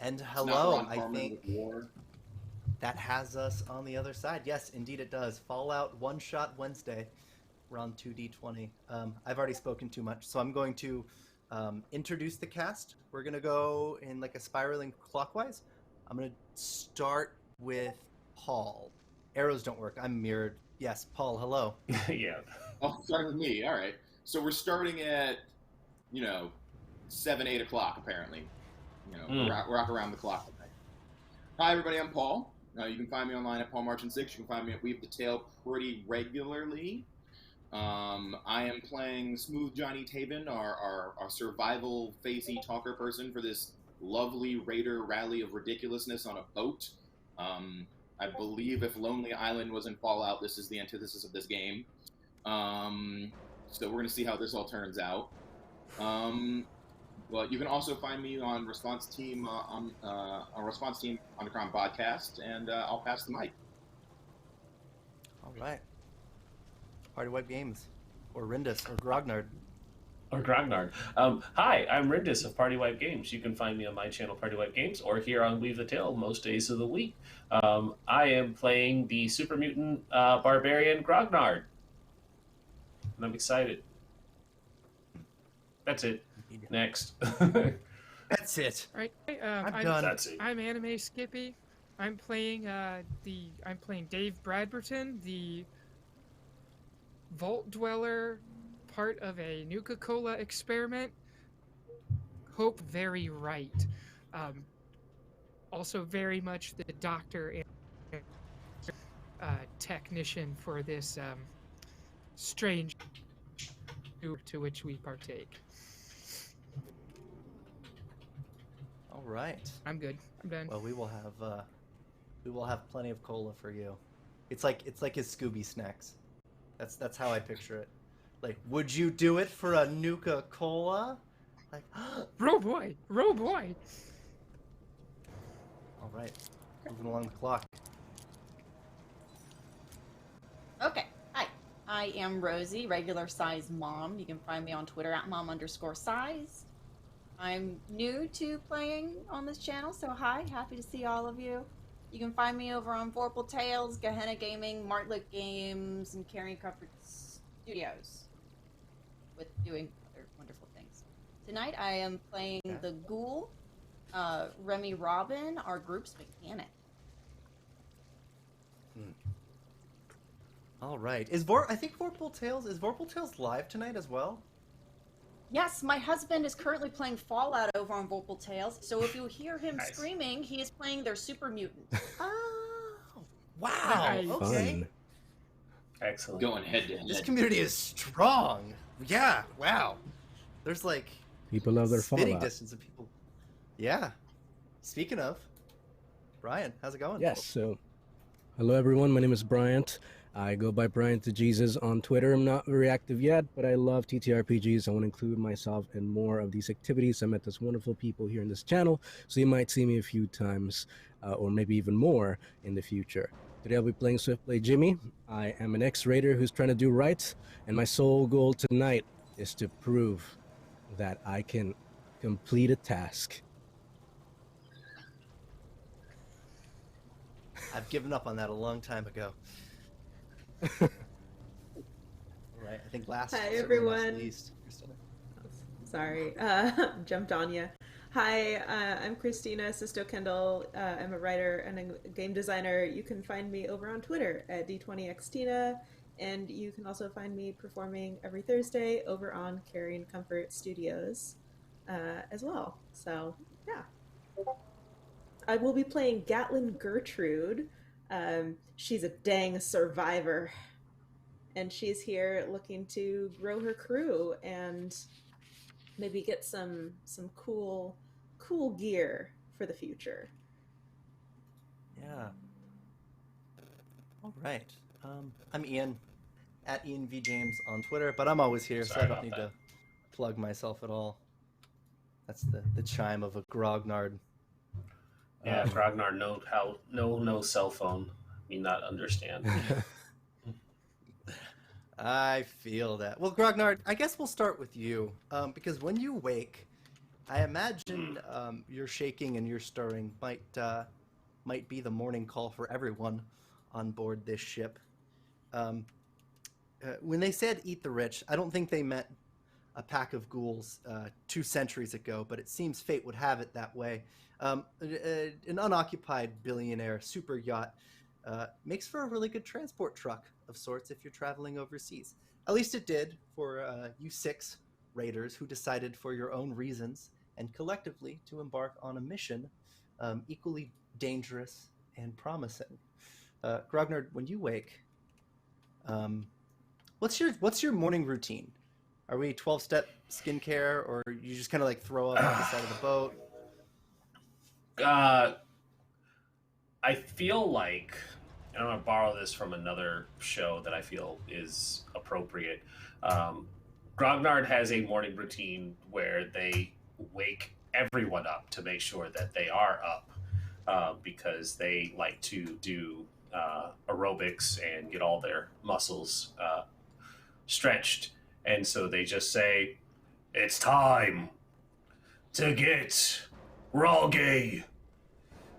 And It's not hello, Ron I Perlman think with War. that has us on the other side. Yes, indeed it does. Fallout One Shot Wednesday. We're on 2D20. I've already spoken too much, so I'm going to introduce the cast. We're going to go in like a spiraling clockwise. I'm going to start with Paul. Arrows don't work. I'm mirrored. Yes, Paul, hello. Yeah. Oh, starting with me. All right. So we're starting at, 7, 8 o'clock, apparently. We're up around the clock tonight. Hi, everybody. I'm Paul. You can find me online at PaulMarchin6. You can find me at Weave the Tale pretty regularly. I am playing Smooth Johnny Taven, our survival facey talker person for this lovely raider rally of ridiculousness on a boat. I believe if Lonely Island was in Fallout, this is the antithesis of this game. So we're going to see how this all turns out. But you can also find me on Response Team on Response Team Underground Podcast, and I'll pass the mic. All right. Partywipegames, or Rindus, or Grognard. Or Grognard. Hi, I'm Rindus of Partywipegames. You can find me on my channel, Partywipegames, or here on Weave the Tale most days of the week. I am playing the super mutant barbarian Grognard. And I'm excited. That's it. Next. That's it. All right, I'm done. That's it. I'm Animeskippy. I'm playing Dave Bradburnton, the vault dweller, part of a Nuka-Cola experiment. Hope very right. Also very much the doctor and technician for this strange to which we partake. All right. I'm good. I'm done. Well, we will have plenty of cola for you. It's like his Scooby snacks. That's how I picture it. Like, would you do it for a Nuka-Cola? Like, Row boy! Row boy! all right, moving along the clock. Okay. Hi. I am Rosie, regular size mom. You can find me on Twitter at mom_size. I'm new to playing on this channel, so hi. Happy to see all of you. You can find me over on Vorpal Tales, Gehenna Gaming, Martlet Games, and Carrying Comfort Studios with doing other wonderful things. Tonight I am playing the Ghoul, Remie Robin, our group's mechanic. All right. I think Vorpal Tales live tonight as well? Yes, my husband is currently playing Fallout over on Vorpal Tales, so if you hear him screaming, he is playing their super mutant. Oh, wow. Nice. Okay. Fun. Excellent. Going head to head. This community is strong. Yeah. Wow. There's like People love their spitting Fallout. distance of people. Yeah. Speaking of, Brian, how's it going? Yes, so hello everyone, my name is Bryant. I go by Byrantdegeezuhz on Twitter. I'm not very active yet, but I love TTRPGs. I want to include myself in more of these activities. I met this wonderful people here in this channel, so you might see me a few times, or maybe even more in the future. Today I'll be playing Swiftblade Jimmy. I am an ex-raider who's trying to do right, and my sole goal tonight is to prove that I can complete a task. I've given up on that a long time ago. All right, I think last. Hi, certainly everyone. Not least, Christina. Sorry, jumped on you. Hi, I'm Christina Sisto Kendall. I'm a writer and a game designer. You can find me over on Twitter at D20xtina, and you can also find me performing every Thursday over on Carrying Comfort Studios as well. So, yeah. I will be playing Gatlin Gertrude. She's a dang survivor, and she's here looking to grow her crew and maybe get some cool gear for the future. Yeah. All right. I'm Ian, at Ianvjames on Twitter, but I'm always here, so Sorry I don't about need that. to plug myself at all. That's the chime of a Grognard. Yeah, Grognard, no cell phone. Me not understand. I feel that. Well, Grognard, I guess we'll start with you, because when you wake, I imagine your shaking and your stirring might be the morning call for everyone on board this ship. When they said "eat the rich," I don't think they meant a pack of ghouls 2 centuries ago, but it seems fate would have it that way. An unoccupied billionaire super yacht makes for a really good transport truck of sorts if you're traveling overseas. At least it did for you 6 raiders who decided for your own reasons and collectively to embark on a mission equally dangerous and promising. Grognard, when you wake, what's your morning routine? Are we 12-step skincare, or you just kind of like throw up on the side of the boat? I feel like, and I'm going to borrow this from another show that I feel is appropriate. Grognard has a morning routine where they wake everyone up to make sure that they are up, because they like to do aerobics and get all their muscles stretched. And so they just say, "It's time to get groggy.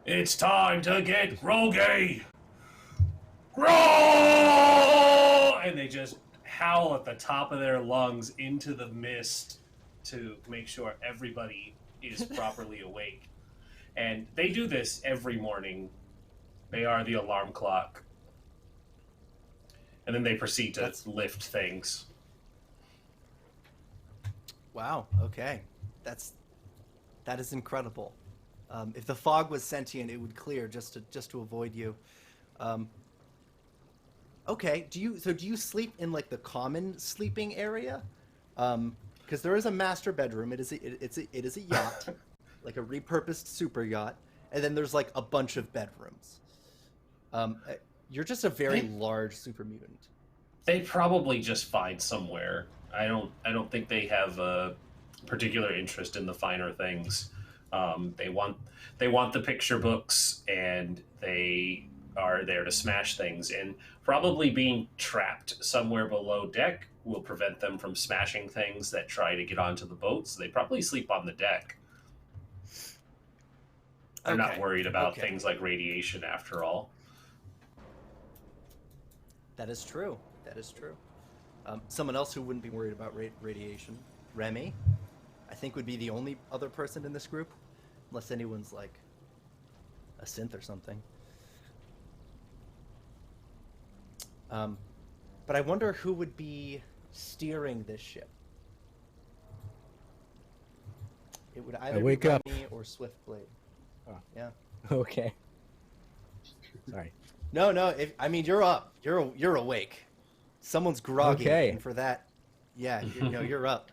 It's time to get groggy. Grow!" And they just howl at the top of their lungs into the mist to make sure everybody is properly awake. And they do this every morning. They are the alarm clock. And then they proceed to lift things. Wow. Okay, that is incredible. If the fog was sentient, it would clear just to avoid you. Okay. Do you sleep in like the common sleeping area? Because there is a master bedroom. It is a yacht, like a repurposed super yacht, and then there's like a bunch of bedrooms. You're just a very large super mutant. They probably just find somewhere. I don't think they have a particular interest in the finer things. They want the picture books, and they are there to smash things. And probably being trapped somewhere below deck will prevent them from smashing things that try to get onto the boat. So they probably sleep on the deck. They're not worried about things like radiation, after all. That is true. Someone else who wouldn't be worried about radiation, Remie, I think would be the only other person in this group, unless anyone's like a synth or something. But I wonder who would be steering this ship. It would either be Remie or Swiftblade. Oh. Yeah. Okay. Sorry. No. You're up. You're awake. Someone's groggy. Okay. And for that, yeah, you're up.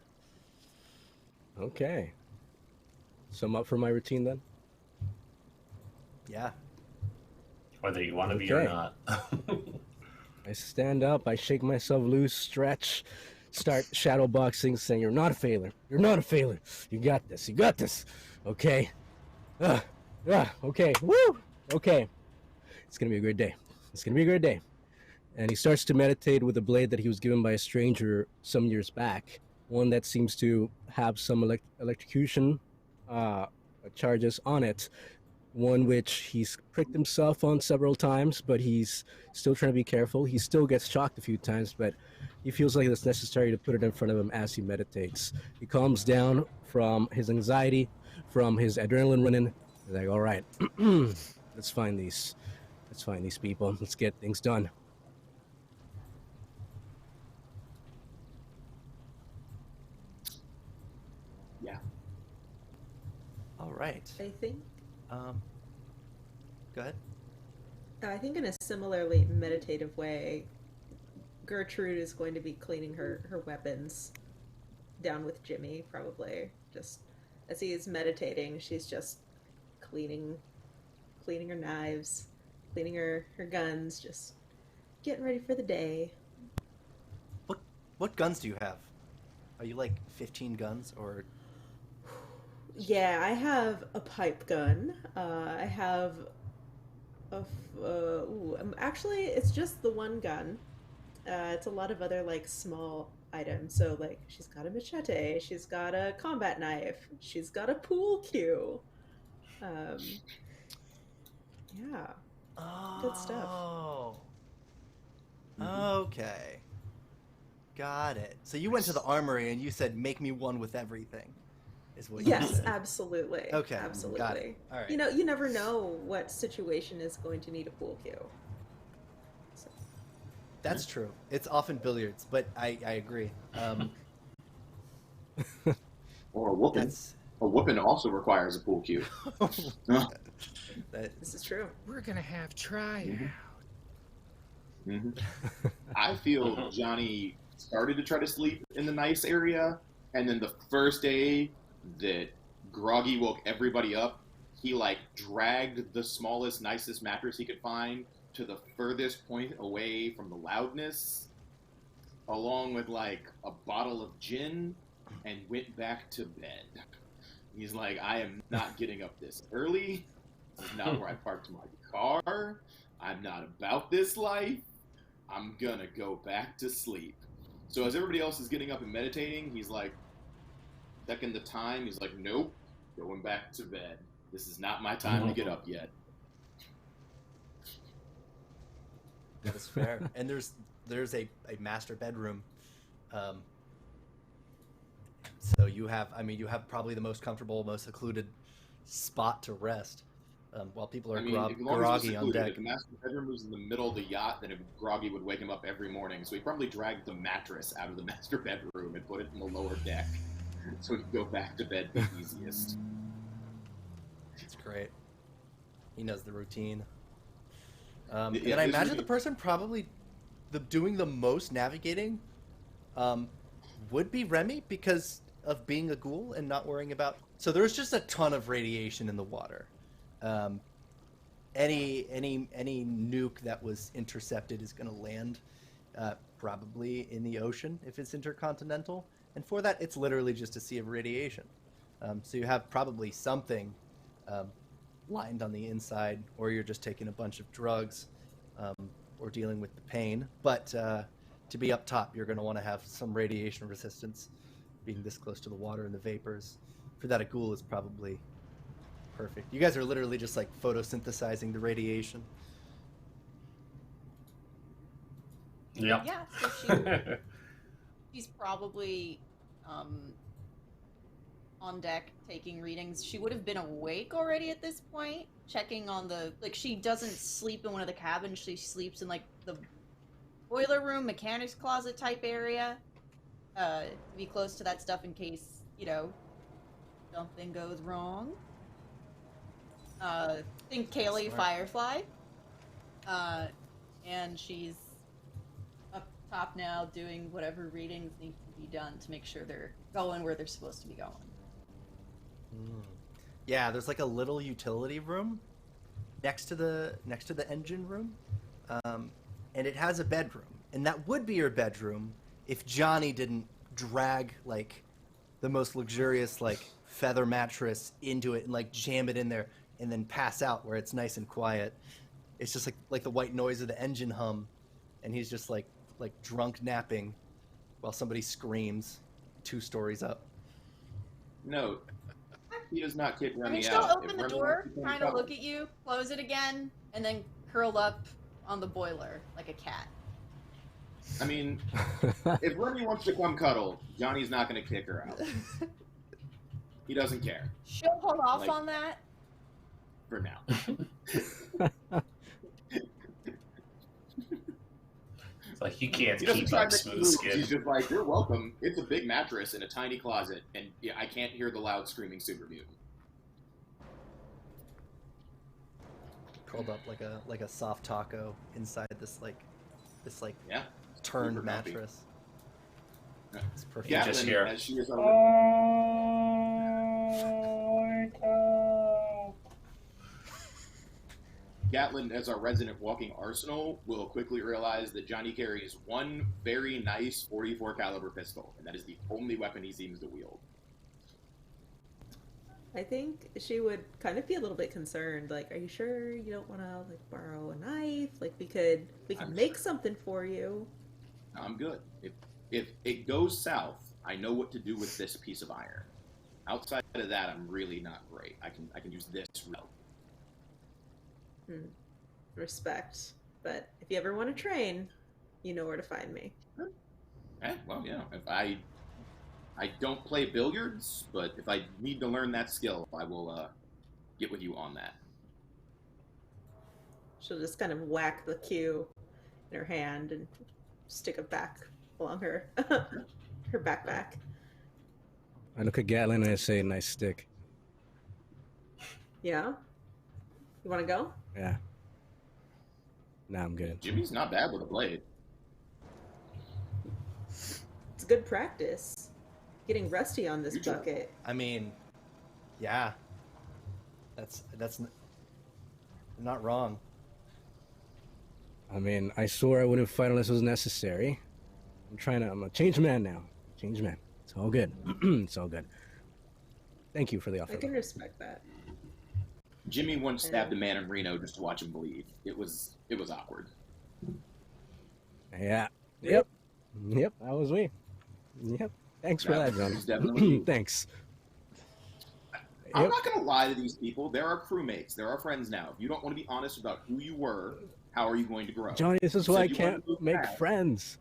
Okay. So I'm up for my routine then? Yeah. Whether you want to be or not. I stand up, I shake myself loose, stretch, start shadow boxing, saying, "You're not a failure. You're not a failure. You got this. You got this. Okay. Okay. Woo! Okay. It's going to be a great day. It's going to be a great day." And he starts to meditate with a blade that he was given by a stranger some years back. One that seems to have some electrocution charges on it. One which he's pricked himself on several times, but he's still trying to be careful. He still gets shocked a few times, but he feels like it's necessary to put it in front of him as he meditates. He calms down from his anxiety, from his adrenaline running. He's like, "All right, let's find these people. Let's get things done." Yeah. All right. I think. Go ahead. I think in a similarly meditative way, Gertrude is going to be cleaning her weapons down with Jimmy, probably. Just as he is meditating, she's just cleaning her knives, cleaning her guns, just getting ready for the day. What guns do you have? Are you like 15 guns or? Yeah, I have a pipe gun. I have actually, it's just the one gun. It's a lot of other like small items. So like she's got a machete, she's got a combat knife, she's got a pool cue. Yeah, good stuff. Oh. Okay. Got it. So you went to the armory and you said, "Make me one with everything," is what you Yes, said. absolutely. Okay, Absolutely. got it. All right. You never know what situation is going to need a pool cue. So. That's true. It's often billiards, but I agree. Or a whooping. That's A whooping also requires a pool cue. This is true. We're gonna have tryout. Mm-hmm. I feel Johnny started to try to sleep in the nice area, and then the first day that Groggy woke everybody up, he like dragged the smallest, nicest mattress he could find to the furthest point away from the loudness, along with like a bottle of gin, and went back to bed. He's like, I am not getting up this early. This is not where I parked my car. I'm not about this life. I'm gonna go back to sleep. So as everybody else is getting up and meditating, he's like, checking the time. He's like, nope, going back to bed. This is not my time to get up yet. That's fair. And there's a master bedroom. So you have probably the most comfortable, most secluded spot to rest while people are As long as groggy it's on secluded, deck. if the master bedroom was in the middle of the yacht, then Groggy would wake him up every morning. So he probably dragged the mattress out of the master bedroom and put it in the lower deck so he could go back to bed the easiest. It's great. He knows the routine. Yeah, and I his imagine routine- the person probably doing the most navigating would be Remie because of being a ghoul and not worrying about. So there's just a ton of radiation in the water. Any nuke that was intercepted is going to land probably in the ocean if it's intercontinental, and for that it's literally just a sea of radiation. So you have probably something lined on the inside, or you're just taking a bunch of drugs or dealing with the pain. But to be up top, you're going to want to have some radiation resistance. Being this close to the water and the vapors, for that a ghoul is probably perfect. You guys are literally just like photosynthesizing the radiation. Yep. Yeah, so she's probably on deck taking readings. She would have been awake already at this point, checking on the, like, she doesn't sleep in one of the cabins. She sleeps in like the boiler room, mechanics closet type area, to be close to that stuff in case, something goes wrong. Think Kaylee Smart. Firefly. And she's up top now doing whatever readings need to be done to make sure they're going where they're supposed to be going. Yeah, there's like a little utility room next to the engine room, and it has a bedroom, and that would be your bedroom if Johnny didn't drag like the most luxurious like feather mattress into it and like jam it in there and then pass out where it's nice and quiet. It's just like the white noise of the engine hum, and he's just like drunk napping while somebody screams 2 stories up. No, he does not kick I Remie mean, she'll out. open If the Remie door, wants to kind come of look at you, close it again, and then curl up on the boiler like a cat. I mean, if Remie wants to come cuddle, Johnny's not going to kick her out. He doesn't care She'll hold off Like- on that. for now. It's like you can't He doesn't keep try up to make smooth moves. skin. He's just like, you're welcome. It's a big mattress in a tiny closet, and yeah, I can't hear the loud screaming super mutant. Curled up like a soft taco inside this Yeah. turned super comfy. mattress. Yeah. It's perfect. Yeah. just hear- as she is Gatlin, as our resident walking arsenal, will quickly realize that Johnny carries one very nice 44 caliber pistol, and that is the only weapon he seems to wield. I think she would kind of be a little bit concerned. Like, are you sure you don't want to like borrow a knife? Like, we could I'm make sure. something for you. I'm good. If if it goes south, I know what to do with this piece of iron. Outside of that, I'm really not great. I can use this well. Respect. But if you ever want to train, you know where to find me. Well, yeah. If I don't play billiards, but if I need to learn that skill, I will get with you on that. She'll just kind of whack the cue in her hand and stick it back along her her backpack. I look at Gatlin and I say, nice stick. Yeah? You want to go? Yeah. Nah, I'm good. Jimmy's not bad with a blade. It's good practice. Getting rusty on this You too. bucket. I mean, yeah. That's not wrong. I mean, I swore I wouldn't fight unless it was necessary. I'm a changed man now. Changed man. It's all good. It's all good. Thank you for the offer. I can respect that. Jimmy once stabbed a man in Reno just to watch him bleed. It was awkward. Yeah. Yep. That was me. Yep. Thanks for that, was Johnny. definitely you. Thanks. I'm Yep. not going to lie to these people. There are crewmates. There are friends now. If you don't want to be honest about who you were, how are you going to grow? Johnny, this is You why I said you wanted can't to move make fast. friends.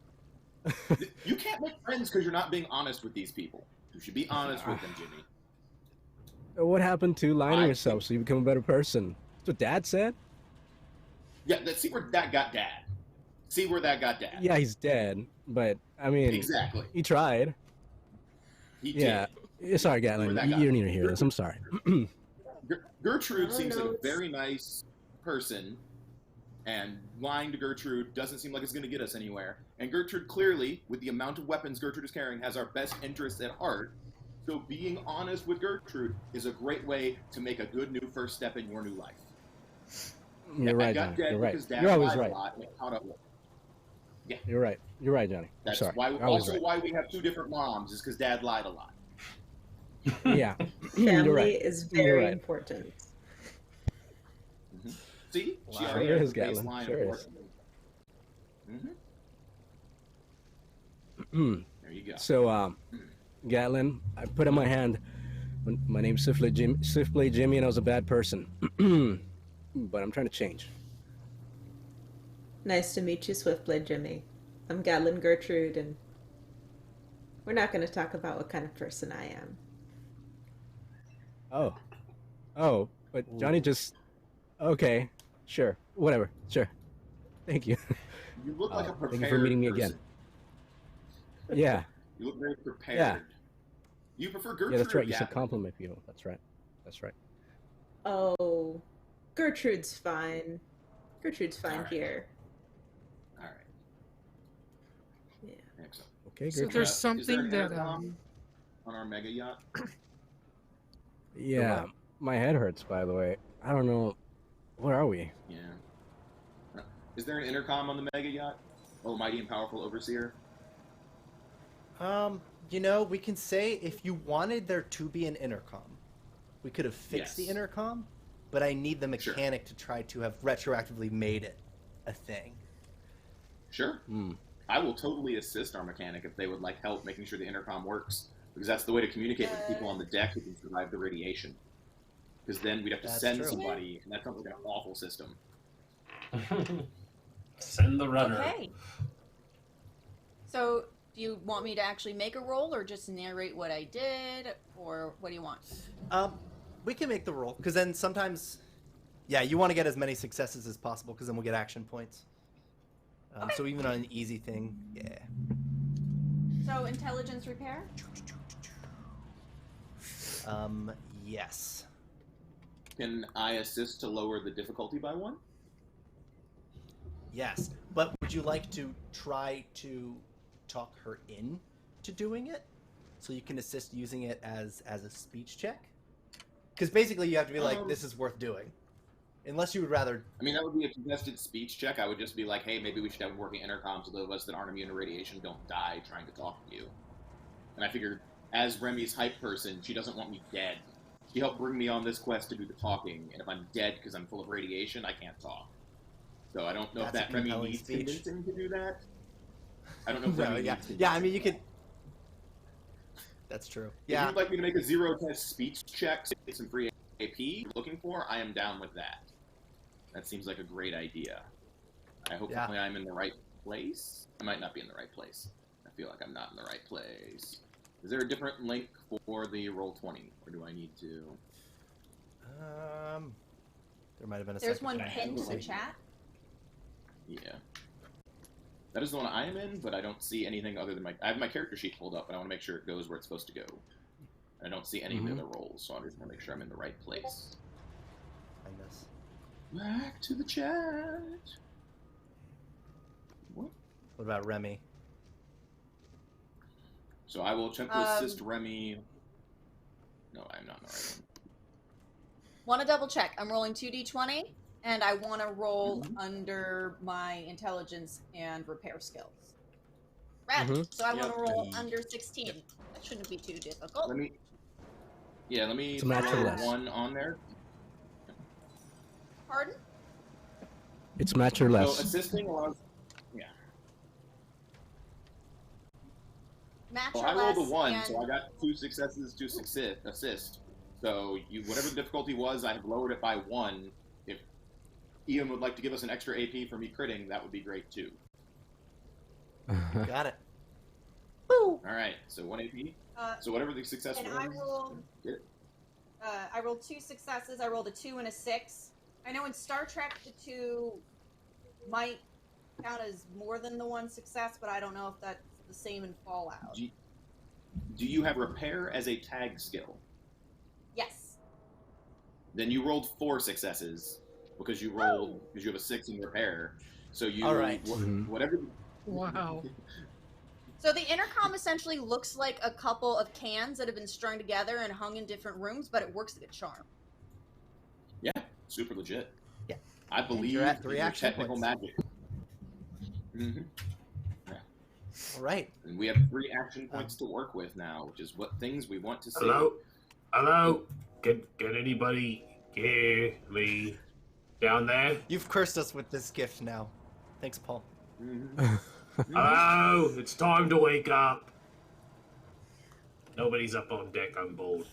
You can't make friends because you're not being honest with these people. You should be honest with them, Jimmy. What happened to lying to I yourself so you become a better person? That's what Dad said? Yeah, let's see where that got Dad. See where that got Dad. Yeah, he's dead. But, I mean, Exactly. he tried. He Yeah. did. Sorry, Gatlin. Where that You got don't need to hear this. I'm sorry. Gertrude I don't seems like know, a it's- very nice person, and lying to Gertrude doesn't seem like it's going to get us anywhere. And Gertrude clearly, with the amount of weapons Gertrude is carrying, has our best interests at heart. So being honest with Gertrude is a great way to make a good new first step in your new life. You're Dad right, got Johnny. dead You're right. because Dad You're always lied right. a lot and it caught up with him. You're right. You're right, Johnny. I'm That's sorry. why. You're always Also, right. why we have two different moms is because Dad lied a lot. Yeah. Family You're right. is You're very right. important. See, she Wow. already Sure has is, the Gatlin. baseline Sure of is. working. There you go. So, Gatlin, I put in my hand. My name's Swiftblade Jimmy, and I was a bad person. But I'm trying to change. Nice to meet you, Swiftblade Jimmy. I'm Gatlin Gertrude, and we're not going to talk about what kind of person I am. Oh, but Johnny just. Okay, sure, whatever, sure. Thank you. You look like a prepared Thank you for meeting me again. person. Yeah, You look very prepared. Yeah. You prefer Gertrude? yeah, that's right. You or said Gatlin? compliment people. That's right. That's right. Oh, Gertrude's fine. Gertrude's fine Alright. here. All right. Yeah. Excellent. Okay, So good. there's Is there something an that intercom on our mega yacht? Yeah, my head hurts. By the way, I don't know. Where are we? Yeah. Is there an intercom on the mega yacht? Oh, mighty and powerful overseer. We can say if you wanted there to be an intercom, we could have fixed the Yes. intercom, but I need the Sure. mechanic to try to have retroactively made it a thing. Sure. I will totally assist our mechanic if they would like help making sure the intercom works, because that's the way to communicate with people on the deck who can survive the radiation. Because then we'd have to That's send true. somebody, and that sounds like an awful system. Send the runner. Okay. So, do you want me to actually make a roll, or just narrate what I did, or what do you want? We can make the roll, because then sometimes, you want to get as many successes as possible, because then we'll get action points. So even on an easy thing, yeah. So, intelligence repair? Yes. Can I assist to lower the difficulty by 1? Yes. But would you like to try to talk her in to doing it? So you can assist using it as a speech check? Because basically you have to be like, this is worth doing. Unless you would rather... I mean, that would be a contested speech check. I would just be like, hey, maybe we should have working intercoms so those of us that aren't immune to radiation don't die trying to talk to you. And I figured, as Remy's hype person, she doesn't want me dead. She helped bring me on this quest to do the talking, and if I'm dead because I'm full of radiation, I can't talk. So I don't know That's if a that Remy compelling needs speech. convincing to do that. I don't know if No, Remy yeah, needs to. yeah. I mean, you could. That's true. If Yeah. you'd like me to make a 0-test speech check to get some free AP looking for, I am down with that. That seems like a great idea. I hope I'm in the right place. I might not be in the right place. I feel like I'm not in the right place. Is there a different link for the Roll20, or do I need to? There might have been a. There's second one chat. pinned to the chat. Yeah. That is the one I am in, but I don't see anything other than my... I have my character sheet pulled up, but I want to make sure it goes where it's supposed to go. I don't see any of the other roles, so I just want to make sure I'm in the right place. Find this. Back to the chat. What? What about Remy? So I will attempt to assist Remy. No, I'm not in the right one. Want to double check? I'm rolling 2d20, and I want to roll under my intelligence and repair skills. Right. So I want to roll under 16. That shouldn't be too difficult. Let me It's a match or less. one on there. Pardon? It's match or less. So assisting allows. Yeah. Match Well, or I less. rolled a 1, and... so I got 2 successes to assist. So whatever the difficulty was, I have lowered it by 1. If Ian would like to give us an extra AP for me critting, that would be great too. Got it. Woo! All right, so 1 AP. So whatever the success And was. I rolled 2 successes. I rolled a 2 and a 6. I know in Star Trek the 2 might count as more than the 1 success, but I don't know if that's the same in Fallout. Do you have repair as a tag skill? Yes. Then you rolled 4 successes because you rolled because you have a 6 in repair. So you All right. Whatever. Wow. So the intercom essentially looks like a couple of cans that have been strung together and hung in different rooms, but it works like a charm. Yeah, super legit. Yeah. I believe you're at in 3 your action technical points. magic. Mm-hmm. All right. And we have 3 action points to work with now, which is what things we want to see. Hello? Can anybody hear me down there? You've cursed us with this gift now. Thanks, Paul. Mm-hmm. Hello? It's time to wake up. Nobody's up on deck, I'm bored.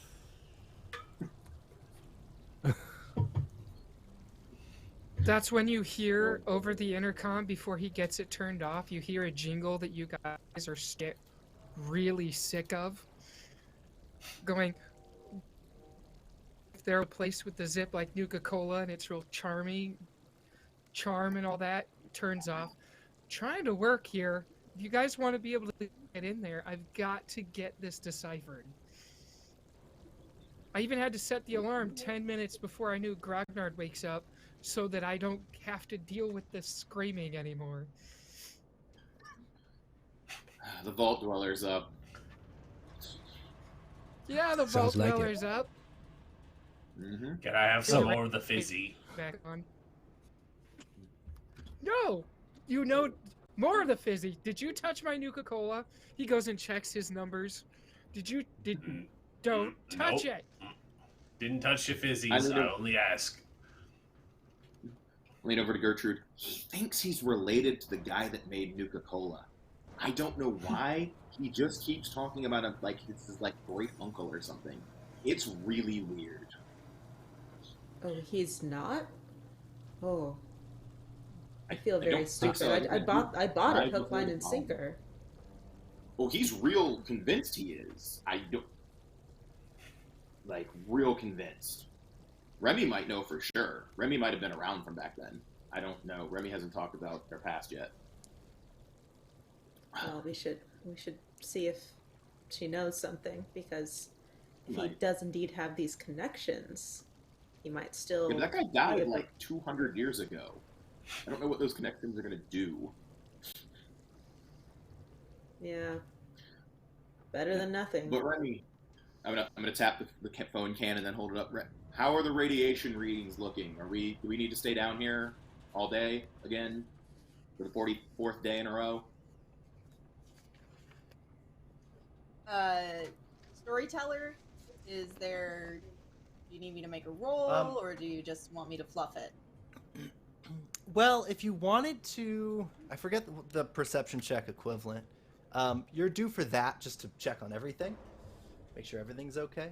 That's when you hear over the intercom before he gets it turned off, you hear a jingle that you guys are really sick of. Going, if they're replaced with the zip like Nuka-Cola and it's real charm and all that, turns off. Trying to work here. If you guys want to be able to get in there, I've got to get this deciphered. I even had to set the alarm 10 minutes before I knew Grognard wakes up so that I don't have to deal with this screaming anymore. The Vault Dwellers up. Yeah, the Sounds like it. vaultdwellers up. Mm-hmm. Can I have some more of the fizzy? Back on. No! You know more of the fizzy. Did you touch my Nuka-Cola? He goes and checks his numbers. Don't touch Nope. it! Didn't touch your fizzies, I only ask. Lean over to Gertrude. He thinks he's related to the guy that made Nuka-Cola. I don't know why. He just keeps talking about him like it's his great uncle or something. It's really weird. Oh, he's not? Oh. I feel very don't think stupid. so. I bought I it hook, line, and don't. sinker. Well, he's real convinced he is. I don't... real convinced. Remy might know for sure. Remy might have been around from back then. I don't know. Remy hasn't talked about their past yet. Well, we should see if she knows something, because if he Might. does indeed have these connections, he might still... Yeah, but that guy died 200 years ago. I don't know what those connections are going to do. Yeah. Better than nothing. But Remy, I'm gonna tap the phone can and then hold it up. How are the radiation readings looking? Do we need to stay down here all day again for the 44th day in a row? Storyteller, do you need me to make a roll, or do you just want me to fluff it? Well, if you wanted to, I forget the perception check equivalent. You're due for that just to check on everything, make sure everything's okay.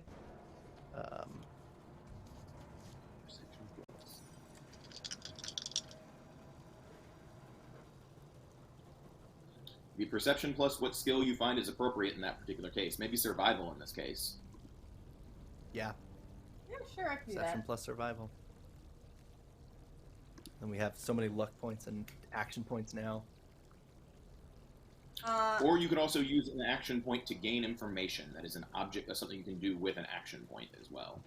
The perception plus what skill you find is appropriate in that particular case. Maybe survival in this case. Yeah, Yeah, sure, I can do perception that. plus survival. And we have so many luck points and action points now. Or you could also use an action point to gain information. That is an object, that's something you can do with an action point as well.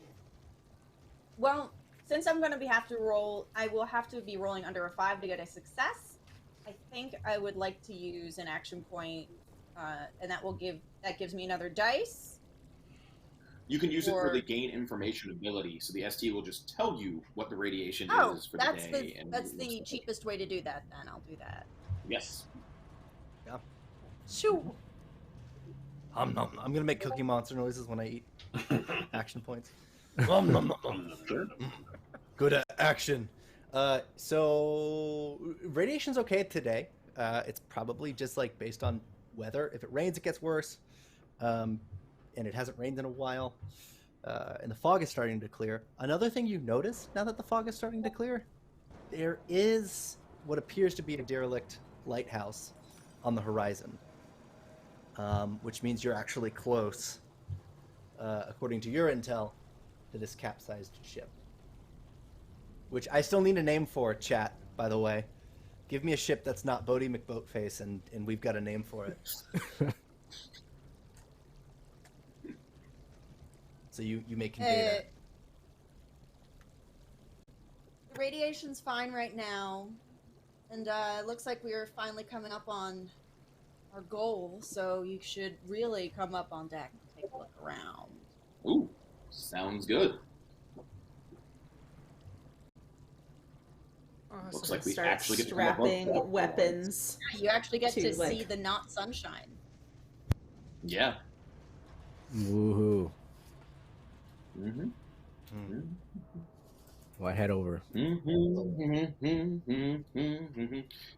Well, since I'm going to have to roll, I will have to be rolling under a 5 to get a success. I think I would like to use an action point, and that gives me another dice. You can use it for the gain information ability, so the ST will just tell you what the radiation Oh, is for the day. that's the cheapest way to do that. Then I'll do that. Yes. Yeah. Shoo. I'm gonna make Cookie Monster noises when I eat action points. Nom, nom, nom, nom. Sure. Good action. So radiation's okay today. It's probably just like based on weather. If it rains, it gets worse. And it hasn't rained in a while. And the fog is starting to clear. Another thing you notice now that the fog is starting to clear, there is what appears to be a derelict lighthouse on the horizon, which means you're actually close, according to your intel, to this capsized ship. Which I still need a name for, chat, by the way. Give me a ship that's not Bodie McBoatface, and we've got a name for it. So you may convey that. The radiation's fine right now, and it looks like we are finally coming up on our goal, so you should really come up on deck and take a look around. Ooh, sounds good. Awesome. Looks like we Start actually get to strapping weapons. You actually get to To, like- see the not sunshine. Yeah. Woohoo. Mm-hmm. Well, I head over.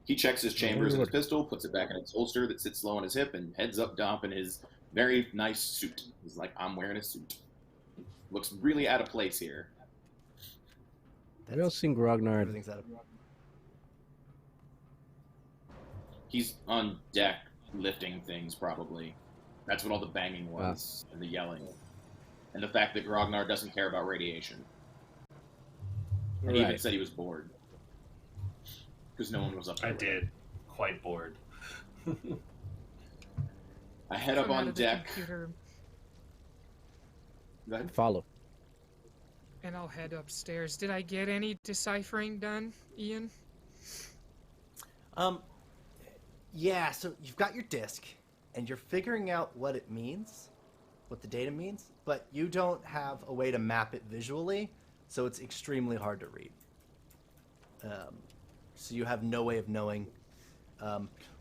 He checks his chambers and his pistol, puts it back in its holster that sits low on his hip, and heads up dump in his very nice suit. He's like, I'm wearing a suit. Looks really out of place here. Have y'all seen Grognard? Everything's out of. He's on deck lifting things, probably. That's what all the banging was, and the yelling. And the fact that Grognard doesn't care about radiation. And he even said he was bored. Because no one was up there. I did. Quite bored. I head up Come out on of the deck. computer, Go ahead. Follow. and I'll head upstairs. Did I get any deciphering done, Ian? Yeah, so you've got your disk, and you're figuring out what it means, what the data means, but you don't have a way to map it visually, so it's extremely hard to read. So you have no way of knowing.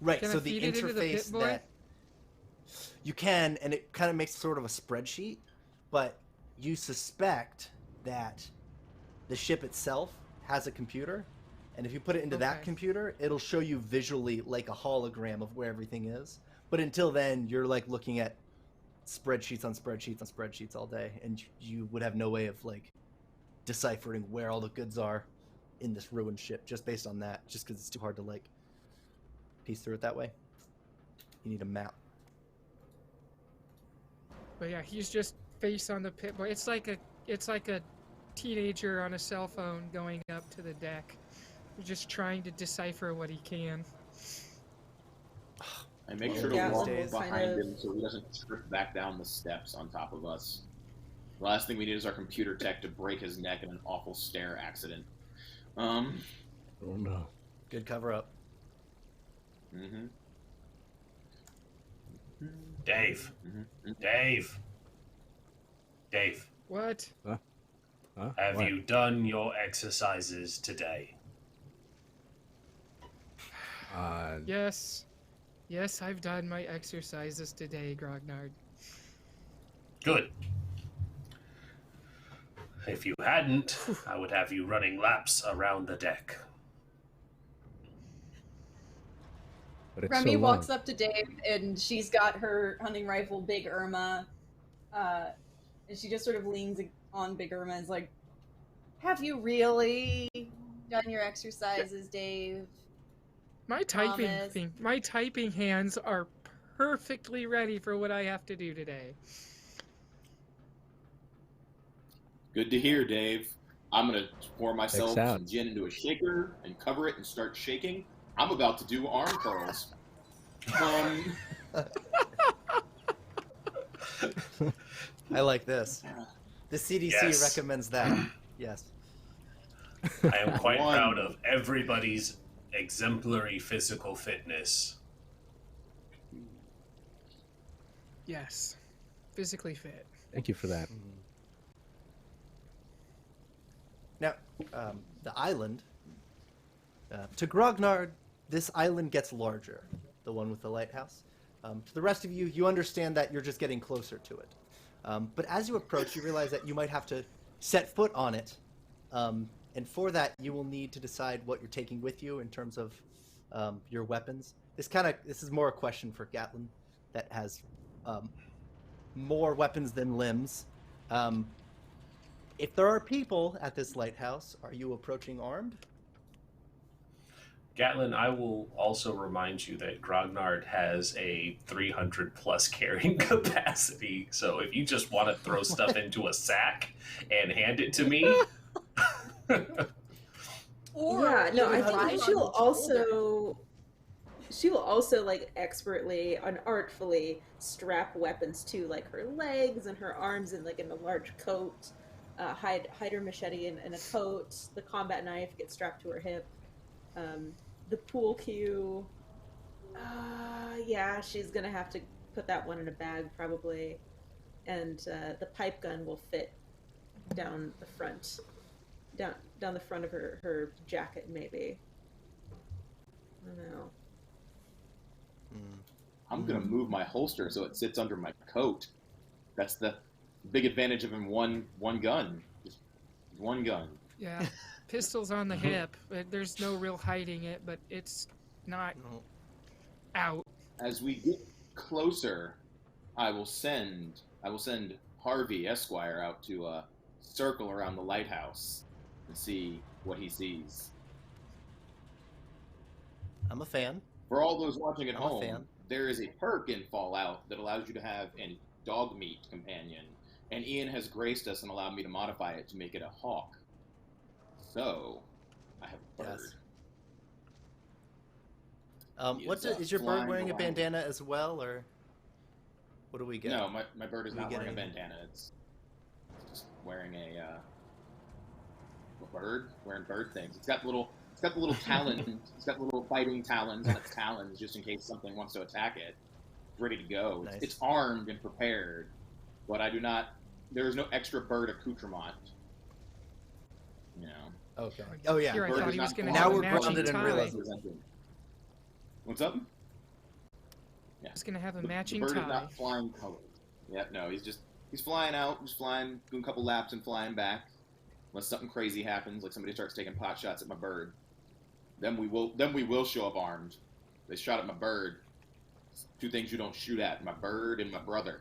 Right, Can I so the feed it into the interface Pip-Boy? that you can, and it kind of makes sort of a spreadsheet, but you suspect that the ship itself has a computer, and if you put it into that Okay. computer, it'll show you visually like a hologram of where everything is. But until then, you're like looking at spreadsheets on spreadsheets on spreadsheets all day, and you would have no way of like deciphering where all the goods are in this ruined ship just based on that, just because it's too hard to like piece through it that way. You need a map. But yeah, he's just face on the Pip-Boy. It's like a teenager on a cell phone going up to the deck, just trying to decipher what he can. I make Well, sure to yeah, walk these days- behind him so he doesn't trip back down the steps on top of us. The last thing we need is our computer tech to break his neck in an awful stair accident. Oh no. Good cover up. Mm-hmm. Dave. Mm-hmm. Dave. Dave, What? Huh? have What? you done your exercises today? Yes. Yes, I've done my exercises today, Grognard. Good. If you hadn't, I would have you running laps around the deck. but it's Remy so walks loud. up to Dave, and she's got her hunting rifle, Big Irma, and she just sort of leans on Big Irma and is like, "Have you really done your exercises, Dave? My Promise." typing hands are perfectly ready for what I have to do today. Good to hear, Dave. I'm gonna pour myself out. some gin into a shaker and cover it and start shaking. I'm about to do arm curls. I like this. The CDC Yes. recommends that. Yes. I am quite One. proud of everybody's exemplary physical fitness. Yes. Physically fit. Thank you for that. Now, the island. To Grognard, this island gets larger, the one with the lighthouse. To the rest of you, you understand that you're just getting closer to it. But as you approach, you realize that you might have to set foot on it. And for that, you will need to decide what you're taking with you in terms of your weapons. This is more a question for Gatlin, that has more weapons than limbs. If there are people at this lighthouse, are you approaching armed? Gatlin, I will also remind you that Grognard has a 300 plus carrying capacity. So if you just want to throw stuff into a sack and hand it to me. Or Yeah, no, you I could think ride that on she'll each shoulder. also like expertly and artfully strap weapons to like her legs and her arms in like in a large coat. Hide her machete in a coat. The combat knife gets strapped to her hip. The pool cue. Yeah, she's gonna have to put that one in a bag probably, and the pipe gun will fit down the front, down the front of her jacket maybe. I don't know. I'm gonna move my holster so it sits under my coat. That's the big advantage of having one gun. Just one gun. Yeah. Pistols on the hip. There's no real hiding it, but it's not out. As we get closer, I will send Harvey Esquire out to circle around the lighthouse and see what he sees. I'm a fan. For all those watching at I'm a home, fan. there is a perk in Fallout that allows you to have a dog meat companion, and Ian has graced us and allowed me to modify it to make it a hawk. So, I have a bird. Yes. Is your bird wearing a bandana as well, or what do we get? No, my bird is not wearing a anything? bandana. It's just wearing a bird, wearing bird things. It's got the little talons. It's got little fighting talons on its talons, just in case something wants to attack it. It's ready to go. Nice. It's armed and prepared, but I do not. There is no extra bird accoutrement. You know. Okay. Oh yeah. Here, I Bird thought is he was not going to flying. have Now a we're matching grounded and tie. realizing- What's up? Yeah. He's going to have a The matching bird is tie. not flying colored. Yeah, no, he's flying out, just flying, doing a couple laps and flying back. Unless something crazy happens, like somebody starts taking pot shots at my bird, then we will show up armed. They shot at my bird. It's two things you don't shoot at: my bird and my brother.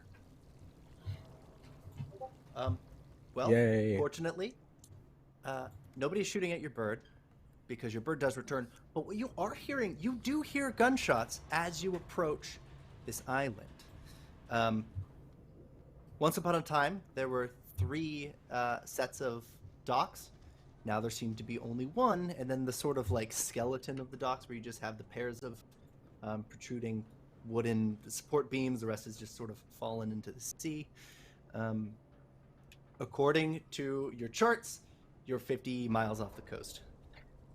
Well, Yay. fortunately, nobody's shooting at your bird because your bird does return. But what you are hearing, you do hear gunshots as you approach this island. Once upon a time, there were 3 sets of docks. Now there seem to be only one, and then the sort of like skeleton of the docks where you just have the pairs of protruding wooden support beams. The rest is just sort of fallen into the sea. According to your charts, you're 50 miles off the coast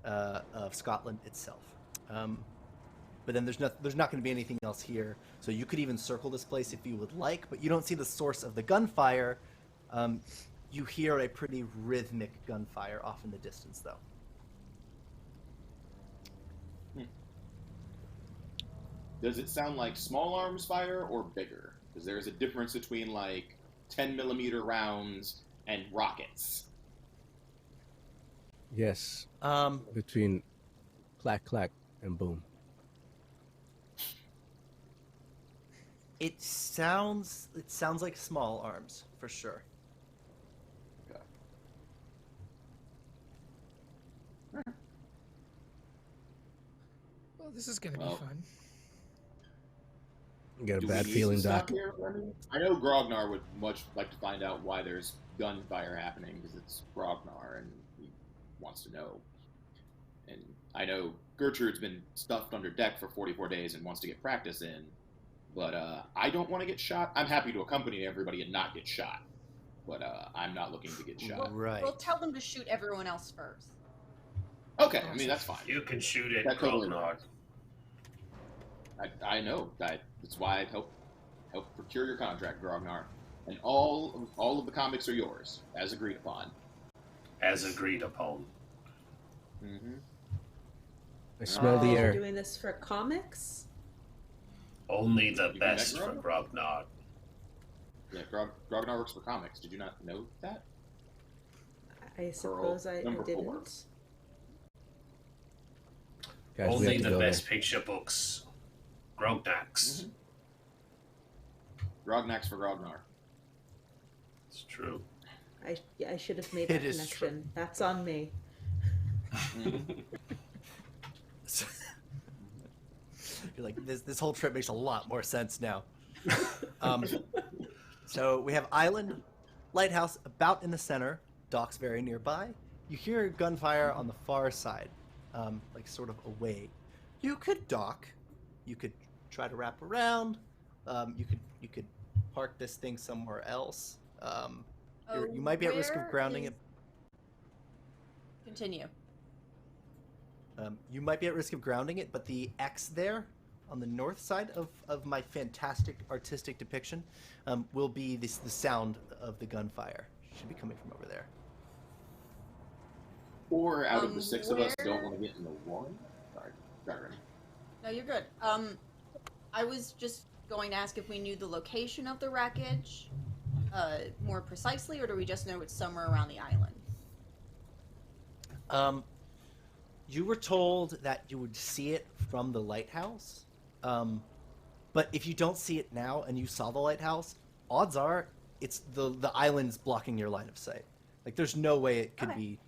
of Scotland itself. But then there's not going to be anything else here. So you could even circle this place if you would like, but you don't see the source of the gunfire. You hear a pretty rhythmic gunfire off in the distance, though. Does it sound like small arms fire or bigger? Because there's a difference between like 10mm rounds and rockets. Yes. Between clack clack and boom. It sounds like small arms for sure. Okay. Well, this is gonna Well, be fun. I got a Do bad we need feeling, to stop Doc. here, Remy? I know Grognard would much like to find out why there's gunfire happening because it's Grognard and he wants to know. And I know Gertrude's been stuffed under deck for 44 days and wants to get practice in, but I don't want to get shot. I'm happy to accompany everybody and not get shot, but I'm not looking to get shot. Right. We'll tell them to shoot everyone else first. Okay, I mean that's fine. You can shoot it, That totally Grognard. I know that. That's why I help procure your contract, Grognard, and all of the comics are yours, as agreed upon. As agreed upon. Mm-hmm. I smell the You're air. doing this for comics? Only the You best met for Grognard. Yeah, Grognard works for comics. Did you not know that? I suppose I number didn't. 4. Guys, we Only have to the go best picture books. Grognax. Mm-hmm. Grognard's for Grognard. It's true. I should have made It that is connection. That's on me. Mm-hmm. You're like, this whole trip makes a lot more sense now. So we have island, lighthouse about in the center, docks very nearby. You hear gunfire on the far side, like sort of away. You could dock. You could try to wrap around. You could park this thing somewhere else. You might be at risk of Where grounding is- it. Continue. You might be at risk of grounding it, but the X there on the north side of my fantastic artistic depiction will be the sound of the gunfire. Should be coming from over there. Or out of the 6 of us where- don't want to get in the one. Sorry, Remy. No, you're good. I was just going to ask if we knew the location of the wreckage more precisely, or do we just know it's somewhere around the island? You were told that you would see it from the lighthouse, but if you don't see it now and you saw the lighthouse, odds are it's the island's blocking your line of sight. Like there's no way it could Okay. be.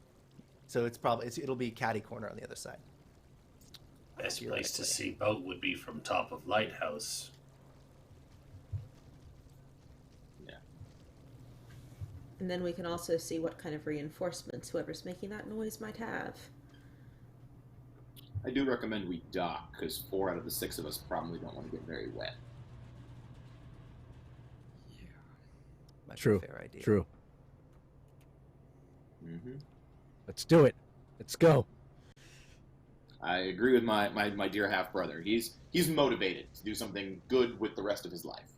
So it'll be catty corner on the other side. Best place to Theoretically. see boat would be from top of lighthouse. And then we can also see what kind of reinforcements whoever's making that noise might have. I do recommend we dock, because 4 out of the 6 of us probably don't want to get very wet. Might be a True. fair idea. True. Mm-hmm. Let's do it. Let's go. I agree with my dear half-brother. He's motivated to do something good with the rest of his life.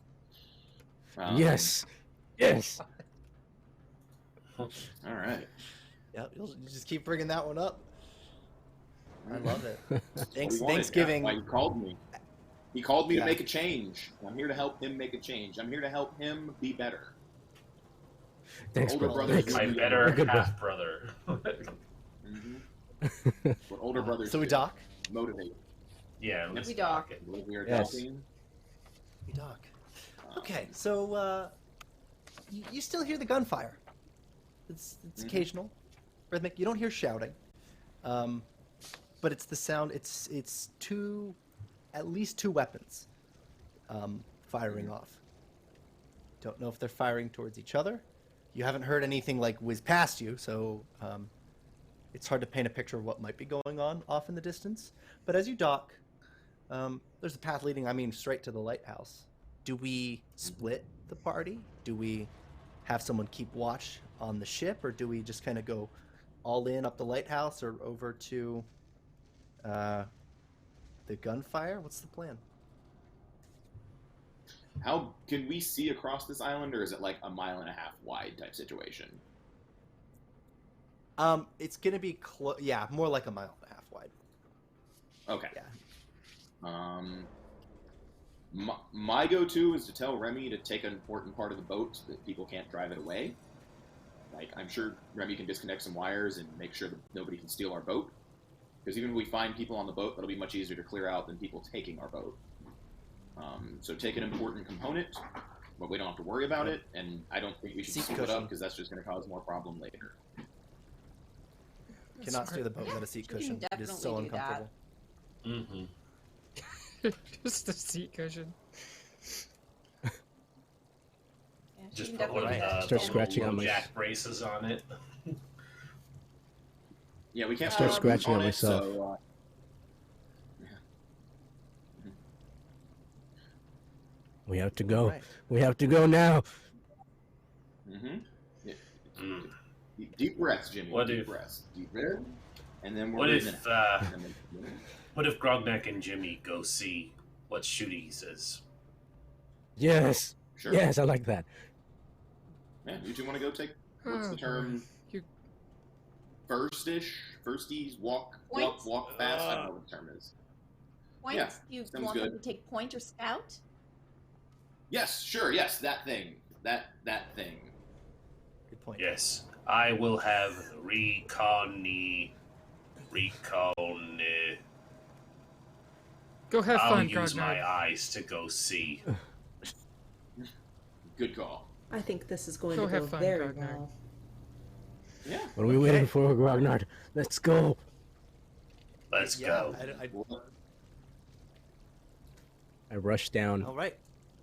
Yes. Yes. All right. Yeah, you'll just keep bringing that one up. I love it. That's what he wanted. Thanksgiving. That's why he called me. He called me Yeah. to make a change. I'm here to help him make a change. I'm here to help him be better. Thanks, Older bro. brother Thanks. is My Yeah. better Good bro. half brother. Mm-hmm. What older brothers So we do. dock. Motivate. Yeah, let's We dock. it. We are Yes. docking. We dock. Okay, so you still hear the gunfire. It's Mhm. occasional, rhythmic. You don't hear shouting, but it's the sound. It's at least two weapons firing off. Don't know if they're firing towards each other. You haven't heard anything like whiz past you, so it's hard to paint a picture of what might be going on off in the distance. But as you dock, there's a path leading, straight to the lighthouse. Do we split the party? Do we have someone keep watch on the ship, or do we just kind of go all in up the lighthouse or over to the gunfire? What's the plan? How can we see across this island, or is it like a 1.5 miles wide type situation? It's gonna be more like 1.5 miles wide. Okay. Yeah. My go-to is to tell Remy to take an important part of the boat so that people can't drive it away. Like, I'm sure Remy can disconnect some wires and make sure that nobody can steal our boat. Because even if we find people on the boat, that'll be much easier to clear out than people taking our boat. So take an important component, but we don't have to worry about it, and I don't think we should Seat split cushion. up because that's just going to cause more problem later. Cannot steer the boat without a seat You can cushion. It is so definitely do that. uncomfortable. Just a seat cushion. Yeah, she Just can put one of definitely do the, that. Start the scratching on low my- jack braces on it. Yeah, we can't Start put a scratching boot on it, myself. So, We have to go. Right. We have to go now. Yeah. Mm. Deep breaths, Jimmy. What deep if- breaths. Deep breath. And then we're What breathing if out. what if Grognard and Jimmy go see what Shooties is? Yes. Sure. Yes, I like that. Yeah, you two want to go take, what's the Oh, term? You- Firsties, walk Points? fast. I don't know what the term is. Points? Yeah, You sounds want them good. to take point or scout? Yes, sure, yes, that thing. That thing. Good point. Yes, I will have recon. Go have I'll fun, use my Grognard. eyes to go see. Good call. I think this is going Go to have go fun, very Grognard. well. Yeah. What are we waiting for, Grognard? Let's go. Let's Yeah. go. I rush down All right.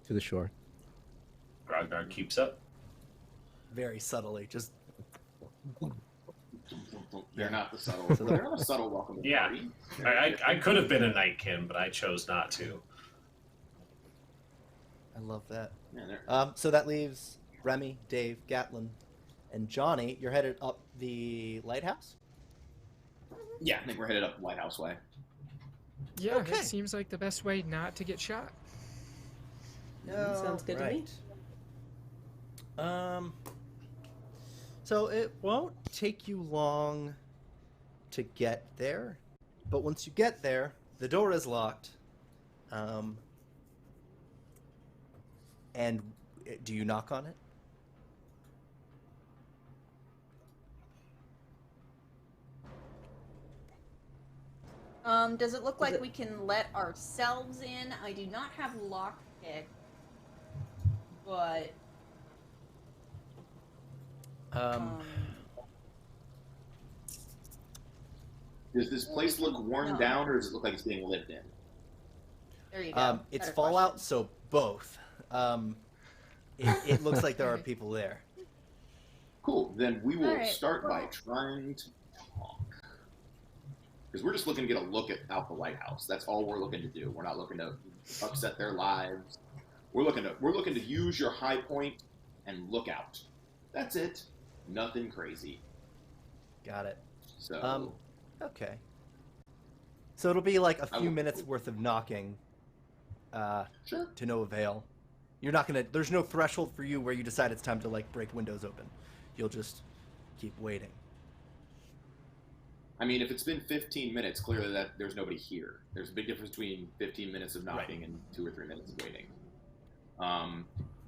to the shore. Grognard keeps up. Very subtly, just They're not the subtle. So They're not a subtle welcome to the Yeah. party. I could have been a Nightkin, but I chose not to. I love that. Yeah, they're- So that leaves Remy, Dave, Gatlin, and Johnny. You're headed up the lighthouse. yeah, I think we're headed up Lighthouse Way. Yeah, Okay. it seems like the best way not to get shot. Sounds good to me. So it won't take you long to get there, but once you get there, the door is locked. And do you knock on it? Does it look Is like it- we can let ourselves in? I do not have lockpick, but Um, Does this place look worn No. down, or does it look like it's being lived in? there you go. it's Better Fallout, question. so both. It looks like there are people there. Cool. Then we will All right, start by well- trying to talk. Because we're just looking to get a look out the lighthouse. That's all we're looking to do. We're not looking to upset their lives. We're looking to use your high point and look out. That's it. Nothing crazy. Got it. So Okay. So it'll be like a I few will- minutes worth of knocking, sure. to no avail. You're not gonna. There's no threshold for you where you decide it's time to like break windows open. You'll just keep waiting. I mean, if it's been 15 minutes, clearly that there's nobody here. There's a big difference between 15 minutes of knocking and 2 or 3 minutes of waiting.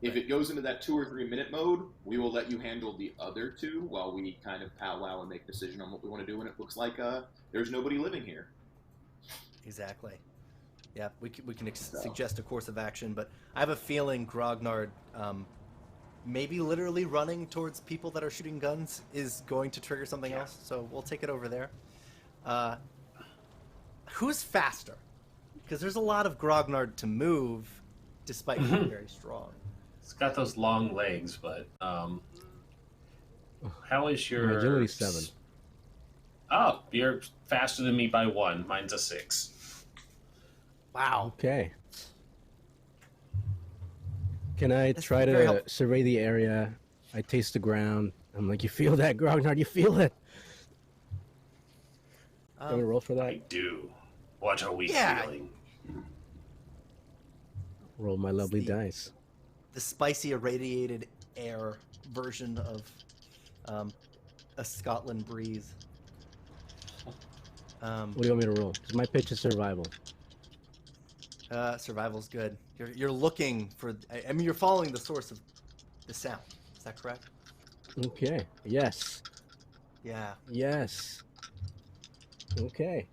If it goes into that 2 or 3 minute mode, we will let you handle the other 2 while we kind of powwow and make a decision on what we want to do when it looks like there's nobody living here. Exactly. Yeah, we can suggest a course of action, but I have a feeling Grognard, maybe literally running towards people that are shooting guns is going to trigger something else. So we'll take it over there. Who's faster? Because there's a lot of Grognard to move, despite being very strong. It's got those long legs, but how is your My agility's 7. Oh, you're faster than me by 1. Mine's a 6. Wow. Okay. Can I That's try very to helpful. survey the area? I taste the ground. I'm like, you feel that, Grognard? You feel it? Can we roll for I that? do. What are we Yeah. feeling? Roll my lovely the- dice. The spicy irradiated air version of a Scotland breeze. What do you want me to roll? 'Cause my pitch is survival. Survival's good. You're looking for. I mean, you're following the source of the sound. Is that correct? Okay. Yes. Yeah. Yes. Okay.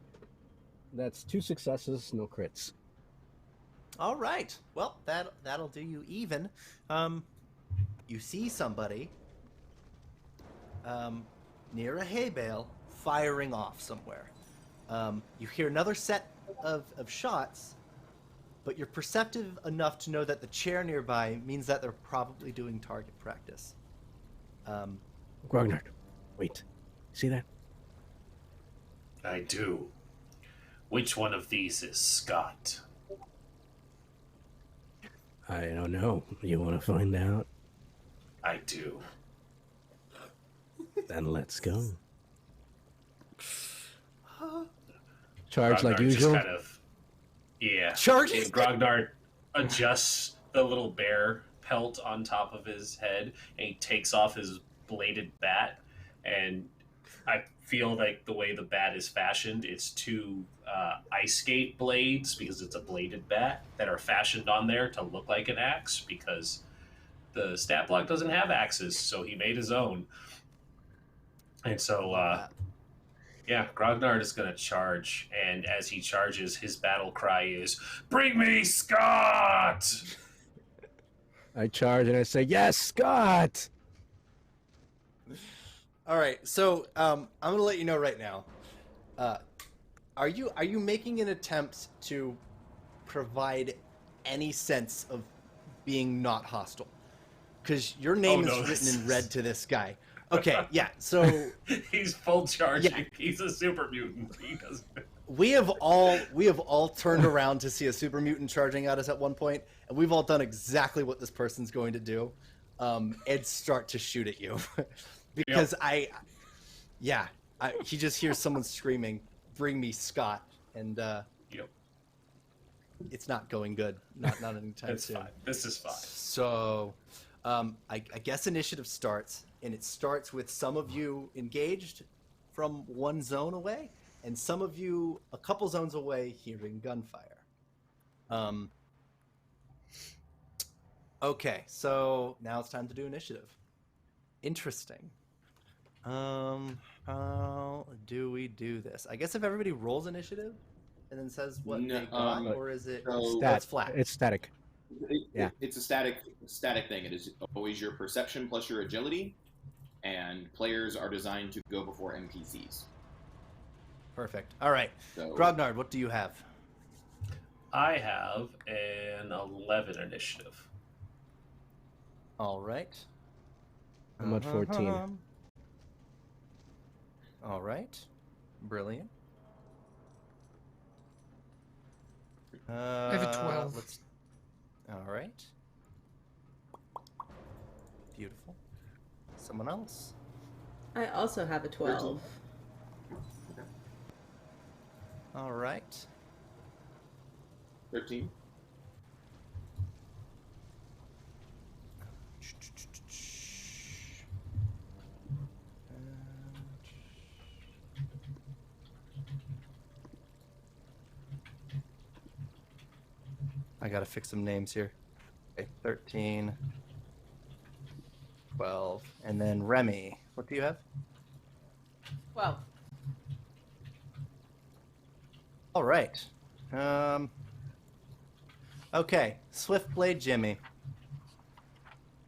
That's 2 successes, no crits. All right. Well, that'll do you even. You see somebody near a hay bale firing off somewhere. You hear another set of shots, but you're perceptive enough to know that the chair nearby means that they're probably doing target practice. Grognard, wait. See that? I do. Which one of these is Scott? I don't know. You want to find out? I do. Then let's go. Charge like Grognard just usual? kind of, yeah. Charge? And Grognard adjusts the little bear pelt on top of his head, and he takes off his bladed bat. And I feel like the way the bat is fashioned, it's two ice skate blades, because it's a bladed bat, that are fashioned on there to look like an axe, because the stat block doesn't have axes, so he made his own. And so, yeah, Grognard is going to charge, and as he charges, his battle cry is, "Bring me Scott!" I charge and I say, yes, Scott! All right. So I'm gonna let you know right now. Are you making an attempt to provide any sense of being not hostile? Because your name no, is written this in is- red to this guy. Okay, yeah. So He's full charging. Yeah. He's a super mutant. He doesn't... we have all turned around to see a super mutant charging at us at one point, and we've all done exactly what this person's going to do, and start to shoot at you, because he just hears someone screaming, "Bring me Scott," and Yep. it's not going good. Not anytime It's soon. fine. This is fine. So, I guess initiative starts, and it starts with some of you engaged from one zone away, and some of you a couple zones away hearing gunfire. Okay, so now it's time to do initiative. Interesting. How do we do this? I guess if everybody rolls initiative and then says what No, they got, or is it so- that's flat? It's static. Yeah. It's a static thing. It is always your perception plus your agility, and players are designed to go before NPCs. Perfect. All right, So Grognard, what do you have? I have an 11 initiative. All right. I'm at 14. All right. Brilliant. I have a 12. All right. Beautiful. Someone else. I also have a 12. All right. 13. I gotta fix some names here. Okay, 13, 12, and then Remy. What do you have? 12. All right. Okay, Swift Blade Jimmy.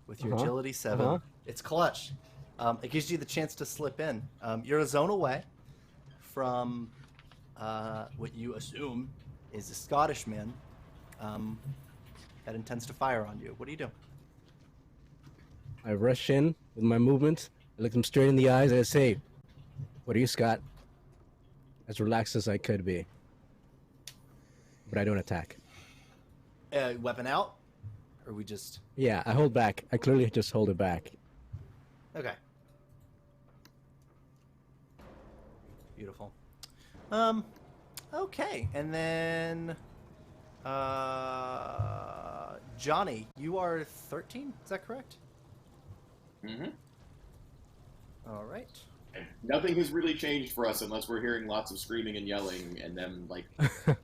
With your Uh-huh. agility 7. Uh-huh. It's clutch. It gives you the chance to slip in. You're a zone away from what you assume is a Scottish man that intends to fire on you. What do you do? I rush in with my movement. I look him straight in the eyes and I say, "What are you, Scott?" As relaxed as I could be. But I don't attack. Weapon out? Or we just... Yeah, I hold back. I clearly just hold it back. Okay. Beautiful. Okay, and then... Johnny, you are 13? Is that correct? Mm-hmm. All right. And nothing has really changed for us unless we're hearing lots of screaming and yelling, and them like doing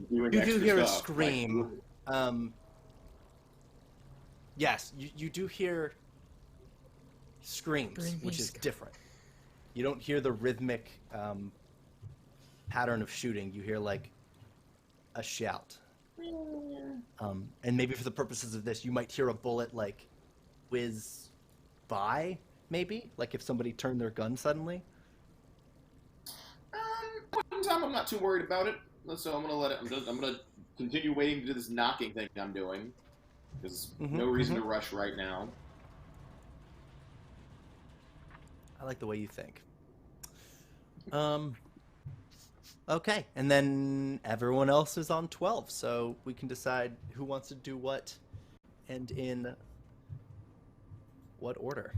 You extra do hear a stuff. scream. Yes, you do hear screams, Bring which me is Scott. different. You don't hear the rhythmic pattern of shooting. You hear like a shout. And maybe for the purposes of this, you might hear a bullet like whiz by, maybe like if somebody turned their gun suddenly. I'm not too worried about it, so I'm gonna let it. I'm gonna continue waiting to do this knocking thing I'm doing. There's no reason to rush right now. I like the way you think. Okay, and then everyone else is on 12, so we can decide who wants to do what and in what order.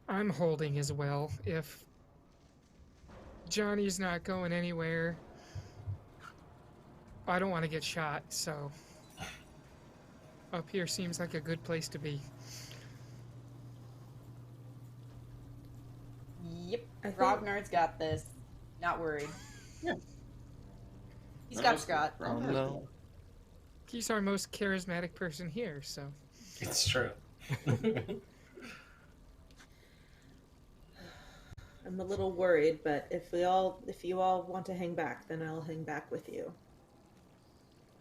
I'm holding as well. If Johnny's not going anywhere, I don't want to get shot, so up here seems like a good place to be. Yep. I think- Grognard's got this. Not worried. Yeah. He's got Scott. Oh no. He's our most charismatic person here, so. It's true. I'm a little worried, but if you all want to hang back, then I'll hang back with you.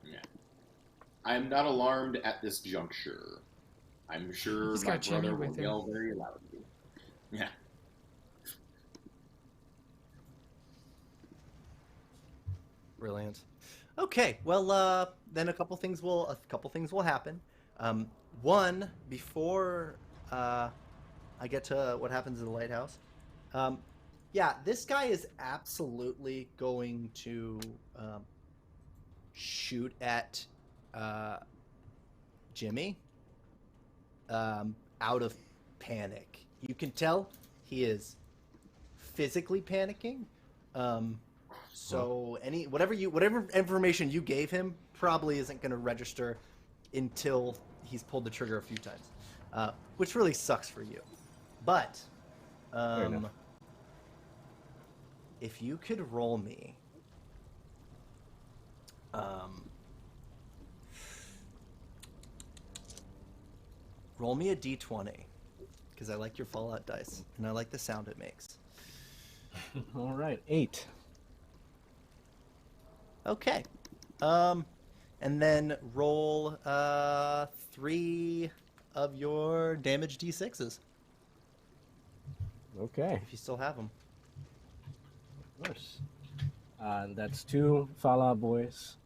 Yeah. I am not alarmed at this juncture. I'm sure He's my got Jimmy brother will with him. yell very loudly. Yeah. Brilliant. Okay, well, then a couple things will happen. One, before I get to what happens in the lighthouse. Yeah, this guy is absolutely going to shoot at Jimmy out of panic. You can tell he is physically panicking. So whatever information you gave him probably isn't going to register until he's pulled the trigger a few times, which really sucks for you. But if you could roll me a d20, because I like your Fallout dice and I like the sound it makes. All right, 8. Okay. And then roll 3 of your damage d6s, Okay, if you still have them. of course. That's 2 Fallout Boys.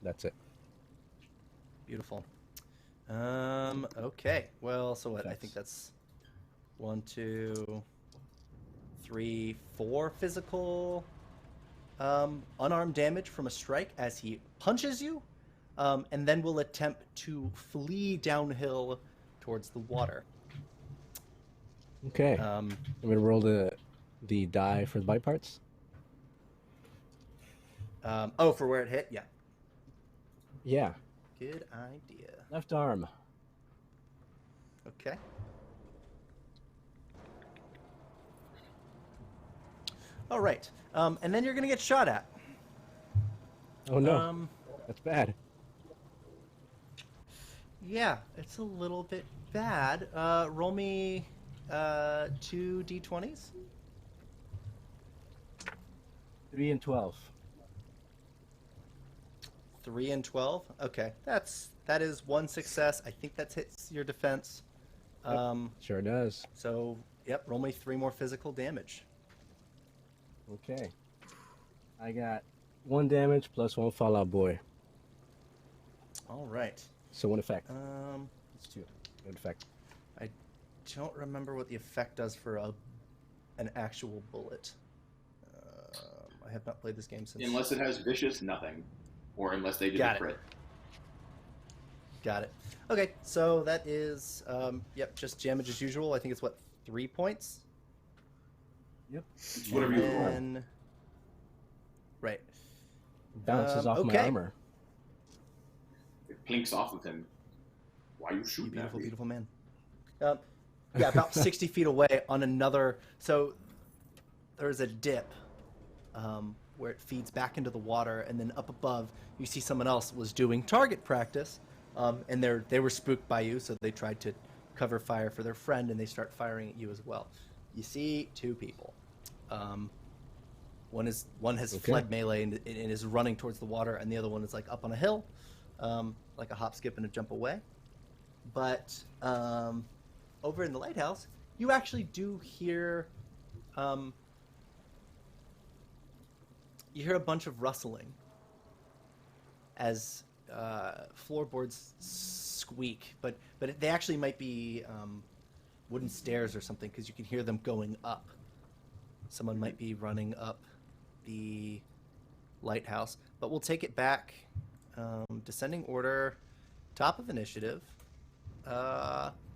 That's it. Beautiful. Okay. Well, so what? I think that's 1, 2, 3, 4 physical unarmed damage from a strike as he punches you, and then we'll attempt to flee downhill towards the water. Okay, I'm gonna roll the die for the bite parts. For where it hit? Yeah. Yeah, Good idea. left arm. Okay. All right. And then you're going to get shot at. Oh no, that's bad. Yeah, it's a little bit bad. Roll me 2 d20s. 3 and 12. 3 and 12. Okay, that is 1 success. I think that hits your defense. Sure does. So, yep, roll me 3 more physical damage. Okay, I got 1 damage plus 1 Fallout Boy. All right. So 1 effect. It's 2. 1 effect. I don't remember what the effect does for an actual bullet. I have not played this game since. Unless it has vicious, nothing. Or unless they did Got a it. crit. Got it. Okay, so that is, just damage as usual. I think it's, 3 points? Yep. It's whatever you roll. And... Right. Bounces off my okay. armor. It plinks off of him. Why are you You shooting at beautiful, me? beautiful man. Yeah, about 60 feet away on another... So there's a dip where it feeds back into the water, and then up above, you see someone else was doing target practice, and they were spooked by you, so they tried to cover fire for their friend, and they start firing at you as well. You see 2 people. One has Okay. fled melee and is running towards the water, and the other one is like up on a hill, like a hop, skip, and a jump away. But over in the lighthouse, you actually do hear you hear a bunch of rustling as floorboards squeak, but they actually might be wooden stairs or something, because you can hear them going up. Someone might be running up the lighthouse, but we'll take it back. Descending order, top of initiative.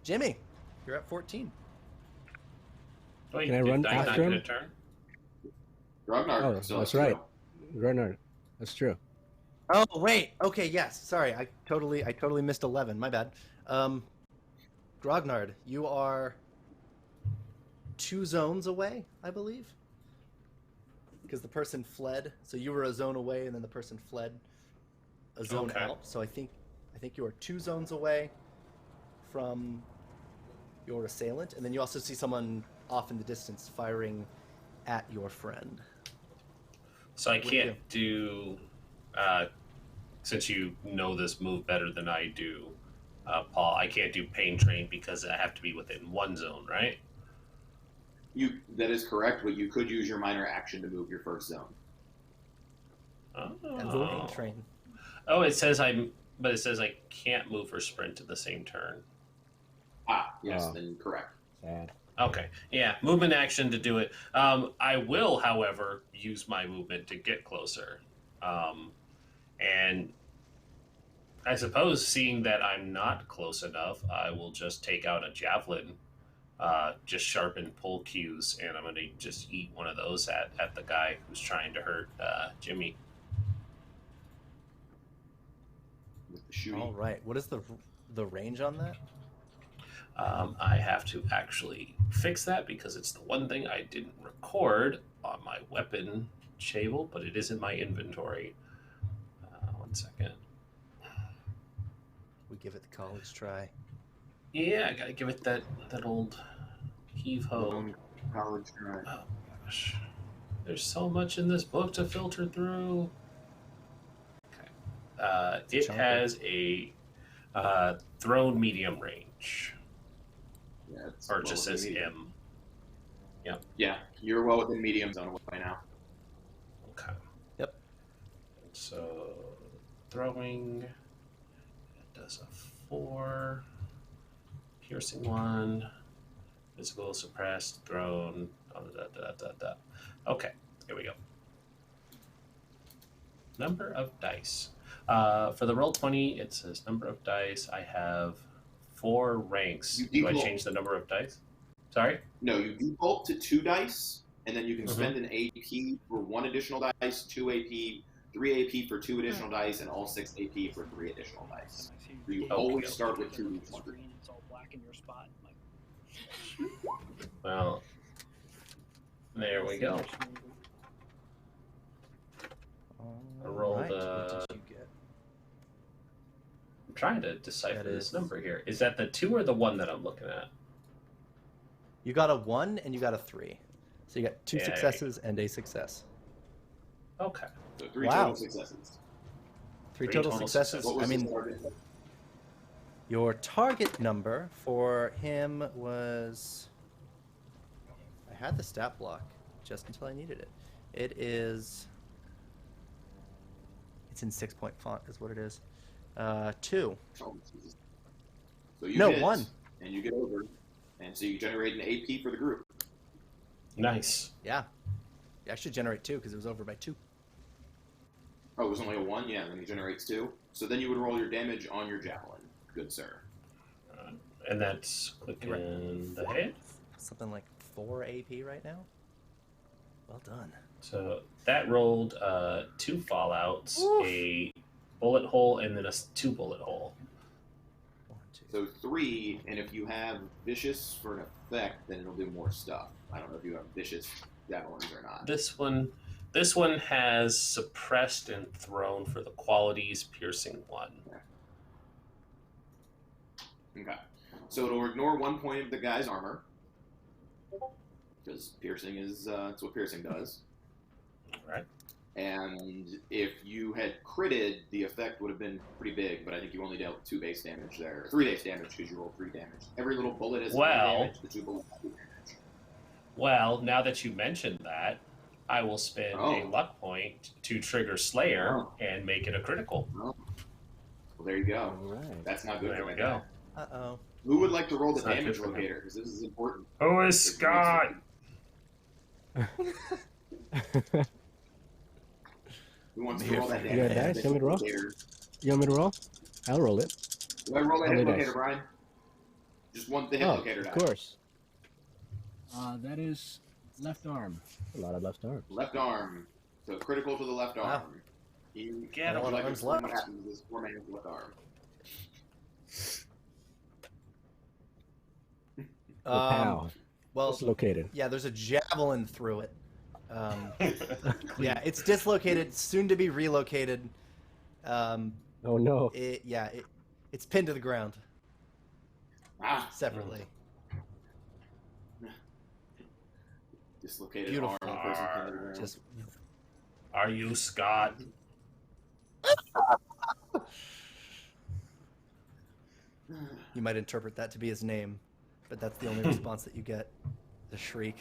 Jimmy, you're at 14. Wait, Can I run I not after get him? a turn? Grognard Oh, still that's has to right. go. Grognard. That's true. Oh wait, okay, yes. Sorry, I totally missed 11. My bad. Grognard, you are 2 zones away, I believe, because the person fled. So you were a zone away, and then the person fled a zone Okay. out. So I think you are 2 zones away from your assailant, and then you also see someone off in the distance firing at your friend. So I What do you can't do, since you know this move better than I do, Paul, I can't do Pain Train because I have to be within 1 zone, right? That is correct, but you could use your minor action to move your first zone. That's Oh. Pain Train. Oh, it says I can't move or sprint at the same turn. Ah, yes, Oh. then correct. Sad. Okay, yeah, movement action to do it. I will, however, use my movement to get closer. And I suppose, seeing that I'm not close enough, I will just take out a javelin, just sharpen pull cues, and I'm going to just eat one of those at the guy who's trying to hurt Jimmy. With the shooting. All right. What is the range on that? I have to actually fix that because it's the one thing I didn't record on my weapon table, but it is in my inventory. 1 second. We give it the college try. Yeah, I gotta give it that old heave ho. Long college drive. Oh gosh, there's so much in this book to filter through. Okay, it Chunky. has a thrown medium range, Yeah, it's or it well just within says medium. M. Yeah, you're well within medium zone away now. Okay. Yep. So throwing, it does a 4, piercing 1, physical, suppressed, thrown. Okay, here we go. Number of dice. For the roll 20, it says number of dice. I have 4 ranks. You Do I default- change the number of dice? Sorry? No, you default to 2 dice, and then you can Mhm. spend an AP for 1 additional dice, 2 AP, 3 AP for 2 additional dice, and all 6 AP for 3 additional dice. So you always start with 2 each one. It's all black in your spot. Like, Well, there we go. I rolled, Alright, what did you get? I'm trying to decipher That this is- number here. Is that the 2 or the 1 that I'm looking at? You got a 1 and you got a 3. So you got 2 Yeah. successes and a success. Okay. So 3 Wow. total successes. 3 Three total total successes. What was I mean, the target? your target number for him was... I had the stat block just until I needed it. It is... It's in 6-point font is what it is. 2. Oh, Jesus. So you No, hit, 1. and you get over, and so you generate an AP for the group. Nice. Yeah. You actually generate 2 because it was over by 2. Oh, it was only a 1? Yeah, then he generates 2. So then you would roll your damage on your javelin. Good sir. And that's quick in the head. Something like 4 AP right now. Well done. So that rolled 2 fallouts, Oof. a bullet hole, and then a 2 bullet hole. 1, 2. So 3, and if you have vicious for an effect, then it'll do more stuff. I don't know if you have vicious javelins or not. This one has suppressed and thrown for the qualities, piercing 1. Okay. So it'll ignore 1 point of the guy's armor. Because piercing is, that's what piercing does. Right. And if you had critted, the effect would have been pretty big, but I think you only dealt 2 base damage there. 3 base damage because you rolled 3 damage. Every little bullet is 1 damage, the 2 bullets do damage. Well, now that you mentioned that, I will spend a luck point to trigger Slayer and make it a critical. Well, there you go. All right. That's not good There for we me. go. Uh-oh. Who would like to roll the It's not damage good for him. locator? Because this is important. Who is Scott? Who wants to roll that You damage? got dice? You want me to roll? Locator. You want me to roll? I'll roll it. Do I roll that How hit many locator, dice? Brian? Just one the hit Oh, locator of die. course. That is left arm. A lot of left arms. Left arm. So critical to the left Wow. arm. You Get would him. like to Arms explain what left. happens to this poor man's left arm? Pow. Well, Dislocated. yeah, there's a javelin through it. Yeah, it's dislocated, soon to be relocated. Oh no. It's pinned to the ground separately. Dislocated Beautiful. arm. Person pinned to the ground. Just Are you Scott? you might interpret that to be his name, but that's the only response that you get. The shriek.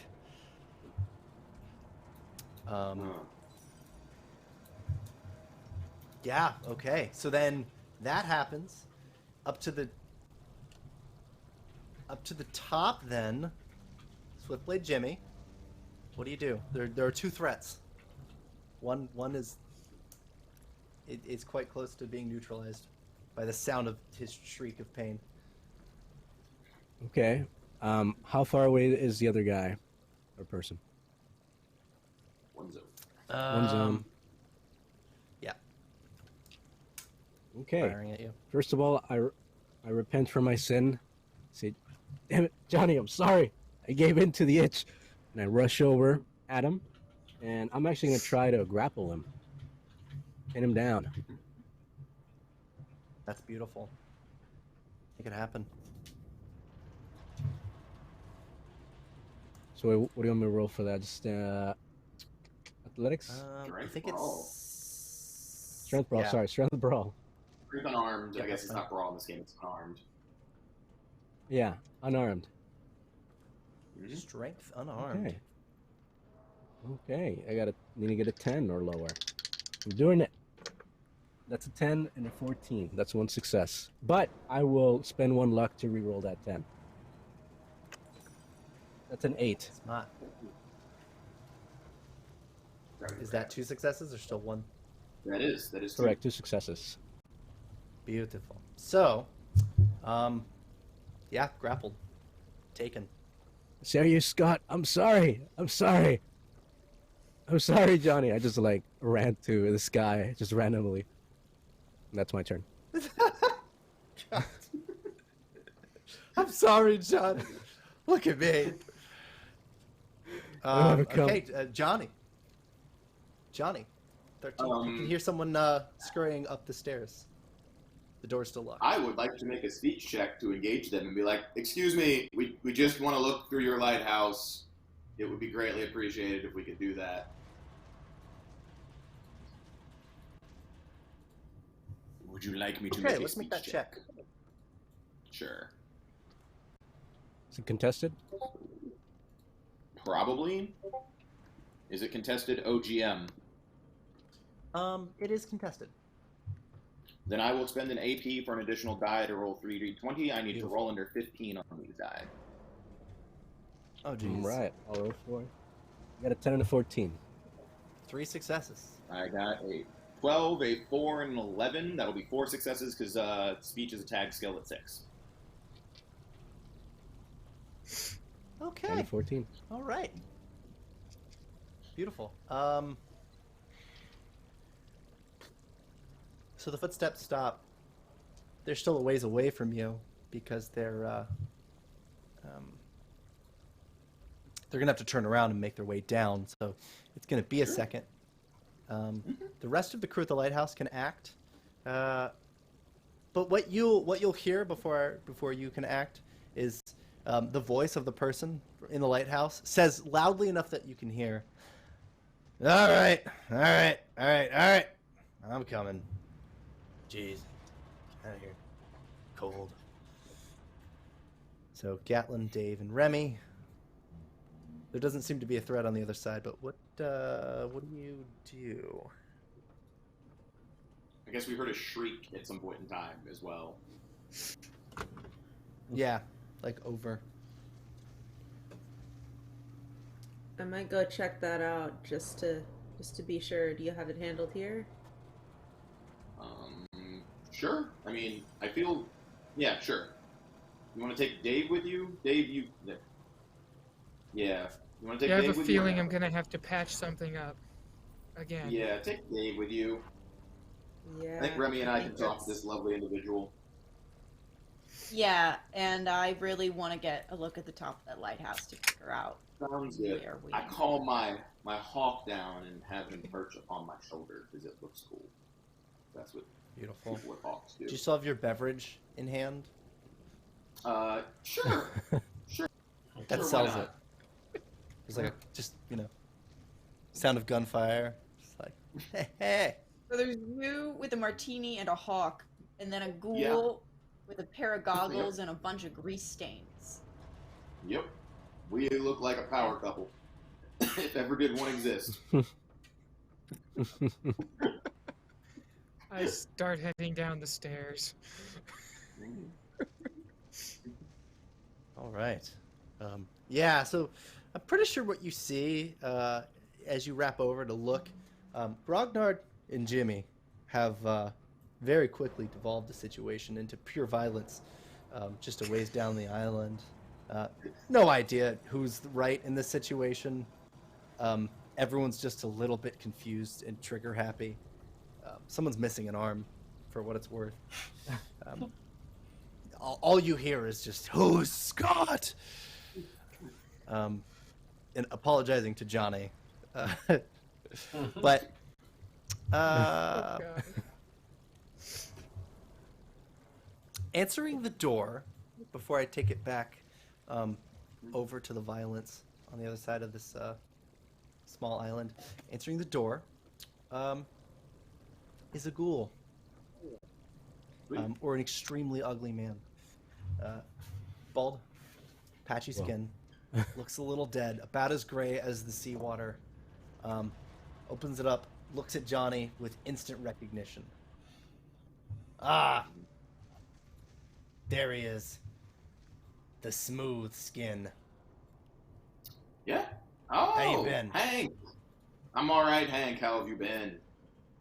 Yeah, okay. So then that happens. Up to the top then. Swiftblade Jimmy. What do you do? There are 2 threats. One is it's quite close to being neutralized by the sound of his shriek of pain. Okay. How far away is the other guy or person? One zone. One zone. Yeah. Okay. Firing at you. First of all, I repent for my sin. Say, damn it, Johnny, I'm sorry. I gave in to the itch. And I rush over at him. And I'm actually going to try to grapple him. Pin him down. That's beautiful. Make it happen. So what do you want me to roll for that? Just athletics? I Strength think brawl. it's Strength brawl, yeah. sorry. Strength brawl. Strength unarmed. Yeah, I guess that's it's fine. not brawl in this game. It's unarmed. Yeah, unarmed. Strength unarmed. Okay. Okay, need to get a 10 or lower. I'm doing it. That's a 10 and a 14. That's 1 success. But I will spend 1 luck to re-roll that 10. That's an 8. It's not. Is that 2 successes or still 1? That is Correct, 2 successes. Beautiful. So, yeah, grappled. Taken. Serious, Scott? I'm sorry. I'm sorry, Johnny. I just ran to this guy just randomly. And that's my turn. I'm sorry, John. Look at me. Okay, Johnny. 13. You can hear someone scurrying up the stairs. The door's still locked. I would like to make a speech check to engage them and be like, excuse me, we just want to look through your lighthouse. It would be greatly appreciated if we could do that. Would you like me to make Okay, a let's make speech that check. Sure. Is it contested? Probably. Is it contested OGM? It is contested. Then I will expend an AP for an additional die to roll 3d20. I need to roll under 15 on these die. Oh, geez. Right, I'll roll 4. You got a 10 and a 14. 3 successes. I got a 12, a 4, and an 11. That'll be 4 successes because speech is a tag skill at 6. Okay. 10 and 14. All right. Beautiful. So the footsteps stop. They're still a ways away from you because they're gonna have to turn around and make their way down. So it's gonna be a second. The rest of the crew at the lighthouse can act, but what you'll hear before you can act is the voice of the person in the lighthouse says loudly enough that you can hear. All right. I'm coming. Jeez. Get out of here. Cold. So Gatlin, Dave, and Remie. There doesn't seem to be a threat on the other side, but what do you do? I guess we heard a shriek at some point in time as well. Yeah, like over. I might go check that out just to be sure. Do you have it handled here? Sure. I mean, I feel, yeah, sure. You want to take Dave with you? Dave, you, yeah. You want to take I Dave have a with feeling you? I'm gonna have to patch something up again. Yeah, take Dave with you. Yeah. I think Remie and I can think talk to that's- this lovely individual. Yeah, and I really want to get a look at the top of that lighthouse to figure out Sounds good. where we. I call my hawk down and have him perch upon my shoulder because it looks cool. That's what Beautiful. people with hawks do. Do you still have your beverage in hand? Sure. Sure. That Sure, why sells not? it. There's like sound of gunfire. Just like, hey. So there's you with a martini and a hawk, and then a ghoul Yeah. with a pair of goggles and a bunch of grease stains. Yep. We look like a power couple. If ever did one exist. I start heading down the stairs. All right. Yeah, so I'm pretty sure what you see as you wrap over to look, Grognard and Jimmy have very quickly devolved the situation into pure violence just a ways down the island. No idea who's right in this situation. Everyone's just a little bit confused and trigger happy. Someone's missing an arm, for what it's worth. All you hear is just, "Who's Scott?" And apologizing to Johnny. But Oh, God. answering the door, before I take it back over to the violence on the other side of this small island, answering the door is a ghoul. Or an extremely ugly man. Bald, patchy skin, looks a little dead, about as gray as the seawater. Opens it up, looks at Johnny with instant recognition. Ah! There he is. The smooth skin. Yeah. Oh, How you been? Hank. I'm all right, Hank. How have you been?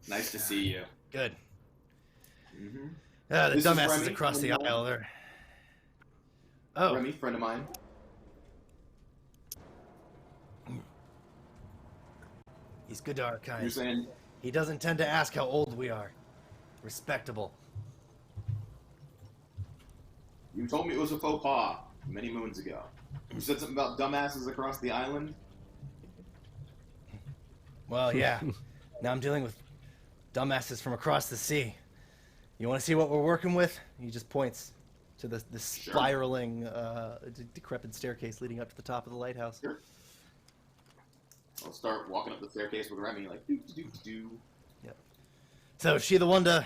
Nice to see you. Good. Mm-hmm. The This is dumbasses Remie, across the friend of aisle mine. there. Oh, Remie, friend of mine. he's good to our You're kind. saying He doesn't tend to ask how old we are. Respectable. you told me it was a faux pas many moons ago. You said something about dumbasses across the island. Well, yeah. Now I'm dealing with dumbasses from across the sea. You want to see what we're working with? He just points to the Sure. spiraling, decrepit staircase leading up to the top of the lighthouse. Sure. I'll start walking up the staircase with Remie, like do. So, is she the one to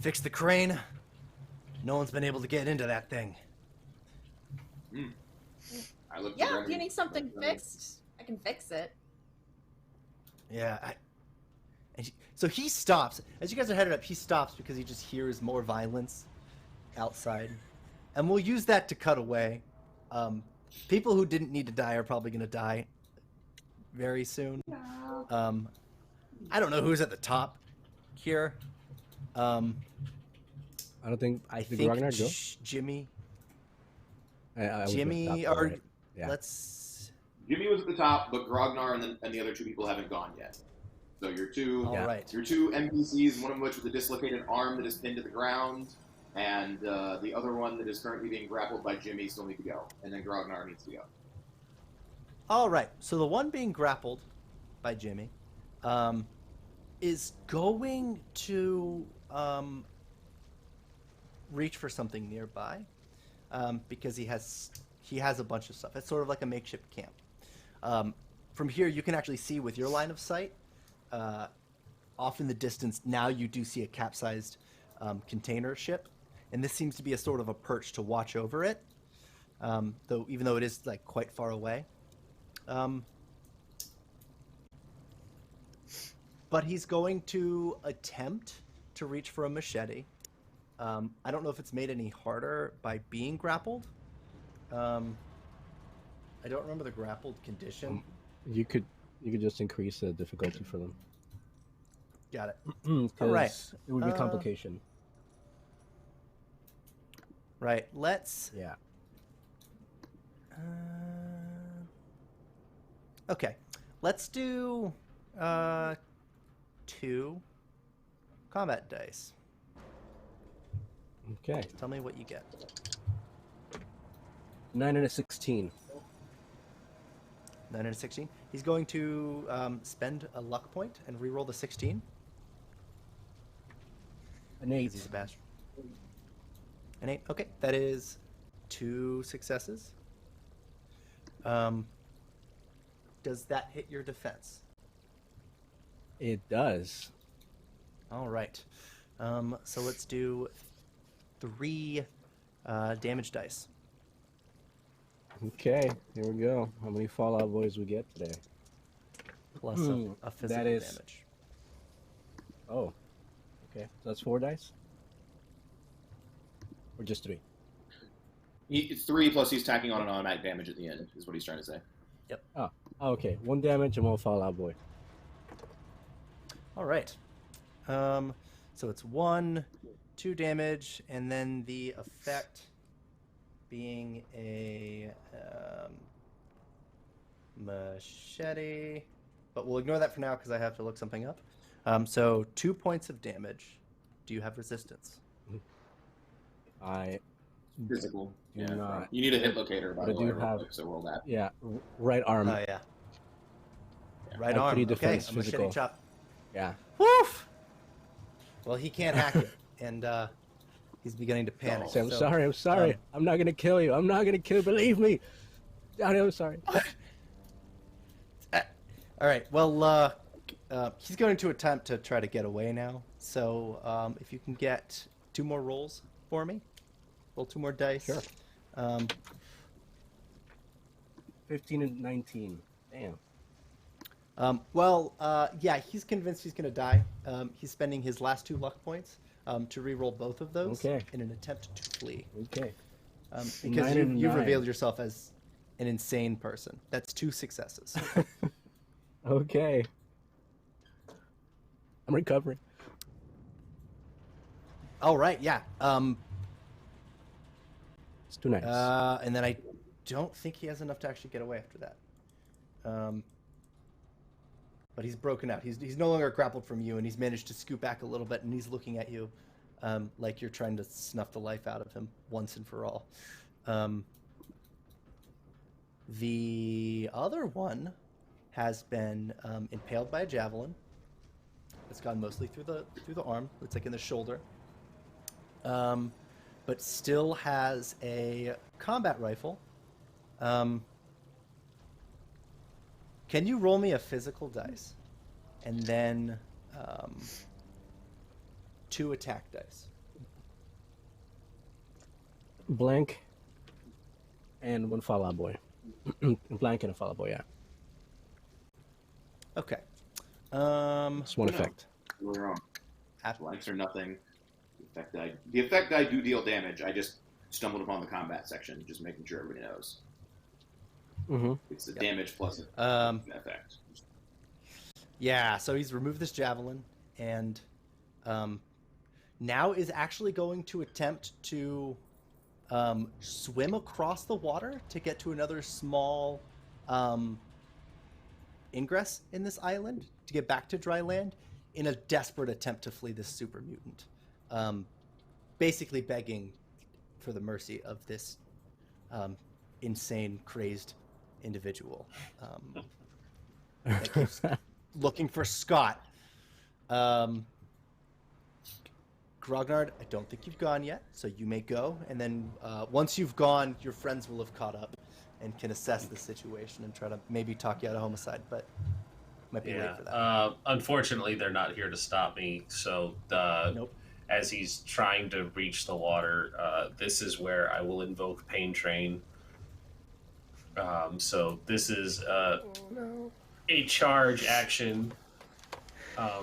fix the crane? No one's been able to get into that thing. I looked. Yeah, if you need something fixed, I can fix it. Yeah, so he stops. As you guys are headed up, he stops because he just hears more violence outside. And we'll use that to cut away. People who didn't need to die are probably going to die very soon. I don't know who's at the top here. I don't think I did think Grognard go? Jimmy. I was Jimmy, with that, or right. Yeah. let's... Jimmy was at the top, but Grognard and the other two people haven't gone yet. So your two, All right. your two NPCs, one of which with a dislocated arm that is pinned to the ground, and the other one that is currently being grappled by Jimmy still need to go, and then Grognard needs to go. All right. So the one being grappled by Jimmy is going to reach for something nearby because he has a bunch of stuff. It's sort of like a makeshift camp. from here, you can actually see with your line of sight, off in the distance, now you do see a capsized container ship. And this seems to be a sort of a perch to watch over it, though even though it is like quite far away. But he's going to attempt to reach for a machete. I don't know if it's made any harder by being grappled. I don't remember the grappled condition. You could just increase the difficulty for them. Got it. All right. It would be a complication. Right. Let's. Yeah. Okay. Let's do 2 combat dice. Okay. Tell me what you get. 9 and a 16. 9 and a 16. He's going to spend a luck point and reroll the 16. An 8. He's a bastard. An 8. Okay, that is 2 successes. Does that hit your defense? It does. All right. So let's do 3 damage dice. Okay, here we go. How many Fallout Boys we get today? Plus a physical that is... damage. Oh. Okay, so that's 4 dice? Or just 3? It's 3 plus he's tacking on an automatic damage at the end, is what he's trying to say. Yep. Oh, okay. 1 damage and 1 Fallout Boy. All right. So it's 1, 2 damage, and then the effect being a machete. But we'll ignore that for now because I have to look something up. So 2 points of damage. Do you have resistance? I Physical. do Yeah. not. You need a hit locator, by But I the way. do real have- quick, so roll that. Yeah, right arm. Oh, yeah. Right I have arm. 3 Okay, defense, a machete physical. chop. Yeah. Woof! Well, he can't hack it, and he's beginning to panic. Say, I'm So, sorry, I'm sorry. I'm not going to kill you. I'm not going to kill you. Believe me. Johnny, I'm sorry. All right. Well, he's going to attempt to try to get away now. So if you can get 2 more rolls for me, roll 2 more dice. Sure. 15 and 19. Damn. Yeah, he's convinced he's going to die. He's spending his last 2 luck points to re-roll both of those in an attempt to flee. Okay. Because 9 and you've 9. revealed yourself as an insane person. That's 2 successes. Okay. I'm recovering. All right, yeah. It's too nice. And then I don't think he has enough to actually get away after that. But he's broken out. He's no longer grappled from you, and he's managed to scoot back a little bit, and he's looking at you like you're trying to snuff the life out of him once and for all. The other one has been impaled by a javelin. It's gone mostly through the arm. It's like in the shoulder. But still has a combat rifle. Can you roll me a physical dice? And then 2 attack dice. Blank and 1 Fallout Boy. Blank and a Fallout Boy, yeah. Okay. It's 1 No. effect. Really wrong. At Blanks or nothing. The effect I do deal damage. I just stumbled upon the combat section, just making sure everybody knows. Mm-hmm. It's the damage plus effect. Yeah, so he's removed this javelin, and now is actually going to attempt to swim across the water to get to another small ingress in this island to get back to dry land in a desperate attempt to flee this super mutant. Basically begging for the mercy of this insane, crazed individual that keeps looking for Scott. Grognard, I don't think you've gone yet, so you may go. And then once you've gone, your friends will have caught up, and can assess the situation and try to maybe talk you out of homicide, but might be late for that. Unfortunately, they're not here to stop me. So, Nope. as he's trying to reach the water, this is where I will invoke Pain Train. So this is Oh no. a charge action.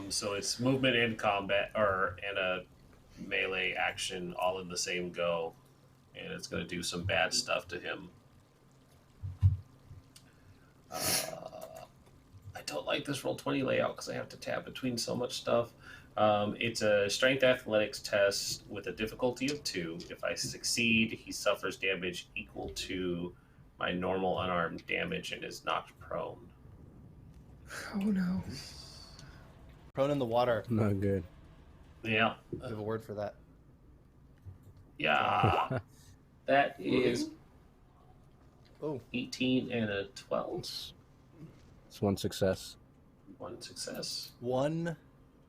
So it's movement and combat, and a melee action all in the same go, and it's going to do some bad stuff to him. I don't like this Roll20 layout because I have to tab between so much stuff. It's a strength athletics test with a difficulty of 2. If I succeed, he suffers damage equal to my normal unarmed damage and is knocked prone. Oh no. Prone in the water. Not good. Yeah. I have a word for that. Yeah. That is Oh. 18 and a 12. It's one success. 1 success. 1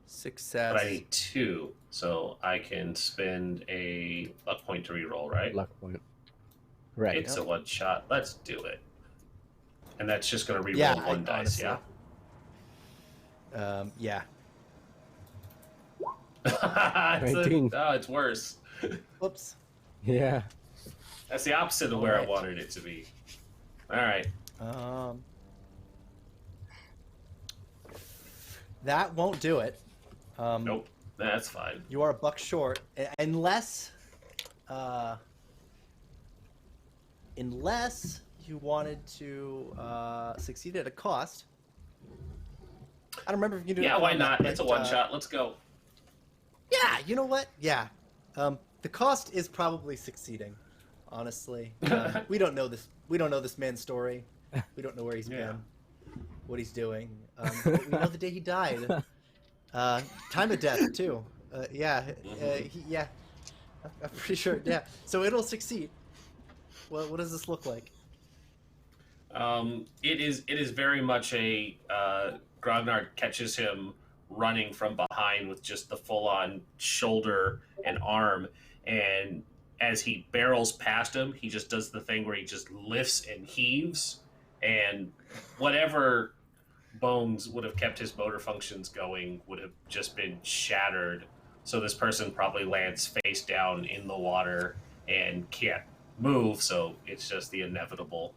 success. But I need 2, so I can spend a luck point to reroll, right? Luck point. Right. It's a one shot. Let's do it. And that's just going to reroll Yeah, one dice, honestly. Yeah. It's 19. it's worse. Whoops. Yeah. That's the opposite of where I Alright. wanted it to be. All right. That won't do it. Nope. That's fine. You are a buck short, unless you wanted to succeed at a cost. I don't remember if you can do it. Yeah, why on not? that, It's a but, one shot. Let's go. Yeah, you know what? Yeah. The cost is probably succeeding, honestly. We don't know this. We don't know this man's story. We don't know where he's Yeah. been, what he's doing. But we know the day he died. Time of death too. Yeah. Yeah. I'm pretty sure. Yeah. So it'll succeed. Well, what does this look like? It is very much a Grognard catches him running from behind with just the full-on shoulder and arm, and as he barrels past him, he just does the thing where he just lifts and heaves, and whatever bones would have kept his motor functions going would have just been shattered. So this person probably lands face down in the water and can't move, so it's just the inevitable.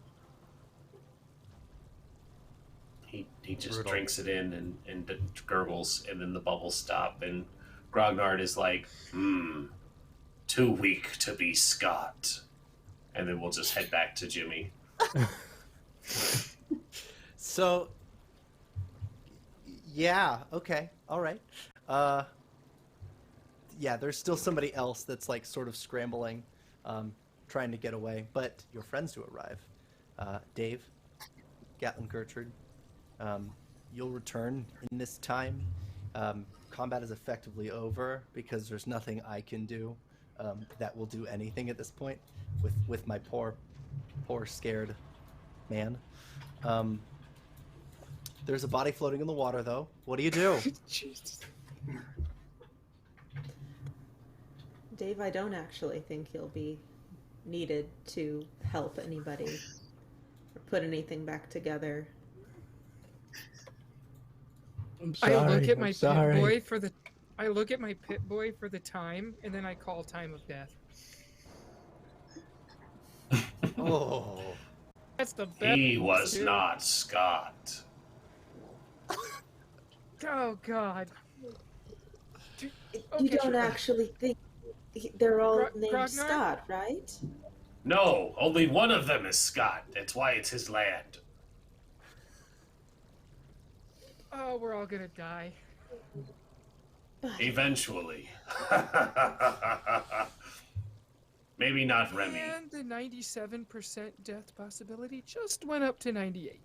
He just Brutal. drinks it in and gurgles, and then the bubbles stop, and Grognard is like, too weak to be Scott. And then we'll just head back to Jimmy. So, yeah, okay, all right. Yeah, there's still somebody else that's like sort of scrambling, trying to get away, but your friends do arrive. Dave, Gatlin Gertrude, you'll return in this time. Combat is effectively over because there's nothing I can do that will do anything at this point with my poor scared man. There's a body floating in the water, though. What do you do? Jesus. Dave, I don't actually think he'll be needed to help anybody or put anything back together. I'm sorry. I look at my I'm pit sorry. boy for the. I look at my pit boy for the time, and then I call time of death. Oh, That's the best. He was not Scott. Oh God. You Okay, don't sure. actually think they're all named Grognard? Scott, right? No, only one of them is Scott. That's why it's his land. Oh, we're all gonna die. Eventually. Maybe not Remie. And the 97% death possibility just went up to 98.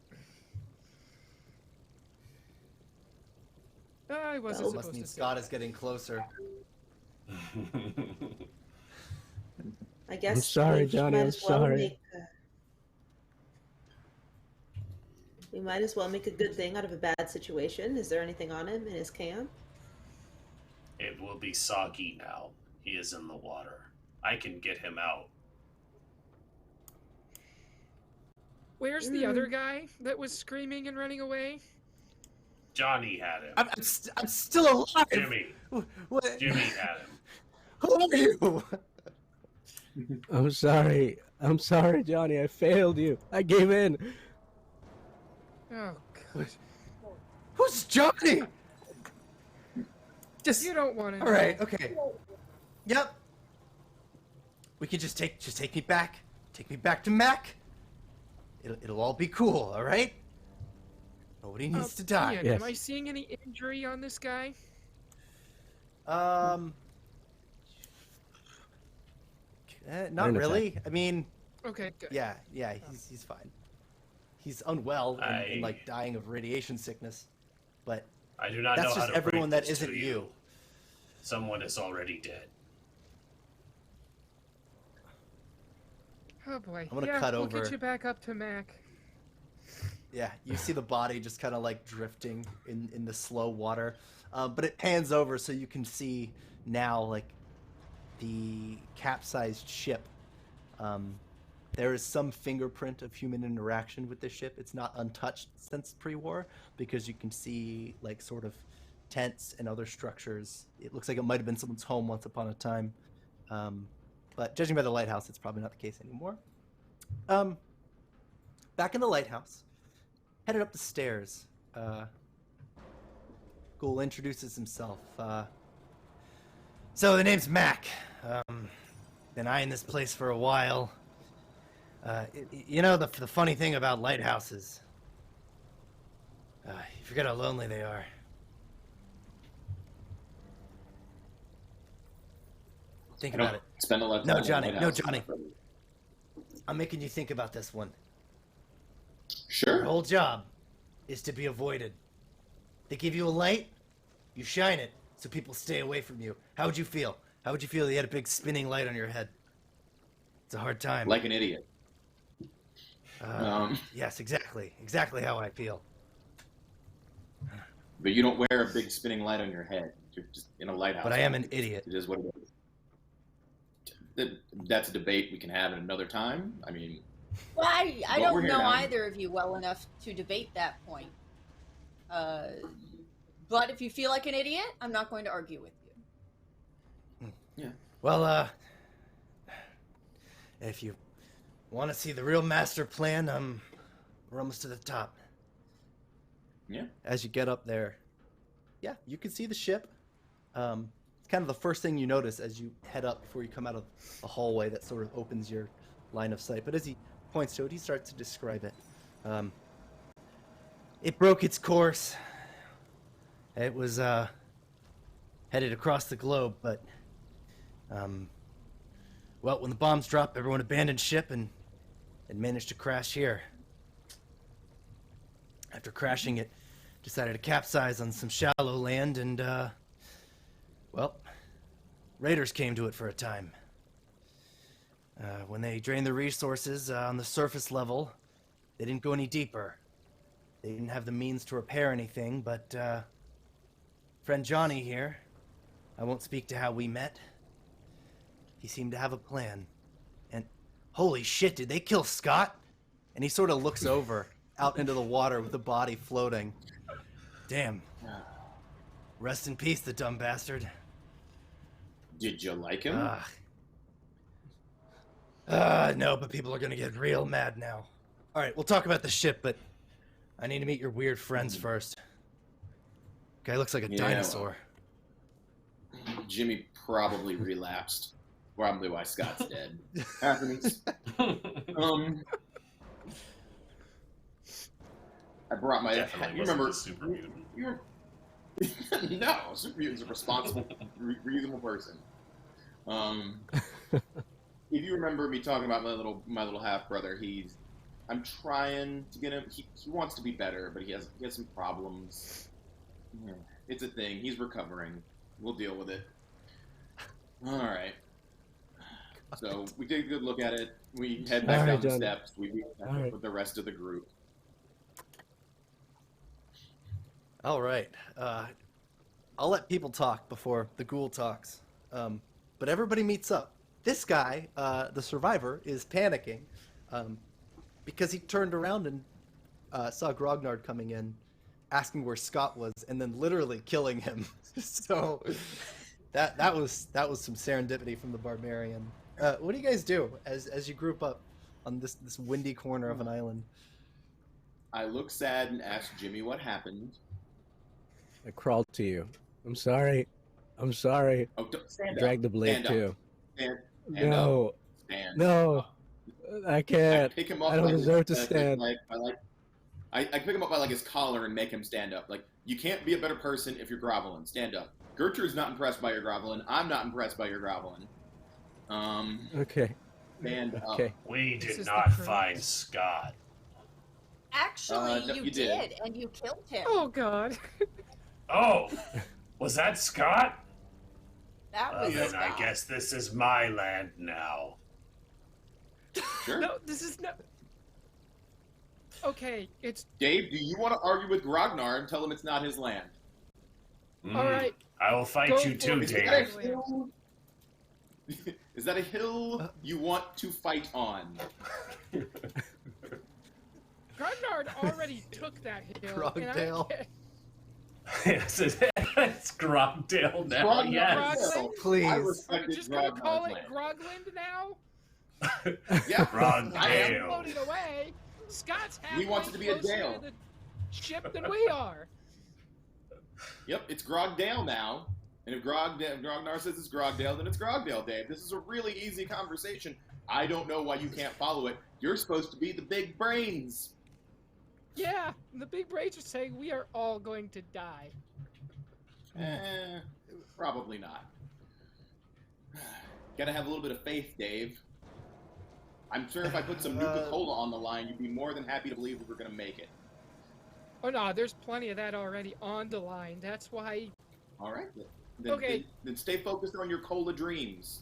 I wasn't Well, supposed must mean to say Scott that. is getting closer. I guess sorry, we Johnny, might I'm as well sorry. make we might as well make a good thing out of a bad situation. Is there anything on him in his camp? It will be soggy now. He is in the water. I can get him out. Where's the other guy that was screaming and running away? Johnny had him. I'm still alive. Jimmy. What? Jimmy had him. Who are you? I'm sorry. I'm sorry, Johnny. I failed you. I gave in. Oh, God. Who's Johnny? Just You don't want to. all right. Okay. Yep. We can just take me back. Take me back to Mac. It'll all be cool. All right. Nobody needs to die. Ian, Yes. am I seeing any injury on this guy? Not Minor really. I mean, Okay, good. yeah, he's fine. He's unwell and like dying of radiation sickness, but I do not know that's how just to everyone break that this to isn't you. Someone is already dead. Oh boy. I'm gonna yeah, cut we'll over. get you back up to Mac. Yeah, you see the body just kind of like drifting in the slow water, but it pans over so you can see now like the capsized ship. There is some fingerprint of human interaction with this ship. It's not untouched since pre-war because you can see like sort of tents and other structures. It looks like it might have been someone's home once upon a time, but judging by the lighthouse, it's probably not the case anymore. Back in the lighthouse. Headed up the stairs. Ghoul introduces himself. So the name's Mac. Been eyeing this place for a while. You know the funny thing about lighthouses. You forget how lonely they are. Think about it. Spend a lot of No, time in Johnny. the No, lighthouse. Johnny. I'm making you think about this one. Sure. Your whole job is to be avoided. They give you a light, you shine it, so people stay away from you. How would you feel? How would you feel if you had a big spinning light on your head? It's a hard time. Like an idiot. Yes, exactly. Exactly how I feel. But you don't wear a big spinning light on your head. You're just in a lighthouse. But I am an idiot. It is what it is. That's a debate we can have at another time. I mean, Well, I But we're don't here know now. either of you well enough to debate that point. But if you feel like an idiot, I'm not going to argue with you. Well, if you want to see the real master plan, we're almost to the top. yeah. As you get up there, yeah, you can see the ship. It's kind of the first thing you notice as you head up before you come out of a hallway that sort of opens your line of sight. But as he points to it, he starts to describe it. It broke its course. It was headed across the globe, but well, when the bombs dropped, everyone abandoned ship and managed to crash here. After crashing, it decided to capsize on some shallow land, and well, raiders came to it for a time. When they drained the resources on the surface level, they didn't go any deeper. They didn't have the means to repair anything, but friend Johnny here, I won't speak to how we met. He seemed to have a plan. And holy shit, did they kill Scott? And he sort of looks over out into the water with the body floating. Damn. Rest in peace, the dumb bastard. Did you like him? No, but people are gonna get real mad now. Alright, we'll talk about the ship, but I need to meet your weird friends first. Guy looks like a Yeah, dinosaur. Jimmy probably relapsed. Probably why Scott's dead. Happens. I brought my. Definitely You wasn't remember? the super mutant. No, super mutant's a responsible, reasonable person. If you remember me talking about my little half brother, I'm trying to get him. He wants to be better, but he has some problems. Yeah, it's a thing. He's recovering. We'll deal with it. All right. So we take a good look at it. We head back All right, down the John. steps. We meet back All up right. with the rest of the group. All right. I'll let people talk before the ghoul talks. But everybody meets up. This guy, the survivor, is panicking. because he turned around and saw Grognard coming in, asking where Scott was, and then literally killing him. So that was some serendipity from the barbarian. What do you guys do as you group up on this windy corner of an island? I look sad and ask Jimmy what happened. I crawled to you. I'm sorry. I'm sorry. Oh, stand Drag up. the blade Stand too. Up. Stand No. up. Stand No. up. I can't. I pick him up. I don't deserve to stand. I pick him up by like his collar and make him stand up. Like, you can't be a better person if you're groveling. Stand up. Gertrude's not impressed by your groveling. I'm not impressed by your groveling. Okay. Stand up. Okay. We This did is not the find Scott. Actually, No, you you did, didn't. and you killed him. Oh God. Oh, was that Scott? That Well, was then Scott. I guess this is my land now. Sure. No, this is not. Okay, it's Dave, do you want to argue with Grognard and tell him it's not his land? all right. I will fight Go you for too, it. Is that a Dave. hill? Is that a hill you want to fight on? Grognard already took that hill. and I Grogdale. can't- Yes, it's Grogdale now. Grognard Yes. Hill. Please. I We're respected just gonna call it Grognard's land. Grogland now. Yeah, Grogdale. I am. Dale. Floating away. Scott's He wants it to be a halfway closer Dale. to the ship than we are. Yep, it's Grogdale now. And if Grognard says it's Grogdale, then it's Grogdale, Dave. This is a really easy conversation. I don't know why you can't follow it. You're supposed to be the big brains. Yeah, and the big brains are saying we are all going to die. Probably not. Gotta have a little bit of faith, Dave. I'm sure if I put some Nuka-Cola on the line, you'd be more than happy to believe we were gonna make it. Oh no, there's plenty of that already on the line. That's why. All right. Then, Okay. then stay focused on your cola dreams.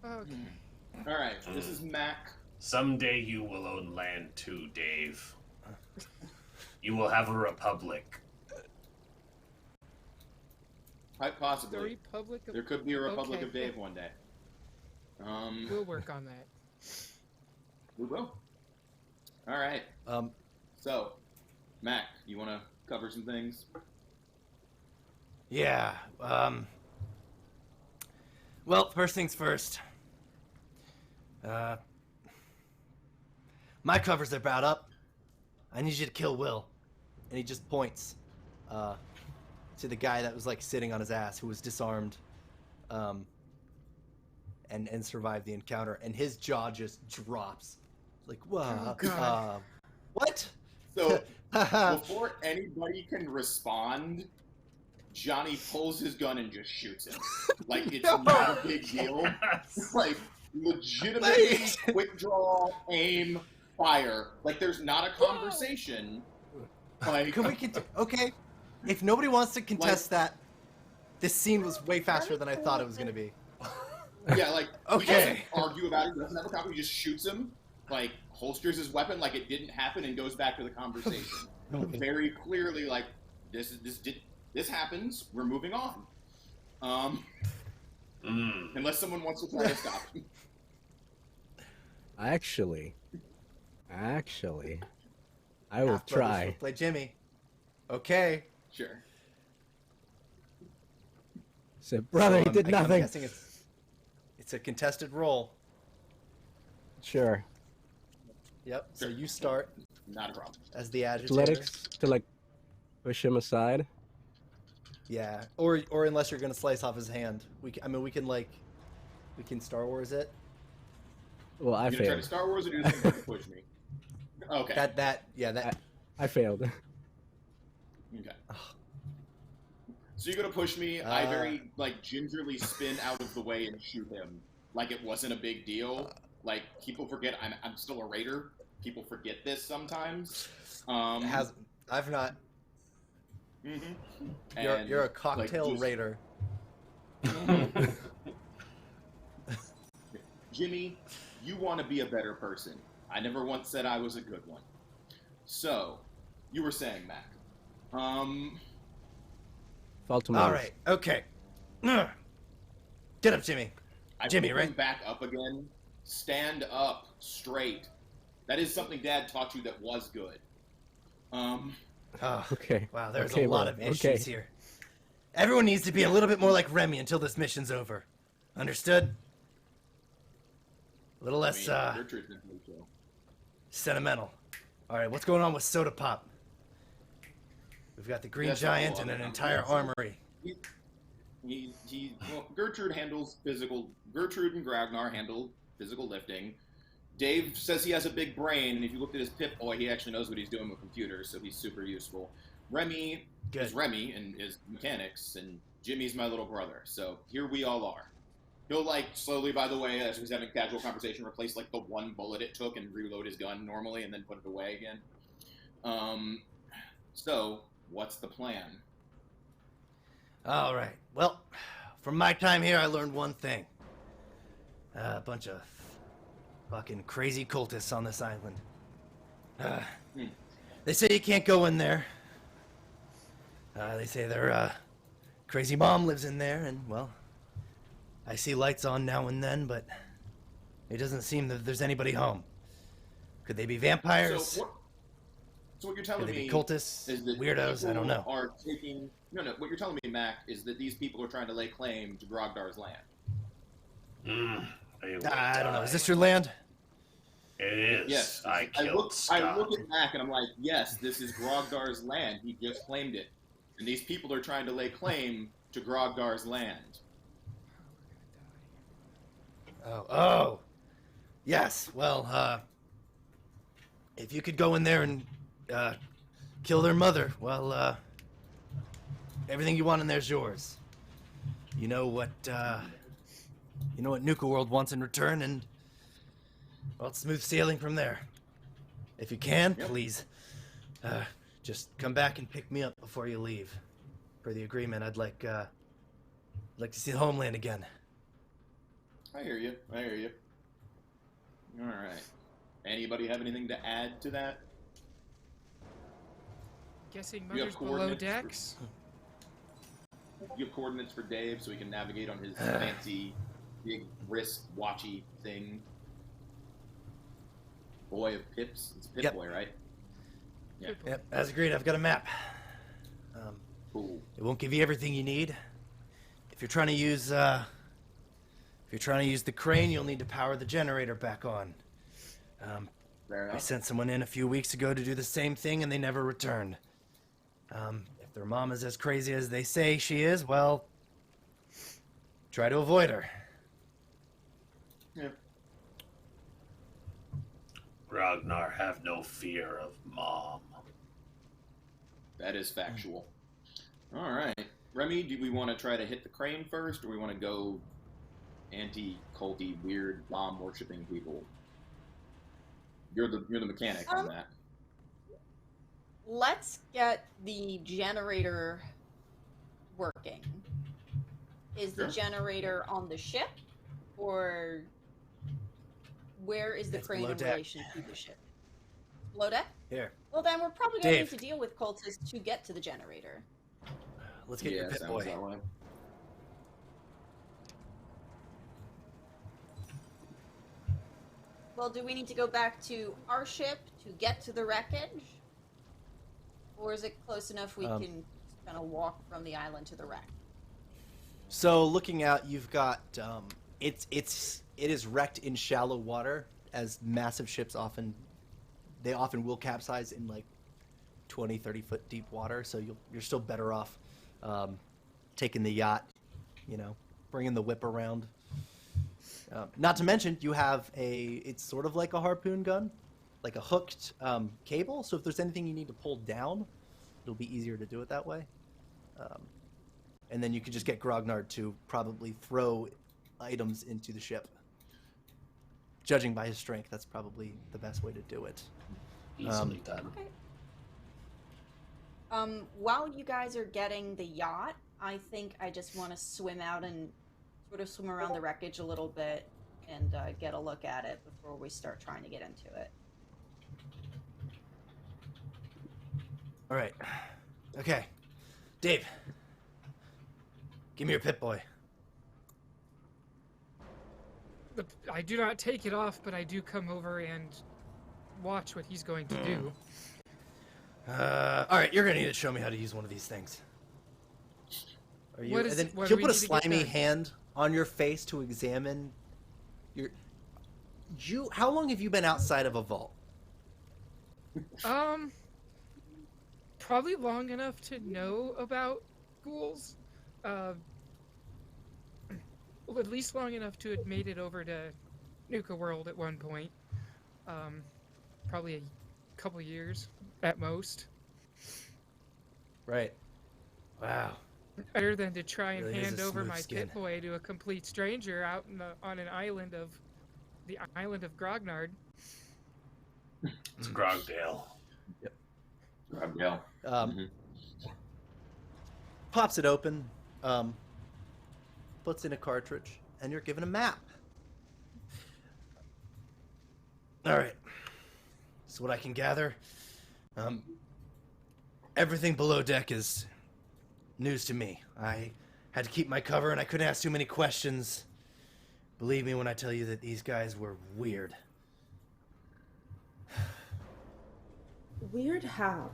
Okay. All right. This is Mac. Someday you will own land too, Dave. You will have a republic. Quite The possibly. Republic of. There could be a Republic Okay. of Dave one day. We'll work on that. We will. All right. So, Mac, you want to cover some things? Yeah. Well, first things first. My covers are about up. I need you to kill Will. And he just points to the guy that was like sitting on his ass, who was disarmed, and survived the encounter. And his jaw just drops. Like, wow. Oh, God. What? So, before anybody can respond, Johnny pulls his gun and just shoots him. Like, it's not a big deal. Like, legitimately Wait. quick draw, aim, fire. Like, there's not a conversation. Like, Can we okay. If nobody wants to contest that, this scene was way faster than I thought it was going to be. yeah, like, he Okay. doesn't argue about it, he doesn't have a copy, he just shoots him, like, holsters his weapon like it didn't happen and goes back to the conversation. Very clearly, like, this happens, we're moving on. Unless someone wants to try to stop him. Actually, I will Half brothers try. will play Jimmy. Okay. Sure. Said, brother, he So, did I'm nothing. guessing it's a contested roll. Sure. Yep. So Sure. you start Not a problem. as the agitator. Athletics to like push him aside. Yeah. Or unless you're gonna slice off his hand, we can Star Wars it. Well, I You gonna try to failed. Star Wars or do you think you're gonna push me? Okay. That I failed. Okay. So you're gonna push me. I Uh, very gingerly spin out of the way and shoot him, like it wasn't a big deal. Like people forget I'm still a raider. People forget this sometimes. I've not. Mhm. You're a And, cocktail just- raider. Jimmy, you want to be a better person. I never once said I was a good one. So, you were saying, Mac. Fall to All right. Okay. Get up, Jimmy. I Jimmy, pick right? him back up again. Stand up straight. That is something Dad taught you that was good. Oh, Okay. wow, there's Okay, a lot well, of issues okay. here. Everyone needs to be a little bit more like Remie until this mission's over. Understood? A little less, Gertrude's been pretty chill. sentimental. All right, what's going on with Soda Pop? We've got the Green That's Giant all and of an it. entire armory. Well, Gertrude handles physical. Gertrude and Grognard handle physical lifting. Dave says he has a big brain, and if you looked at his Pip-Boy, he actually knows what he's doing with computers, so he's super useful. Remie is Remie and his mechanics, and Jimmy's my little brother. So here we all are. He'll slowly, by the way, as he's having a casual conversation, replace the one bullet it took and reload his gun normally, and then put it away again. So what's the plan? All right. Well, from my time here, I learned one thing. A bunch of fucking crazy cultists on this island. They say you can't go in there. They say their crazy mom lives in there, and, well, I see lights on now and then, but it doesn't seem that there's anybody home. Could they be vampires? So what you're telling Could they me be cultists? is that Weirdos? I don't know. Are taking what you're telling me, Mac, is that these people are trying to lay claim to Grogdar's land. I don't know. Is this your land? It is. Yes. I look at Mac and I'm like, yes, this is Grogdar's land. He just claimed it. And these people are trying to lay claim to Grogdar's land. Oh. Yes. Well, if you could go in there and kill their mother, well, everything you want in there's yours. You know what Nuka World wants in return, and, well, it's smooth sailing from there. If you can, please, just come back and pick me up before you leave. Per the agreement, I'd like to see the homeland again. I hear you. All right. Anybody have anything to add to that? Guessing You have mother's below coordinates decks. You have coordinates for Dave so he can navigate on his fancy, big wrist watchy thing. Boy of Pips. It's Pip-Boy, right? Yeah. Yep, as agreed, I've got a map. Cool. It won't give you everything you need. If you're trying to use the crane, you'll need to power the generator back on. Fair I enough. sent someone in a few weeks ago to do the same thing, and they never returned. If their mom is as crazy as they say she is, well, try to avoid her. Yeah. Ragnar, have no fear of mom. That is factual. All right. Remie, do we want to try to hit the crane first, or we want to go anti-culty, weird, bomb-worshipping people? You're the mechanic on that. Let's get the generator working. Is the generator on the ship, or where is the It's crane below in deck. relation to the ship? Below deck? Here, Well, then we're probably going to need Dave. to deal with cultists to get to the generator. let's get your pit sounds boy. that way. Well, do we need to go back to our ship to get to the wreckage? Or is it close enough we can kind of walk from the island to the wreck? So looking out, you've got it is wrecked in shallow water, as massive ships often will capsize in 20, 30 foot deep water. So you're still better off taking the yacht, bringing the whip around. Not to mention, you have it's sort of like a harpoon gun, like a hooked cable. So if there's anything you need to pull down, it'll be easier to do it that way. And then you could just get Grognard to probably throw items into the ship. Judging by his strength, that's probably the best way to do it. Easily done. Okay. While you guys are getting the yacht, I think I just want to swim out and sort of swim around the wreckage a little bit and get a look at it before we start trying to get into it. All right. Okay. Dave, give me your pit boy. I do not take it off, but I do come over and watch what he's going to do. All right, you're gonna need to show me how to use one of these things. Are you? What is and then it- what he'll do we put a need to get slimy done? hand on your face to examine your. How long have you been outside of a vault? Probably long enough to know about ghouls. Well, at least long enough to have made it over to Nuka World at one point. Probably a couple years at most. Right. Wow. Better than to try and Really is hand a over smooth my skin. pit boy to a complete stranger out on an island of the island of Grognard. It's Grogdale. Yeah. Pops it open, puts in a cartridge, and you're given a map. All right. So what I can gather, everything below deck is news to me. I had to keep my cover, and I couldn't ask too many questions. Believe me when I tell you that these guys were weird. Weird how?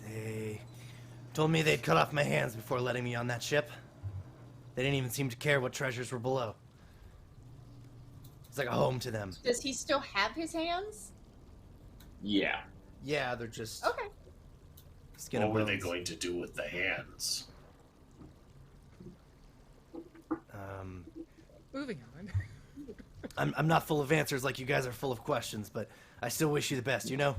They told me they'd cut off my hands before letting me on that ship. They didn't even seem to care what treasures were below. It's like a home to them. Does he still have his hands? Yeah. Yeah, they're just Okay. skin What and were bones. they going to do with the hands? Moving on. I'm not full of answers like you guys are full of questions, but I still wish you the best, you know?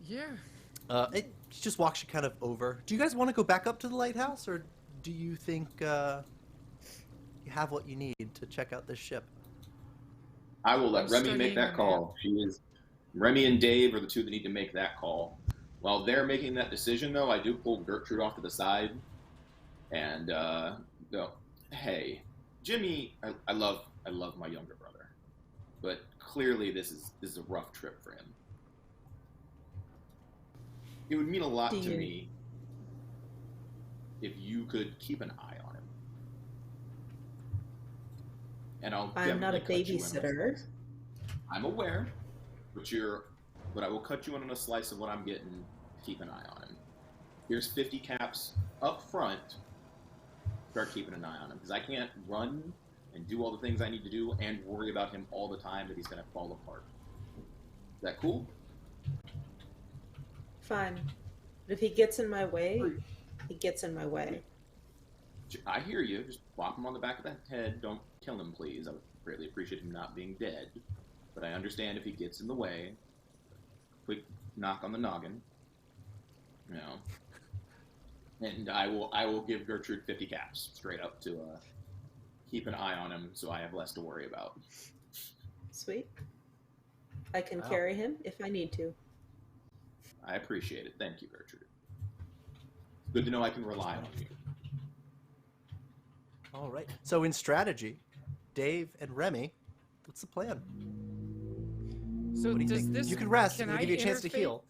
Yeah. It just walks you kind of over. Do you guys want to go back up to the lighthouse, or do you think you have what you need to check out this ship? I will let I'm Remy make studying that the call. Remy and Dave are the two that need to make that call. While they're making that decision, though, I do pull Gertrude off to the side and go, "Hey, Jimmy, I love my younger brother, but clearly this is a rough trip for him. It would mean a lot to me if you could keep an eye on him. And I'm not a definitely cut you in on a babysitter. slice. I'm aware, but I will cut you in on a slice of what I'm getting to keep an eye on him. Here's 50 caps up front. Start keeping an eye on him, because I can't run and do all the things I need to do and worry about him all the time that he's going to fall apart. Is that cool? Fine. But if he gets in my way, he gets in my way. I hear you. Just whop him on the back of the head. Don't kill him, please. I would greatly appreciate him not being dead. But I understand if he gets in the way. Quick knock on the noggin. You know. And I will give Gertrude 50 caps straight up to keep an eye on him, so I have less to worry about. Sweet. I can Wow. carry him if I need to. I appreciate it. Thank you, Gertrude. It's good to know I can rely on you. All right. So in strategy, Dave and Remy, what's the plan? So What do you does think? this? You can rest. Can I'm gonna I give you a chance to interface- heal.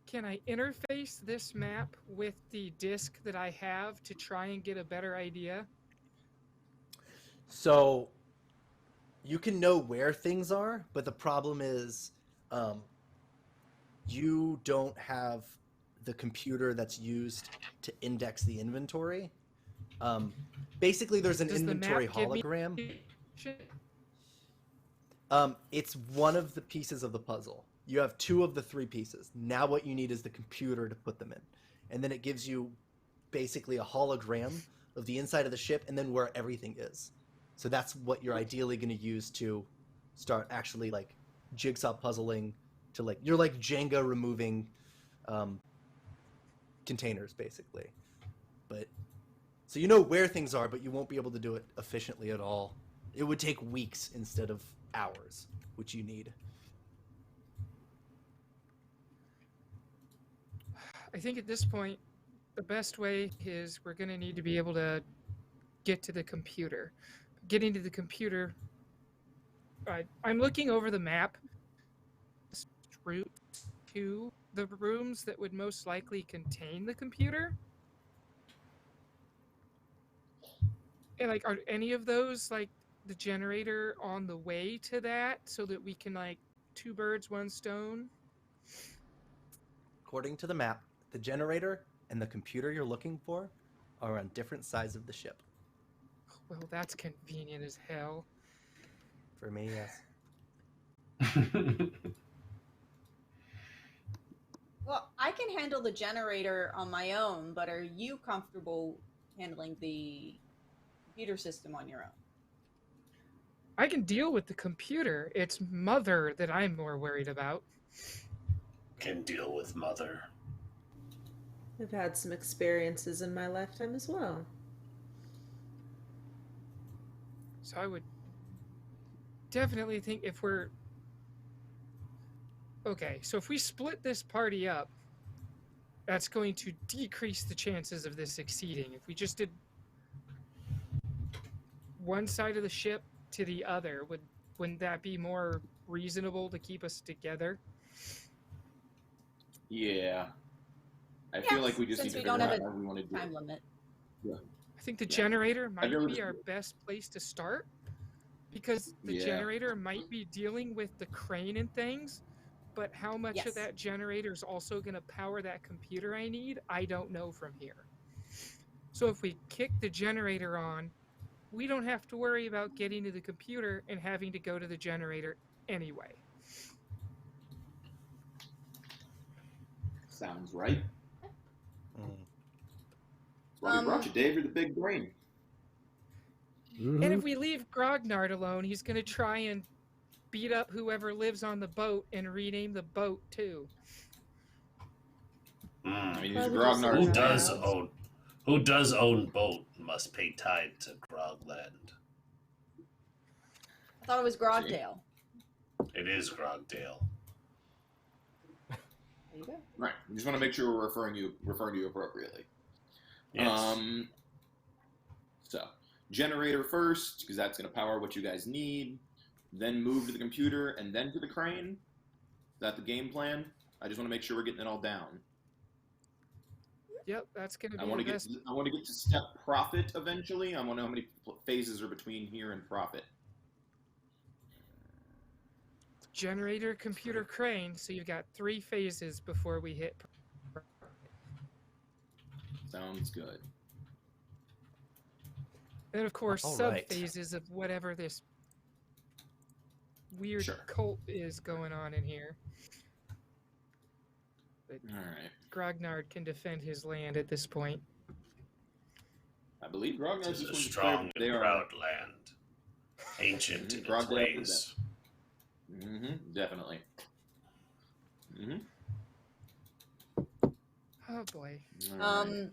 Can I interface this map with the disc that I have to try and get a better idea? So you can know where things are, but the problem is you don't have the computer that's used to index the inventory. Basically, there's an Does the inventory map give me- hologram. It's one of the pieces of the puzzle. You have two of the three pieces. Now what you need is the computer to put them in. And then it gives you basically a hologram of the inside of the ship and then where everything is. So that's what you're ideally going to use to start actually like jigsaw puzzling to like, you're like Jenga removing containers basically. But so you know where things are, but you won't be able to do it efficiently at all. It would take weeks instead of hours, which you need. I think at this point, the best way is we're going to need to be able to get to the computer. Getting to the computer, I'm looking over the map. Route to the rooms that would most likely contain the computer. And like, are any of those like the generator on the way to that, so that we can like two birds, one stone? According to the map, the generator and the computer you're looking for are on different sides of the ship. Well, that's convenient as hell. For me, yes. Well, I can handle the generator on my own, but are you comfortable handling the computer system on your own? I can deal with the computer. It's Mother that I'm more worried about. Can deal with Mother. I've had some experiences in my lifetime as well. So I would definitely think if we're... Okay, so if we split this party up, that's going to decrease the chances of this succeeding. If we just did one side of the ship to the other, wouldn't that be more reasonable to keep us together? Yeah. I feel like we just since need we to don't figure have out a how we want to do time it. limit. I think the generator might never be been- our best place to start, because the Yeah. generator might be dealing with the crane and things, but how much Yes. of that generator is also going to power that computer I need, I don't know from here. So if we kick the generator on, we don't have to worry about getting to the computer and having to go to the generator anyway. Sounds right. Mm. That's why we brought you, Dave. You're the big brain. And if we leave Grognard alone, he's going to try and beat up whoever lives on the boat and rename the boat too. I mean, these Well, are we just Grognard. leave Who that does out. own? Who does own boat must pay tithe to Grogland. I thought it was Grogdale. It is Grogdale. There you go. Right. We just want to make sure we're referring to you appropriately. Yes. So, generator first, because that's going to power what you guys need. Then move to the computer, and then to the crane. Is that the game plan? I just want to make sure we're getting it all down. Yep, that's going to be I want the to best. get to step profit eventually. I want to know how many phases are between here and profit. Generator, computer, crane. So you've got 3 phases before we hit. Sounds good. And of course, All sub right. phases of whatever this weird Sure. cult is going on in here. But All right. Grognard can defend his land at this point. I believe Grognard's It is just a going to strong they and are. proud land, ancient in its Grogdale ways. Definitely. Oh boy. All right.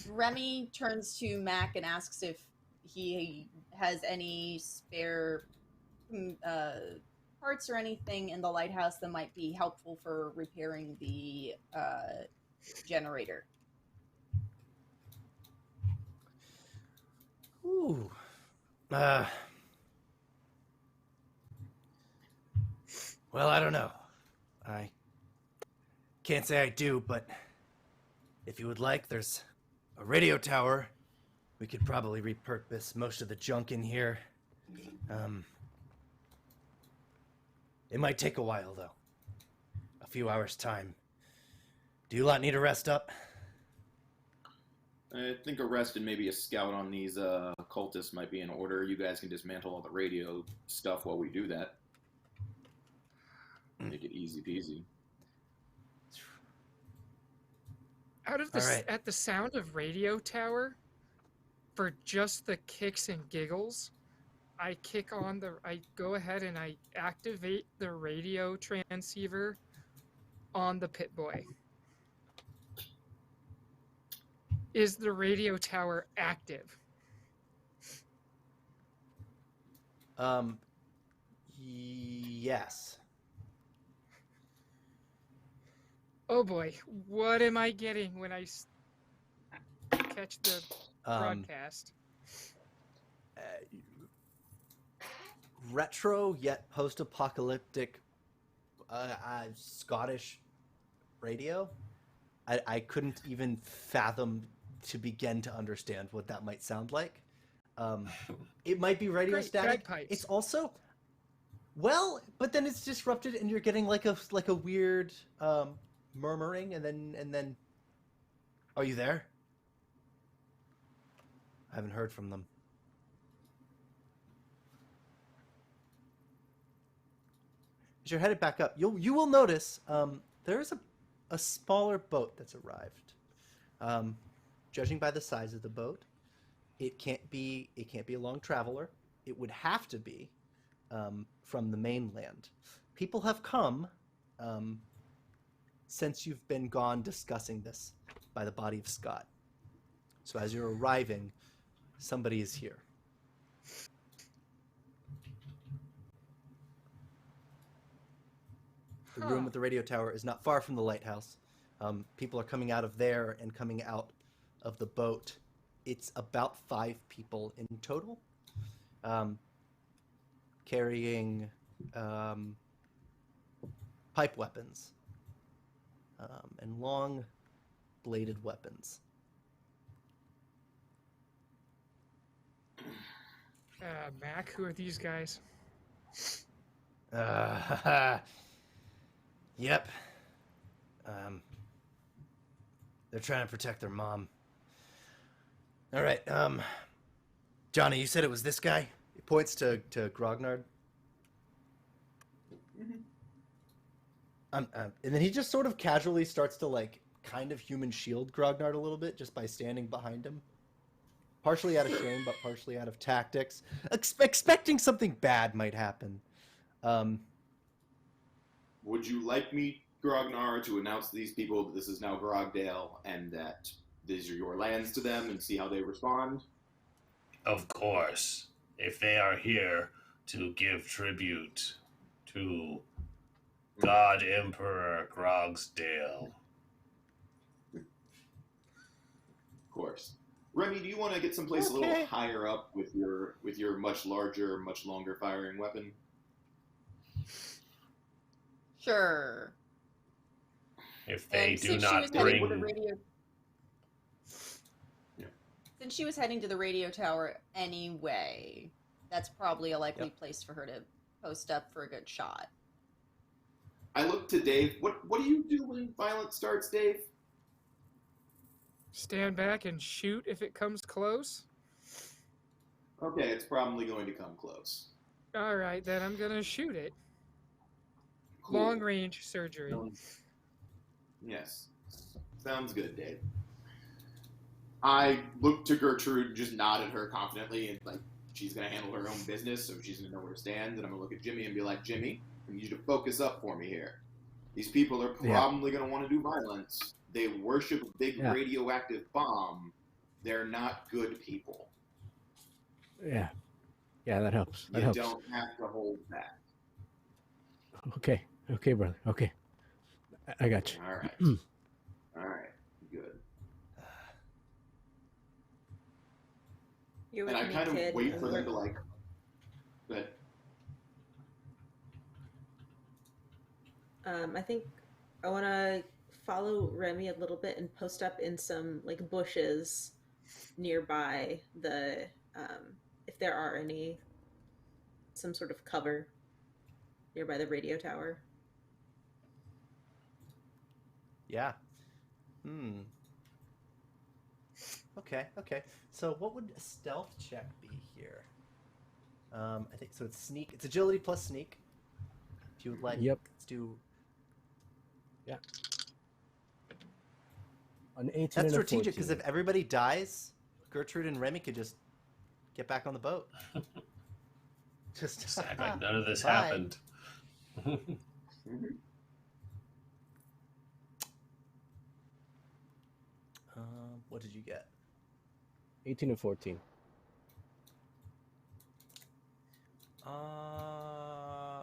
Remy turns to Mac and asks if he has any spare parts or anything in the lighthouse that might be helpful for repairing the generator. Ooh. Well, I don't know. I can't say I do, but if you would like, there's a radio tower. We could probably repurpose most of the junk in here. It might take a while, though. A few hours' time. Do you lot need to rest up? I think a rest and maybe a scout on these cultists might be in order. You guys can dismantle all the radio stuff while we do that. Make it easy peasy. Out of the All right. at the sound of radio tower, for just the kicks and giggles, I go ahead and I activate the radio transceiver on the Pit Boy. Is the radio tower active? Yes. Oh boy, what am I getting when I catch the broadcast? Retro yet post-apocalyptic Scottish radio. I couldn't even fathom to begin to understand what that might sound like. It might be radio Great, static. bagpipes. It's also but then it's disrupted, and you're getting like a weird murmuring, and then. Are you there? I haven't heard from them. As you're headed back up, you will notice there is a smaller boat that's arrived. Judging by the size of the boat, it can't be a long traveler. It would have to be from the mainland. People have come since you've been gone discussing this by the body of Scott. So as you're arriving, somebody is here. The room with the radio tower is not far from the lighthouse. People are coming out of there and coming out of the boat. It's about 5 people in total, carrying pipe weapons and long bladed weapons. Mac, who are these guys? Yep. They're trying to protect their mom. All right, Johnny, you said it was this guy? He points to Grognard. And then he just sort of casually starts to, like, kind of human shield Grognard a little bit just by standing behind him. Partially out of shame, but partially out of tactics. Expecting something bad might happen. Would you like me, Grognard, to announce to these people that this is now Grogdale and that these are your lands to them and see how they respond? Of course. If they are here to give tribute to God Emperor Grogsdale. Of course. Remy, do you want to get someplace a little higher up with your much larger, much longer firing weapon? Sure. If they And do since she not was heading to the bring... radio, since she was heading to the radio tower anyway, that's probably a likely place for her to post up for a good shot. I look to Dave. What do you do when violence starts, Dave? Stand back and shoot if it comes close? Okay, it's probably going to come close. All right, then I'm going to shoot it. Cool. Long-range surgery. Yes. Sounds good, Dave. I look to Gertrude, just nod at her confidently, and like she's going to handle her own business, so she's going to know where to stand. And I'm going to look at Jimmy and be like, Jimmy, I need you to focus up for me here. These people are probably going to want to do violence. They worship a big radioactive bomb. They're not good people. Yeah, that helps. That you helps. don't have to hold back. Okay, brother. Okay, I got you. All right. All right. Good. You're And with I me, kind of kid. wait for them to like. But I think I want to follow Remy a little bit and post up in some like bushes nearby the if there are any, some sort of cover nearby the radio tower. Yeah. Okay. So what would a stealth check be here? I think so. It's sneak. It's agility plus sneak. If you would like. Yep. Let's do. Yeah. An 18 That's and a strategic 14. because if everybody dies, Gertrude and Remy could just get back on the boat. Just act like none of this Bye. happened. What did you get? 18 and 14.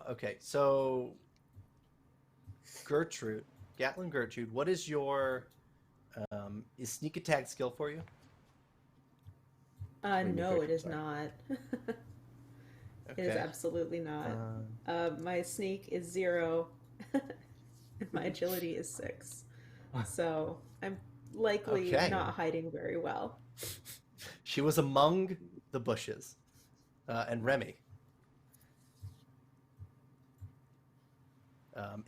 Okay, so Gertrude, Gatlin Gertrude, what is your is sneak attack skill for you? No, it is not. It is Okay. absolutely not. My sneak is 0. And my agility is 6. So I'm likely Okay. not hiding very well. She was among the bushes. And Remy.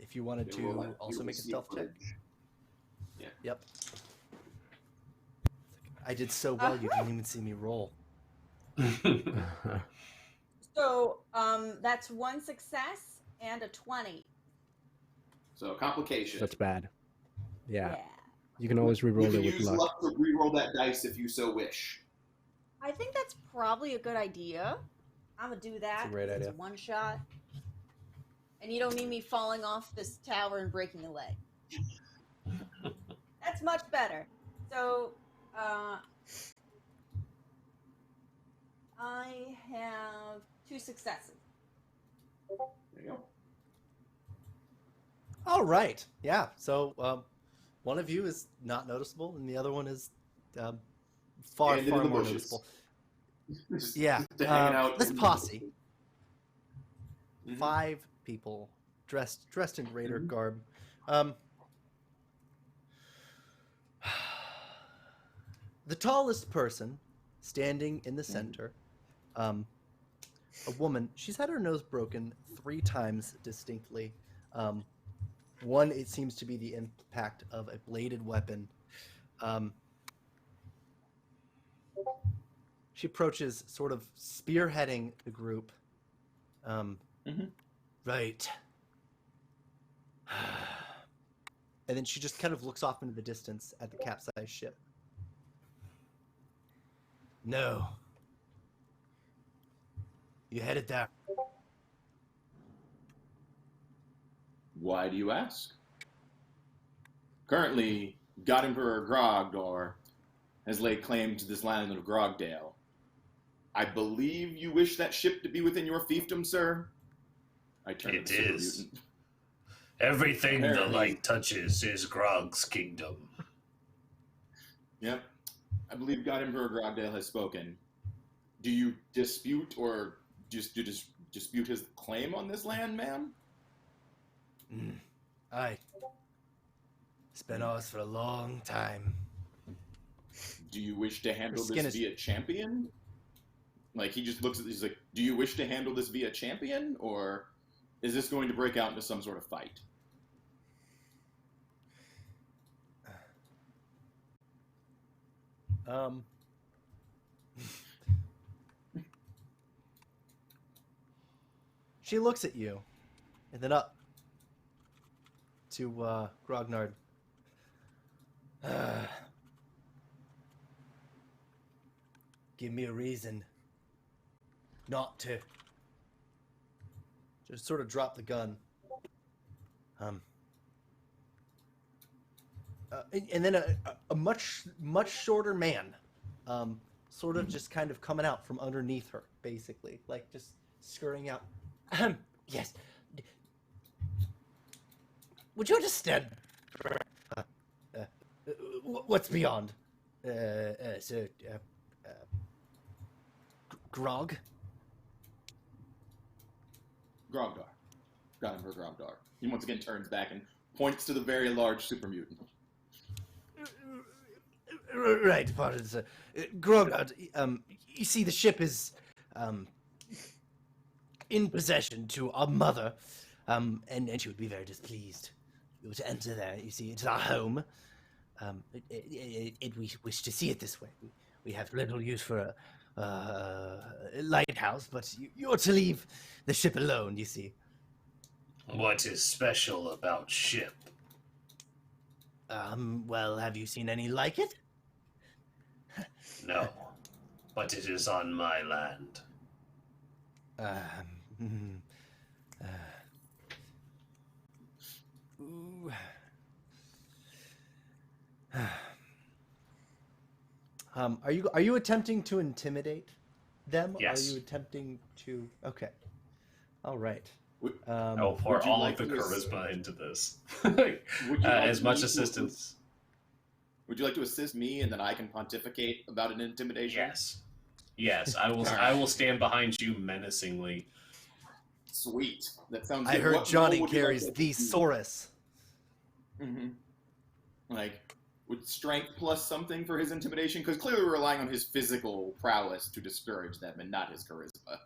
If you wanted Yeah, well, to also make a stealth check. Yeah. Yep. I did so well, you didn't even see me roll. So, that's 1 success and a 20. So complication. That's bad. Yeah. Yeah. You can always You re-roll can it with use luck. luck to re-roll that dice if you so wish. I think that's probably a good idea. I'm gonna do that. It's a great 'cause idea. It's a one shot. And you don't need me falling off this tower and breaking a leg. That's much better. So, I have 2 successes. There you go. All right. Yeah. So one of you is not noticeable, and the other one is far And into more the bushes. noticeable. Just Yeah. hanging out This in- posse, Mhm. 5 people dressed in raider garb. The tallest person standing in the center, a woman. She's had her nose broken 3 times distinctly. One, it seems to be the impact of a bladed weapon. She approaches, sort of spearheading the group. Right. And then she just kind of looks off into the distance at the capsized ship. No. You headed there. Why do you ask? Currently, God Emperor Grognard has laid claim to this land of Grogdale. I believe you wish that ship to be within your fiefdom, sir? I turn It to the super is. mutant. Everything the Apparently. light touches is Grog's kingdom. Yep. I believe God Emperor Grogdale has spoken. Do you dispute or just dispute his claim on this land, ma'am? Aye. It's been ours for a long time. Do you wish to handle skin this is- via champion? Like, he just looks at he's like, do you wish to handle this via champion, or is this going to break out into some sort of fight? She looks at you, and then up to Grognard. Give me a reason not to. Just sort of drop the gun. And then a much shorter man, sort of just kind of coming out from underneath her, basically, like just scurrying out. Yes. Would you understand? What's beyond? Grog? Grognar. God Emperor Grognar. He once again turns back and points to the very large super mutant. Right, pardon, sir. Grognard, you see, the ship is in possession to our mother, and she would be very displeased if we were to enter there. You see, it's our home. We wish to see it this way. We have little use for a lighthouse, but you're to leave the ship alone, you see. What is special about ship? Well, have you seen any like it? No, but it is on my land. Ooh. Are you attempting to intimidate them? Yes. Are you attempting to? Okay. All right. I will pour would you all like of the to charisma into this. Would you like as much me to- assistance. Would you like to assist me, and then I can pontificate about an intimidation? Yes. Yes, I will. All right. I will stand behind you menacingly. Sweet. That sounds I good. heard What Johnny role would you like carries to the do? Saurus. Like, Would strength plus something for his intimidation? Because clearly we're relying on his physical prowess to discourage them and not his charisma.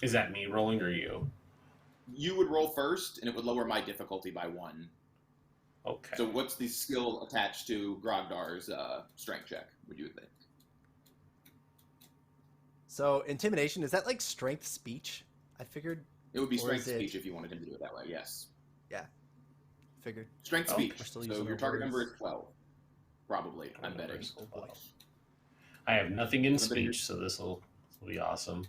Is that me rolling or you? You would roll first, and it would lower my difficulty by 1. Okay. So what's the skill attached to Grogdar's strength check, would you think? So intimidation, is that like strength speech? I figured. It would be Or strength is it- speech if you wanted him to do it that way, yes. Yeah, figured. Strength Oh, speech. we're still So using your our target number words. is 12. Probably, I'm betting. Universal 12. I have nothing in speech, so this will be awesome.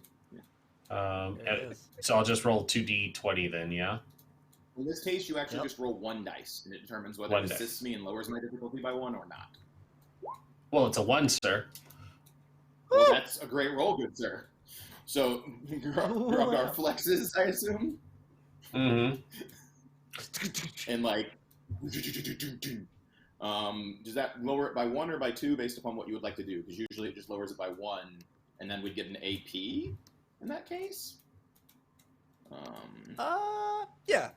There it is. So I'll just roll 2d20 then, yeah? In this case, you actually Yep. just roll 1 dice, and it determines whether One it dice. assists me and lowers my difficulty by 1 or not. Well, it's a 1, sir. Well, that's a great roll, good sir. So, Grognar flexes, I assume? Mm-hmm. And, like, does that lower it by 1 or by 2 based upon what you would like to do? Because usually it just lowers it by 1, and then we'd get an AP in that case? Yeah.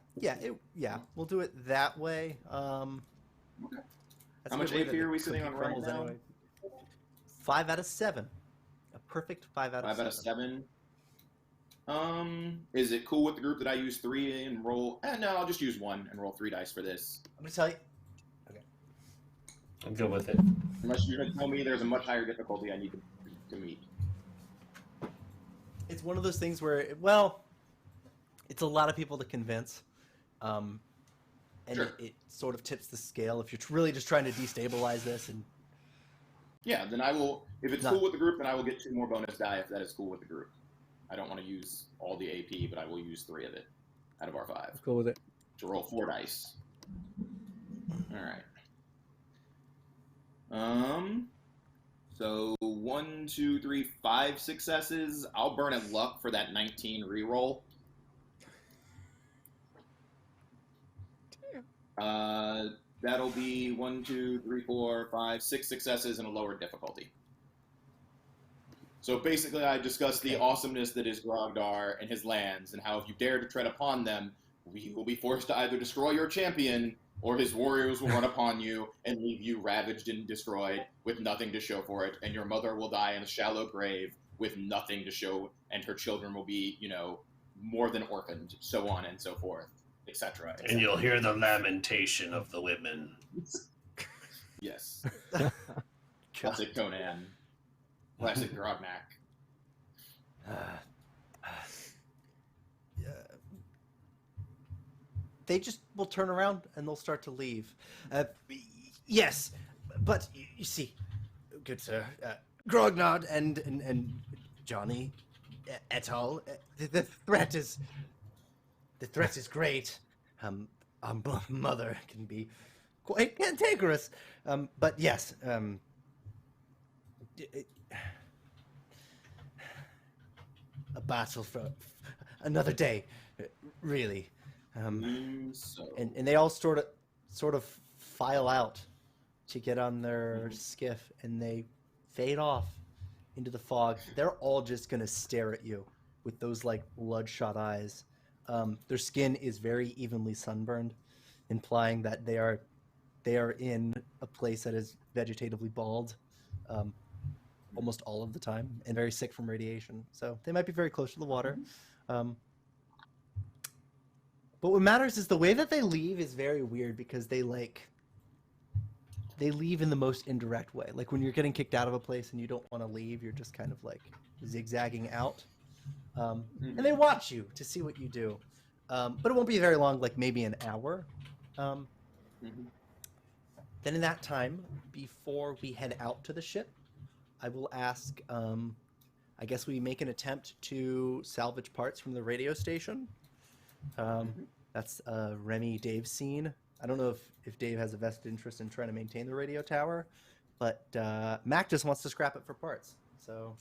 We'll do it that way. Okay. That's How a much good way AP that are we the sitting cookie on right crumbles now? anyway. 5 out of 7. A perfect 5 out of 5 7. out of 7. Is it cool with the group that I use 3 and roll? No, I'll just use 1 and roll 3 dice for this. I'm gonna tell you. I'm good with it. Unless you're going to tell me there's a much higher difficulty I need to meet. It's one of those things where, well, it's a lot of people to convince, and Sure. it sort of tips the scale if you're really just trying to destabilize this. And Yeah, then I will. If it's No. cool with the group, then I will get 2 more bonus die if that is cool with the group. I don't want to use all the AP, but I will use 3 of it out of our 5 Cool with it. to roll 4 dice. All right. So 1, 2, 3, 5 successes. I'll burn a luck for that 19 reroll. That'll be 1, 2, 3, 4, 5, 6 successes and a lower difficulty. So basically, I discussed the awesomeness that is Grognar and his lands, and how if you dare to tread upon them, we will be forced to either destroy your champion, or his warriors will run upon you and leave you ravaged and destroyed with nothing to show for it, and your mother will die in a shallow grave with nothing to show, and her children will be, more than orphaned, so on and so forth, etc. And you'll hear the lamentation of the women. Yes. Classic Conan. Classic Grognard. they just will turn around and they'll start to leave. Yes, but you see, good sir, Grognard and Johnny et al. The threat is great. Our mother can be quite cantankerous, but yes. A battle for another day, really. And they all sort of file out to get on their skiff, and they fade off into the fog. They're all just gonna stare at you with those like bloodshot eyes. Their skin is very evenly sunburned, implying that they are in a place that is vegetatively bald almost all of the time, and very sick from radiation. So they might be very close to the water. But what matters is the way that they leave is very weird, because they leave in the most indirect way. Like when you're getting kicked out of a place and you don't want to leave, you're just kind of like zigzagging out. And they watch you to see what you do. But it won't be very long, like maybe an hour. Then in that time, before we head out to the ship, I will ask, I guess we make an attempt to salvage parts from the radio station. That's Remie Dave's scene. I don't know if Dave has a vested interest in trying to maintain the radio tower, but Mac just wants to scrap it for parts. So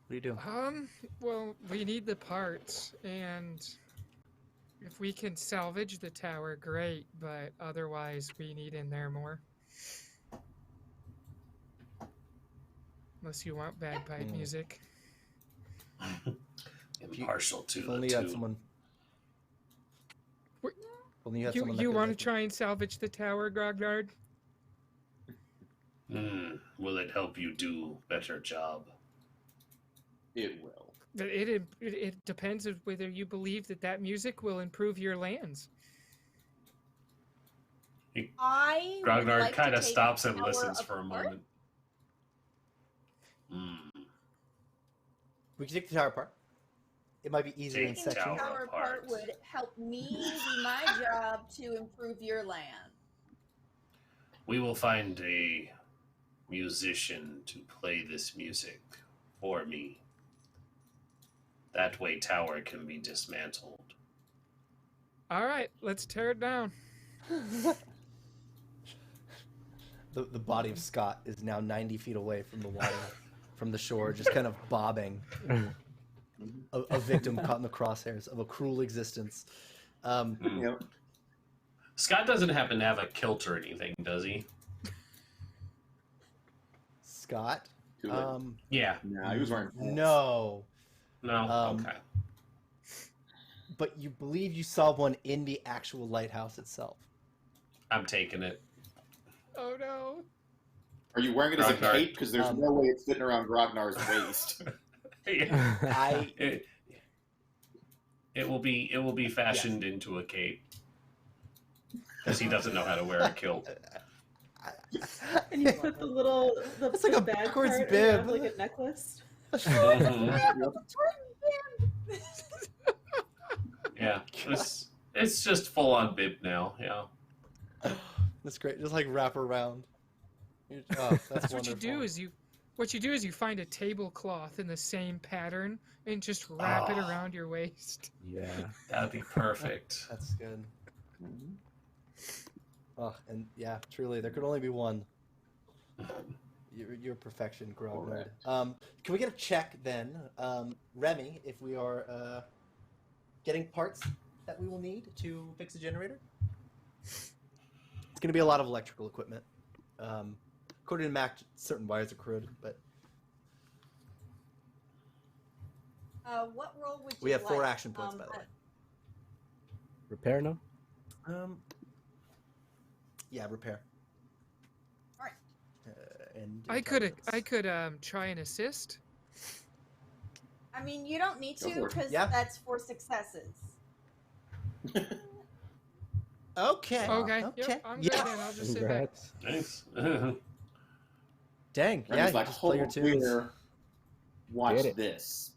what do you do? Well, we need the parts, and if we can salvage the tower, great, but otherwise we need in there more. Unless you want bagpipe music. impartial to If the only you had two. someone. Wait, If only you had someone that You could, want to like, try and salvage the tower, Grognard? Will it help you do better job? It will. It depends on whether you believe that music will improve your lands. I would Grognard like to kind of take stops the and tower listens for a apart. moment. We can take the tower apart. It might be easier in Take Taking the sections. tower tower apart. apart would help me do my job to improve your land. We will find a musician to play this music for me. That way tower can be dismantled. All right, let's tear it down. The body of Scott is now 90 feet away from the water, from the shore, just kind of bobbing. A victim caught in the crosshairs of a cruel existence. Yep. Scott doesn't happen to have a kilt or anything, does he? Scott? Too late. Yeah. No, he was wearing pants. No. No? Okay. But you believe you saw one in the actual lighthouse itself. I'm taking it. Oh no. Are you wearing it as a Grognard. cape? Because there's no way it's fitting around Grognard's waist. I It will be fashioned into a cape. Because he doesn't know how to wear a kilt. And you put the It's like a bad backwards part bib. around like a necklace. Mhm. Yeah. It's just full on bib now. Yeah. That's great. Just like wrap around. Oh, that's What wonderful. you do is you find a tablecloth in the same pattern and just wrap it around your waist. Yeah. That'd be perfect. That's good. Oh, and yeah, truly, there could only be one. Your perfection, Grognard. Correct. Can we get a check then, Remy, if we are getting parts that we will need to fix a generator? It's going to be a lot of electrical equipment. According to Mac, certain wires are corroded, but What role would you we have 4 like? action points, by the way. Repair now? Yeah, repair. All right. And I could intelligence. try and assist. I mean, you don't need Go to for it. because Yeah. that's 4 successes. Okay. Okay. Okay. Yep, I'm Yeah. good then. I'll just sit back. Congrats. Nice. Dang. Remy's Yeah. You like, just play your hold tunes. clear. Watch Get it. this.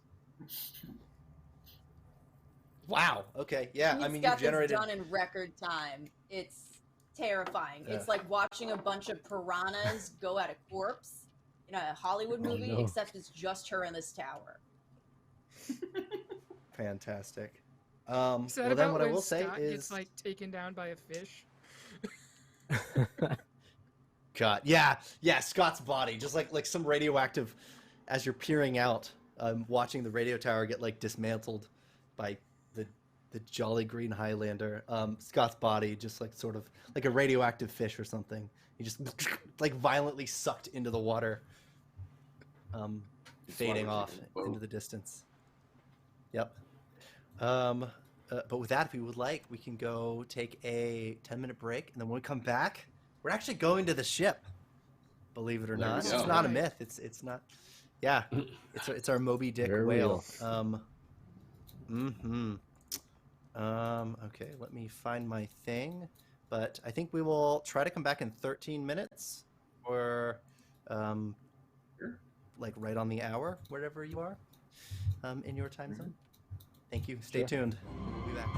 Wow. Okay. Yeah. He's I mean, got you've generated. this done in record time. It's terrifying. Yeah. It's like watching a bunch of piranhas go at a corpse in a Hollywood Oh, movie, no. except it's just her in this tower. Fantastic. Is that Well, then about what I when will say Scott is, gets like taken down by a fish? God, yeah, Scott's body, just like some radioactive, as you're peering out, watching the radio tower get like dismantled by the jolly green Highlander. Scott's body just like sort of like a radioactive fish or something. He just like violently sucked into the water, fading off into the distance. Yep. But with that, if we would like, we can go take a 10-minute break, and then when we come back, we're actually going to the ship. Believe it or There we not, go. it's not a Right. myth. It's not. Yeah, it's our Moby Dick Very whale. real. Okay, let me find my thing. But I think we will try to come back in 13 minutes, or Sure. like right on the hour, wherever you are, in your time zone. Thank you. Stay Sure. tuned. We'll be back.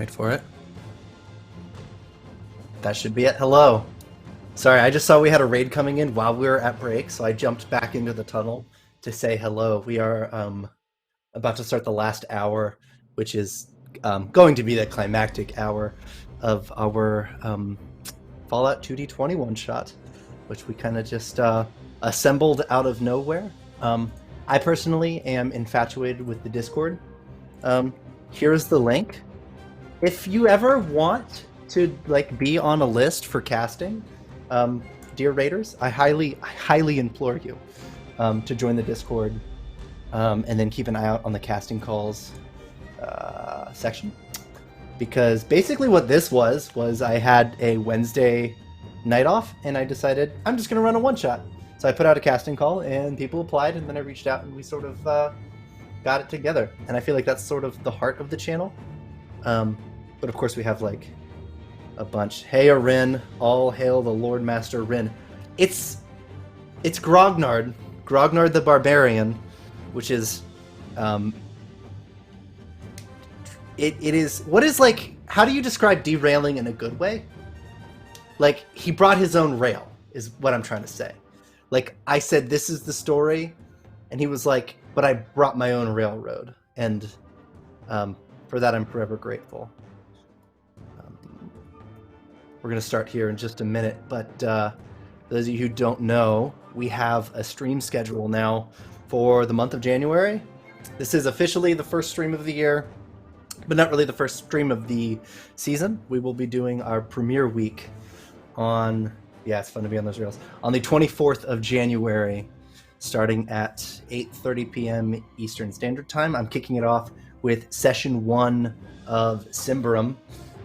Wait for it. That should be it. Hello. Sorry, I just saw we had a raid coming in while we were at break, so I jumped back into the tunnel to say hello. We are about to start the last hour, which is going to be the climactic hour of our Fallout 2D20 one-shot, which we kind of just assembled out of nowhere. I personally am infatuated with the Discord. Here's the link. If you ever want to be on a list for casting, dear raiders, I highly implore you to join the Discord, and then keep an eye out on the casting calls section. Because basically what this was I had a Wednesday night off, and I decided I'm just going to run a one-shot. So I put out a casting call, and people applied, and then I reached out, and we sort of got it together. And I feel like that's sort of the heart of the channel. But of course we have a bunch. Hey, Arin, all hail the Lord Master Rin. It's Grognard the Barbarian, which is it is what is how do you describe derailing in a good way? He brought his own rail is what I'm trying to say. I said this is the story, and he was like, but I brought my own railroad, and for that I'm forever grateful. We're going to start here in just a minute, but for those of you who don't know, we have a stream schedule now for the month of January. This is officially the first stream of the year, but not really the first stream of the season. We will be doing our premiere week on, yeah, it's fun to be on those rails, on the 24th of January, starting at 8:30 p.m. Eastern Standard Time. I'm kicking it off with session 1 of Symbaroum.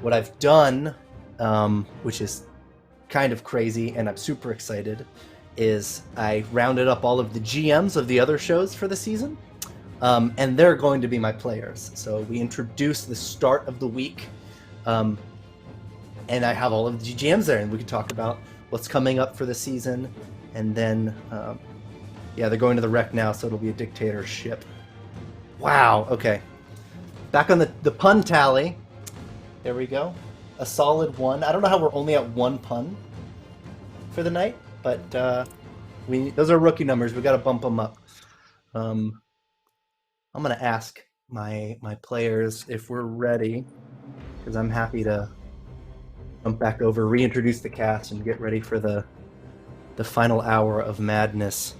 What I've done, which is kind of crazy and I'm super excited, is I rounded up all of the GMs of the other shows for the season, and they're going to be my players. So we introduce the start of the week, and I have all of the GMs there, and we can talk about what's coming up for the season. And then, yeah, they're going to the wreck now, so it'll be a dictatorship. Wow, okay. Back on the pun tally. There we go. A solid 1. I don't know how we're only at 1 pun for the night, but those are rookie numbers. We got to bump them up. I'm gonna ask my players if we're ready, because I'm happy to jump back over, reintroduce the cast, and get ready for the final hour of madness.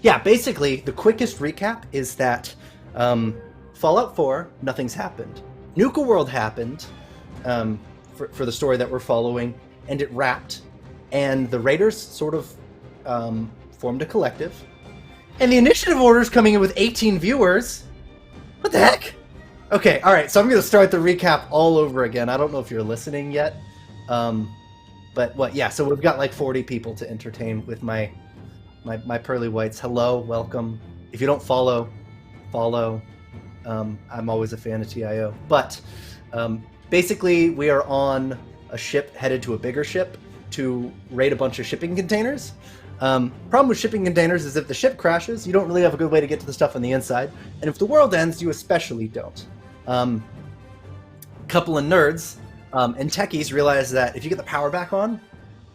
Yeah, basically the quickest recap is that Fallout 4, nothing's happened. Nuka World happened. For the story that we're following, and it wrapped, and the Raiders sort of formed a collective, and the initiative order is coming in with 18 viewers. What the heck? Okay, all right, so I'm going to start the recap all over again. I don't know if you're listening yet, but what? Yeah, so we've got 40 people to entertain with my pearly whites. Hello, welcome. If you don't follow. I'm always a fan of TIO, but basically, we are on a ship headed to a bigger ship to raid a bunch of shipping containers. Problem with shipping containers is if the ship crashes, you don't really have a good way to get to the stuff on the inside. And if the world ends, you especially don't. Couple of nerds and techies realize that if you get the power back on,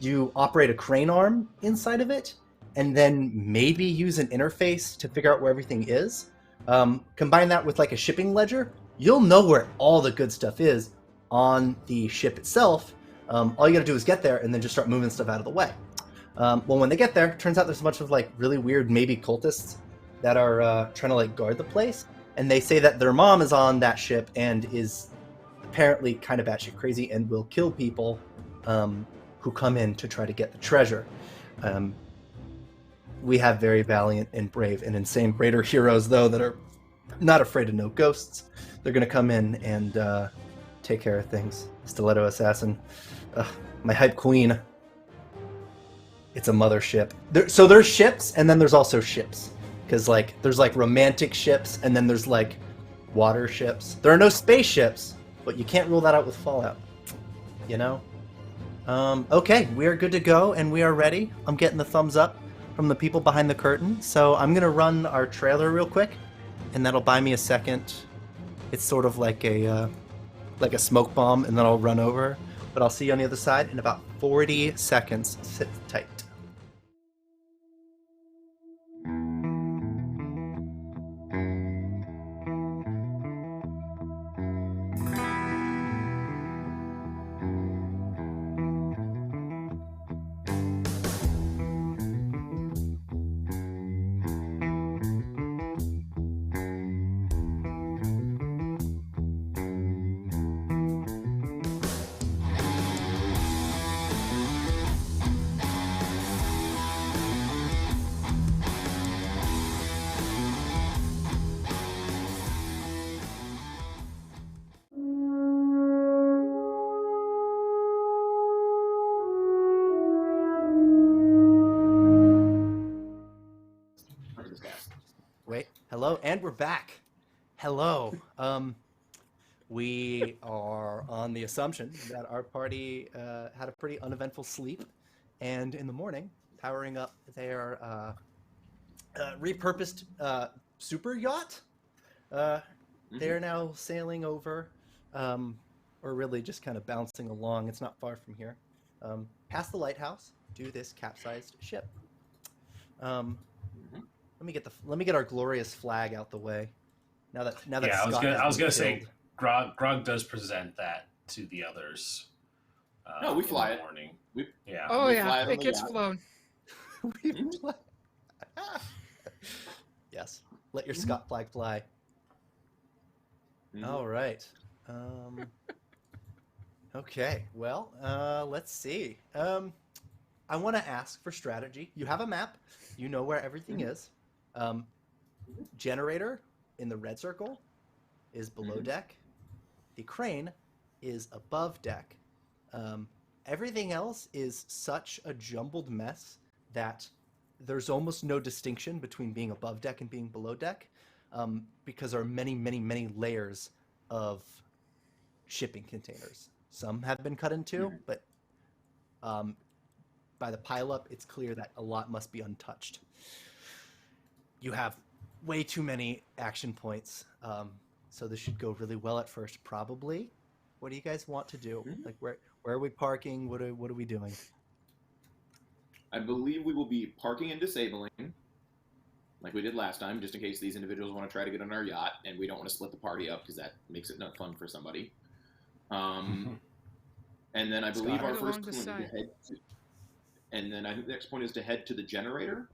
you operate a crane arm inside of it, and then maybe use an interface to figure out where everything is. Combine that with a shipping ledger, you'll know where all the good stuff is on the ship itself. All you gotta do is get there and then just start moving stuff out of the way. Well, when they get there, turns out there's a bunch of really weird maybe cultists that are trying to guard the place, and they say that their mom is on that ship and is apparently kind of batshit crazy and will kill people who come in to try to get the treasure. We have very valiant and brave and insane raider heroes, though, that are not afraid of no ghosts. They're going to come in and take care of things. Stiletto Assassin. My hype queen. It's a mothership. So there's ships, and then there's also ships. Because, there's, romantic ships, and then there's, water ships. There are no spaceships, but you can't rule that out with Fallout. You know? Okay, we are good to go, and we are ready. I'm getting the thumbs up from the people behind the curtain. So I'm going to run our trailer real quick, and that'll buy me a second. It's sort of like a like a smoke bomb, and then I'll run over. But I'll see you on the other side in about 40 seconds. Sit tight. Wait, hello, and we're back. Hello. We are on the assumption that our party had a pretty uneventful sleep, and in the morning, powering up their repurposed super yacht, they're now sailing over, or really just kind of bouncing along. It's not far from here, past the lighthouse to this capsized ship. Let me get our glorious flag out the way. Now that Yeah, Scott I was gonna has been say killed. Grog does present that to the others. No, we in fly the it. morning. We- Yeah. Oh We yeah, fly it on it the gets yacht. flown. Yes, let your Scott flag fly. All right. Okay. Well, let's see. I want to ask for strategy. You have a map. You know where everything is. Generator in the red circle is below deck. The crane is above deck. Everything else is such a jumbled mess that there's almost no distinction between being above deck and being below deck, because there are many, many, many layers of shipping containers. Some have been cut in two, but by the pileup, it's clear that a lot must be untouched. You have way too many action points, so this should go really well at first, probably. What do you guys want to do? Like, where are we parking? What are we doing? I believe we will be parking and disabling, like we did last time, just in case these individuals want to try to get on our yacht, and we don't want to split the party up because that makes it not fun for somebody. And then I believe Scott? our Right first along the point is to side. head to, and then I think the next point is to head to the generator.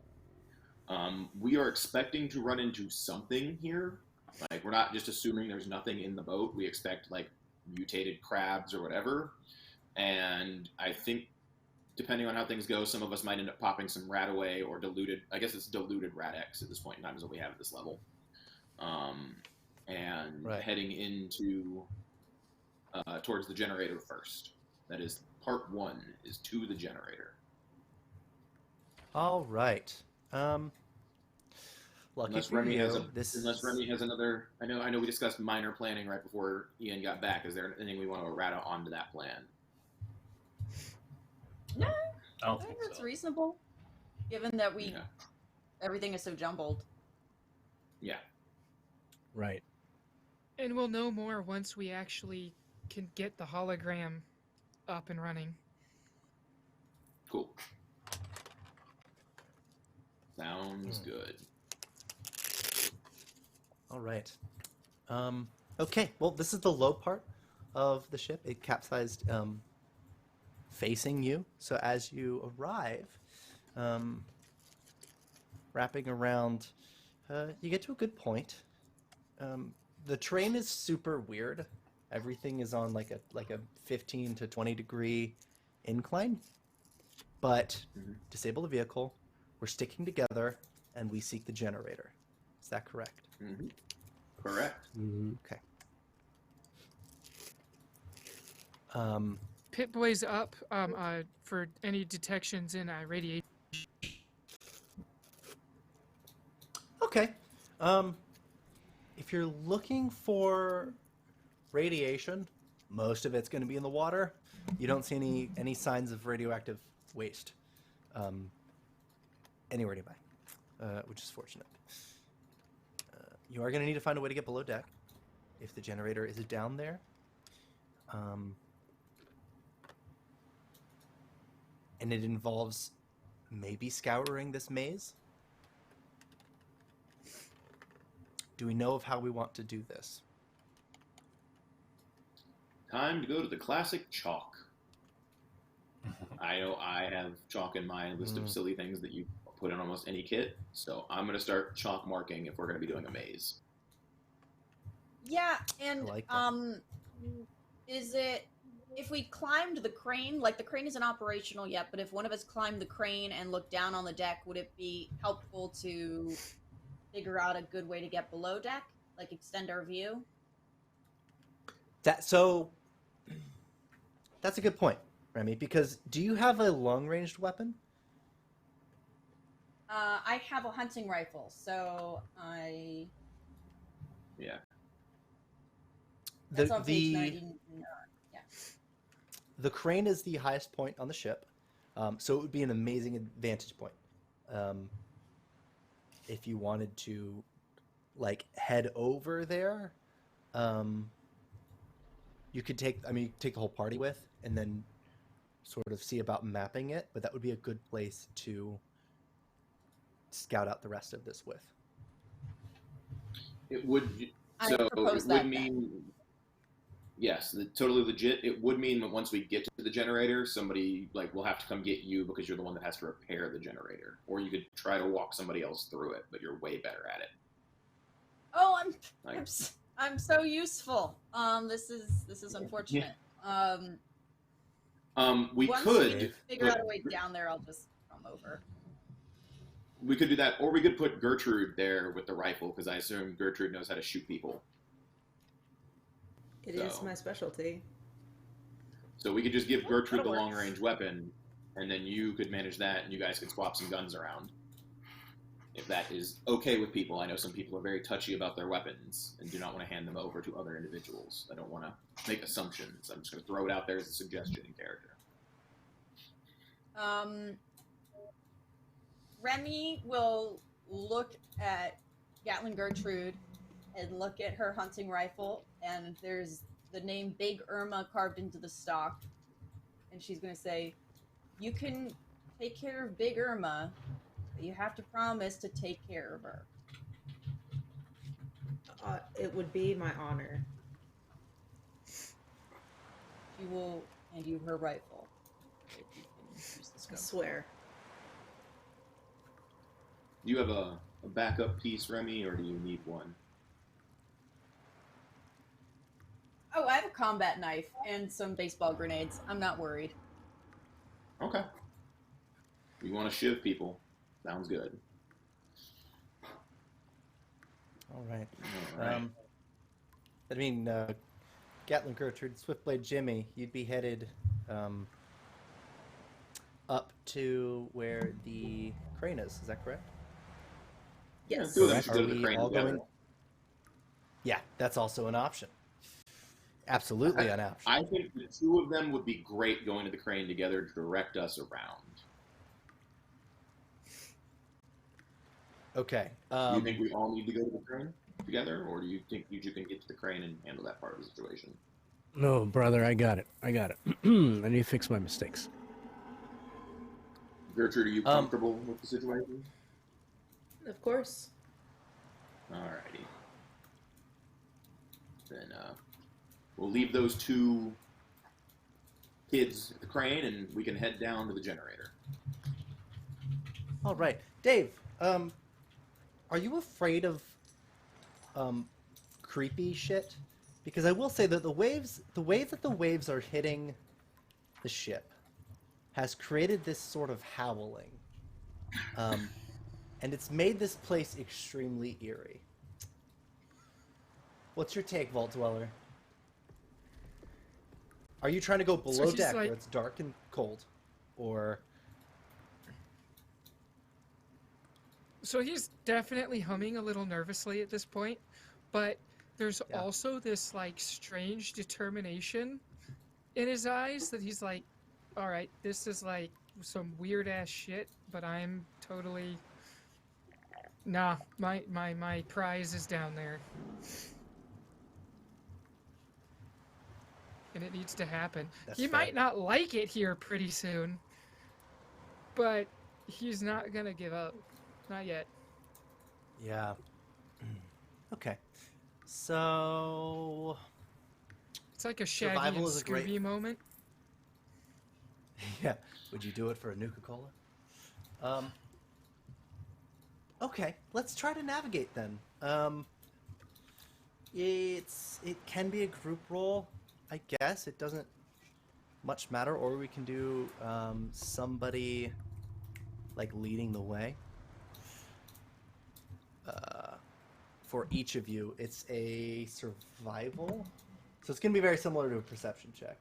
We are expecting to run into something here. Like, we're not just assuming there's nothing in the boat. We expect, like, mutated crabs or whatever. And I think, depending on how things go, some of us might end up popping some Radaway or diluted, I guess it's diluted Rad-X at this point in time is what we have at this level. And Right. heading into, towards the generator first. That is, part one is to the generator. All right. Lucky Unless for Remie you, has this. Remie has another. I know we discussed minor planning right before Ian got back. Is there anything we want to errata onto that plan? No, I don't I think think that's so. reasonable, given that Yeah. everything is so jumbled. Yeah. Right. And we'll know more once we actually can get the hologram up and running. Cool. Sounds good. All right. Okay. Well, this is the low part of the ship. It capsized facing you. So as you arrive, wrapping around, you get to a good point. The terrain is super weird. Everything is on like a 15 to 20 degree incline. But disable the vehicle. We're sticking together, and we seek the generator. Is that correct? Mm-hmm. Correct. Okay. Pit Boy's up for any detections in radiation. Okay. If you're looking for radiation, most of it's going to be in the water. You don't see any signs of radioactive waste anywhere nearby, which is fortunate. You are going to need to find a way to get below deck. If the generator is down there, And it involves maybe scouring this maze. Do we know of how we want to do this? Time to go to the classic chalk. I know I have chalk in my list of silly things that you put in almost any kit, so I'm going to start chalk marking if we're going to be doing a maze. Yeah, and I like that. is it if we climbed the crane? Like the crane isn't operational yet, but if one of us climbed the crane and looked down on the deck, would it be helpful to figure out a good way to get below deck, like extend our view? That's a good point, Remy, because do you have a long-ranged weapon? I have a hunting rifle, so I... Yeah. That's on page 99. Yeah. The crane is the highest point on the ship, so it would be an amazing vantage point. If you wanted to, like, head over there, you could take the whole party with, and then sort of see about mapping it, but that would be a good place to scout out the rest of this with. It would, so it would mean, yes, totally legit. It would mean that once we get to the generator, somebody will have to come get you because you're the one that has to repair the generator, or you could try to walk somebody else through it, but you're way better at it. Oh, I'm so useful. This is unfortunate. Yeah. We once could we figure out a way down there. I'll just come over. We could do that, or we could put Gertrude there with the rifle, because I assume Gertrude knows how to shoot people. It is my specialty. So we could just give Gertrude the long-range weapon, and then you could manage that, and you guys could swap some guns around. If that is okay with people. I know some people are very touchy about their weapons and do not want to hand them over to other individuals. I don't want to make assumptions. I'm just going to throw it out there as a suggestion in character. Remy will look at Gatlin Gertrude and look at her hunting rifle, and there's the name Big Irma carved into the stock. And she's going to say, "You can take care of Big Irma, but you have to promise to take care of her." It would be my honor. She will hand you her rifle. If you can use the scope. I swear. Do you have a backup piece, Remy, or do you need one? Oh, I have a combat knife and some baseball grenades. I'm not worried. Okay. You want to shiv people. Sounds good. All right. Gatlin Gertrude, Swiftblade Jimmy, you'd be headed up to where the crane is. Is that correct? Yes. Yeah, go to the crane together. Yeah, that's also an option. Absolutely an option. I think the two of them would be great going to the crane together to direct us around. Okay. Do you think we all need to go to the crane together, or do you think you can get to the crane and handle that part of the situation? No, brother, I got it. I need to fix my mistakes. Gertrude, are you comfortable with the situation? Of course. Alrighty. Then we'll leave those two kids at the crane, and we can head down to the generator. All right. Dave, are you afraid of creepy shit? Because I will say that the way that the waves are hitting the ship has created this sort of howling. And it's made this place extremely eerie. What's your take, Vault Dweller? Are you trying to go below deck where it's dark and cold? Or... So he's definitely humming a little nervously at this point, but there's also this strange determination in his eyes that he's like, all right, this is some weird ass shit, but I'm totally, nah, my prize is down there. and it needs to happen. That's He fair. might not like it here pretty soon, but he's not gonna give up. Not yet. Yeah. Okay. So It's like a Shaggy Survival and is a great- Scooby moment. yeah, would you do it for a Nuka-Cola? Okay, let's try to navigate then. It can be a group role, I guess. It doesn't much matter, or we can do somebody like leading the way. For each of you, it's a survival, so it's gonna be very similar to a perception check.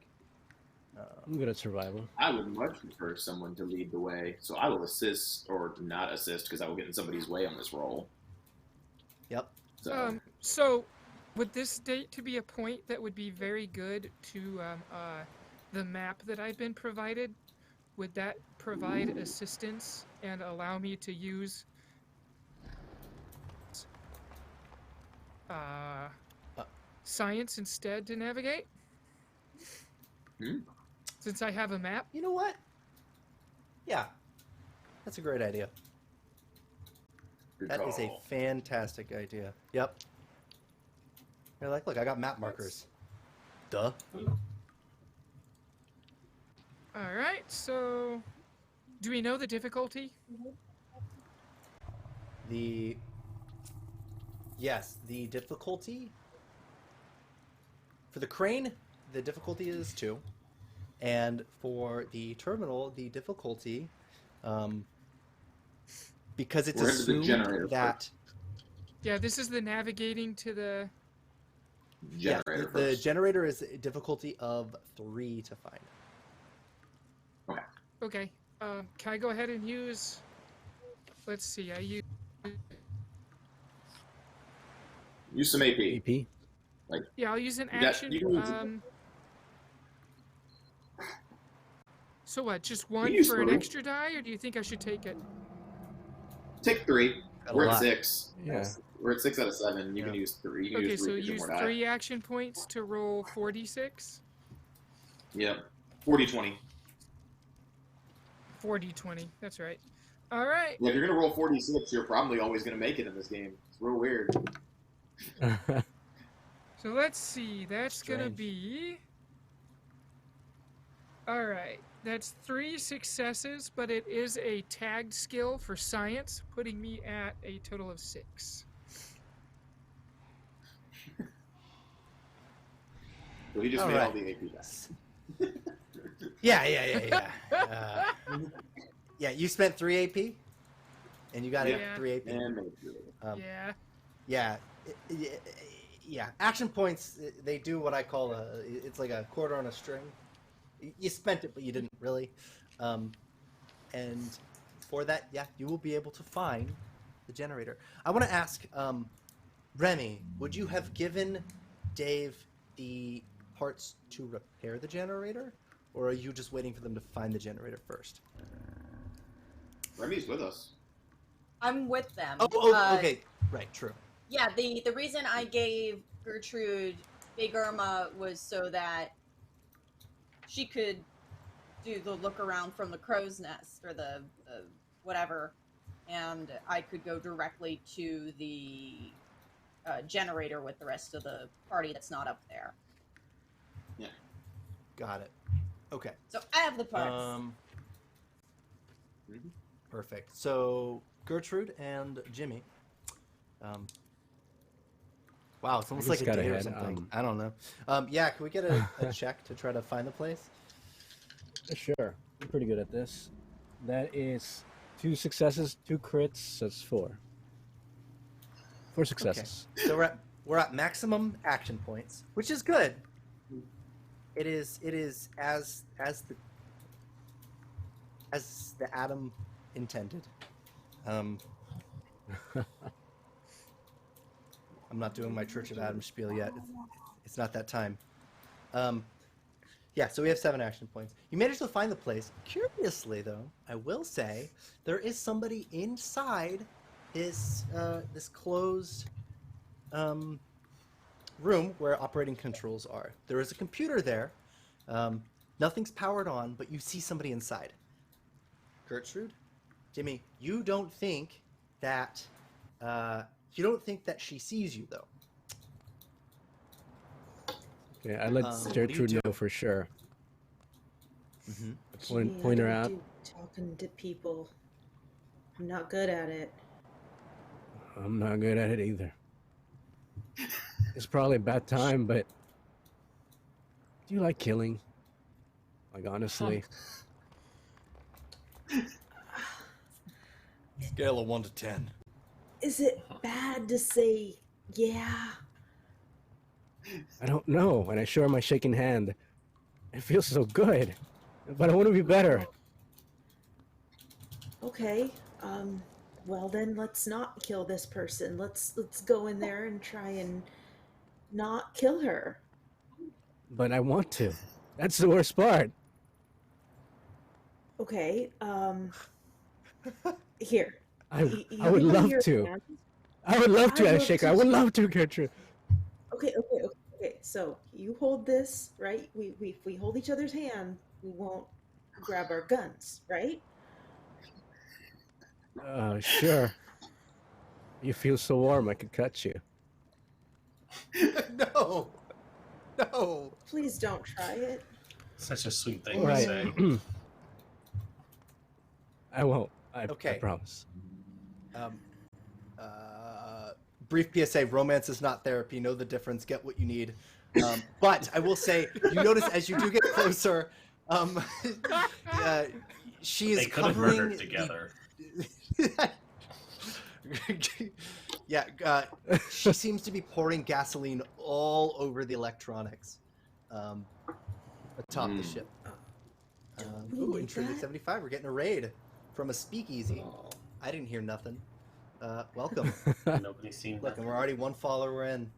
I'm good at survival. I would much prefer someone to lead the way, so I will assist or not assist because I will get in somebody's way on this roll. Yep. So, would this date to be a point that would be very good to the map that I've been provided? Would that provide assistance and allow me to use science instead to navigate? Since I have a map? You know what? Yeah, that's a great idea. Good That is a call. fantastic idea. Yep. You're like, look, I got map markers. Duh. Alright, so do we know the difficulty? Yes, the difficulty for the crane, the difficulty is 2, and for the terminal, the difficulty, because it's We're into the assumed generator that Yeah, this is the navigating to the... Generator the first. generator is a difficulty of 3 to find. Okay, can I go ahead and use... Let's see, I use... Use some AP. AP. Yeah, I'll use an You got- action. you can use- So what, just one use for an 3. extra die, or do you think I should take it? Take 3. Got a We're lot. at 6. Yeah. We're at 6 out of 7. You can Yeah. use 3. You can Okay, use 3 so because you're use more die. 3 action points to roll 4d6? Yep. 40-20. 4d20, that's right. Alright, Yeah, if you're going to roll 46, you're probably always going to make it in this game. It's real weird. so let's see, that's gonna Strange. be... Alright, that's 3 successes, but it is a tagged skill for science, putting me at a total of 6. So he just All made all right. the AP dice. Yeah. Yeah, you spent 3 AP, and you got Yeah. 3 AP. And made 3. Yeah. Yeah. Action points, they do what I call it's like a quarter on a string. You spent it, but you didn't really. And for that, yeah, you will be able to find the generator. I want to ask, Remy, would you have given Dave the parts to repair the generator? Or are you just waiting for them to find the generator first? Remy's with us. I'm with them. Okay. Right, true. Yeah, the reason I gave Gertrude Big Irma was so that she could do the look around from the crow's nest or the whatever, and I could go directly to the generator with the rest of the party that's not up there. Yeah. Got it. Okay. So I have the parts. Perfect. So Gertrude and Jimmy. Wow, it's almost I like just a got date or ahead, something. I don't know. Yeah, can we get a check to try to find the place? Sure. I'm pretty good at this. That is 2 successes, 2 crits. That's 4. 4 successes. So we're at maximum action points, which is good. It is as the Adam intended. I'm not doing my Church of Adam spiel yet. It's not that time. Yeah, so we have 7 action points. You managed to find the place. Curiously, though, I will say there is somebody inside this this closed room where operating controls are. There is a computer there, Nothing's powered on, but you see somebody inside. Gertrude, Jimmy, you don't think that she sees you though. Okay, I let what do you Gertrude do? know for sure. Mm-hmm. Point her I out. don't do talking to people. I'm not good at it. I'm not good at it either. It's probably a bad time, but do you like killing? Like, honestly? Scale of 1 to 10. Is it bad to say yeah? I don't know. And I show her my shaking hand. It feels so good, but I want to be better. Okay. Well then, let's not kill this person. Let's go in there and try and not kill her. But I want to. That's the worst part. Okay. Here. I would give me love your to. hand. I would love to, I'd I love shake her. to I would too. love to, Gertrude. Okay. So you hold this, right? If we hold each other's hand, we won't grab our guns, right? Sure. You feel so warm, I could cut you. No. Please don't try it. Such a sweet thing All to right. say. I won't. I Okay. promise. Brief PSA: romance is not therapy. Know the difference. Get what you need. But I will say, you notice as you do get closer, she is They could have covering murdered together. Yeah, she seems to be pouring gasoline all over the electronics atop the ship. We Ooh, need intrinsic that. 75. We're getting a raid from a speakeasy. I didn't hear nothing. Welcome. Nobody's seen Look, that. and we're already one follower in.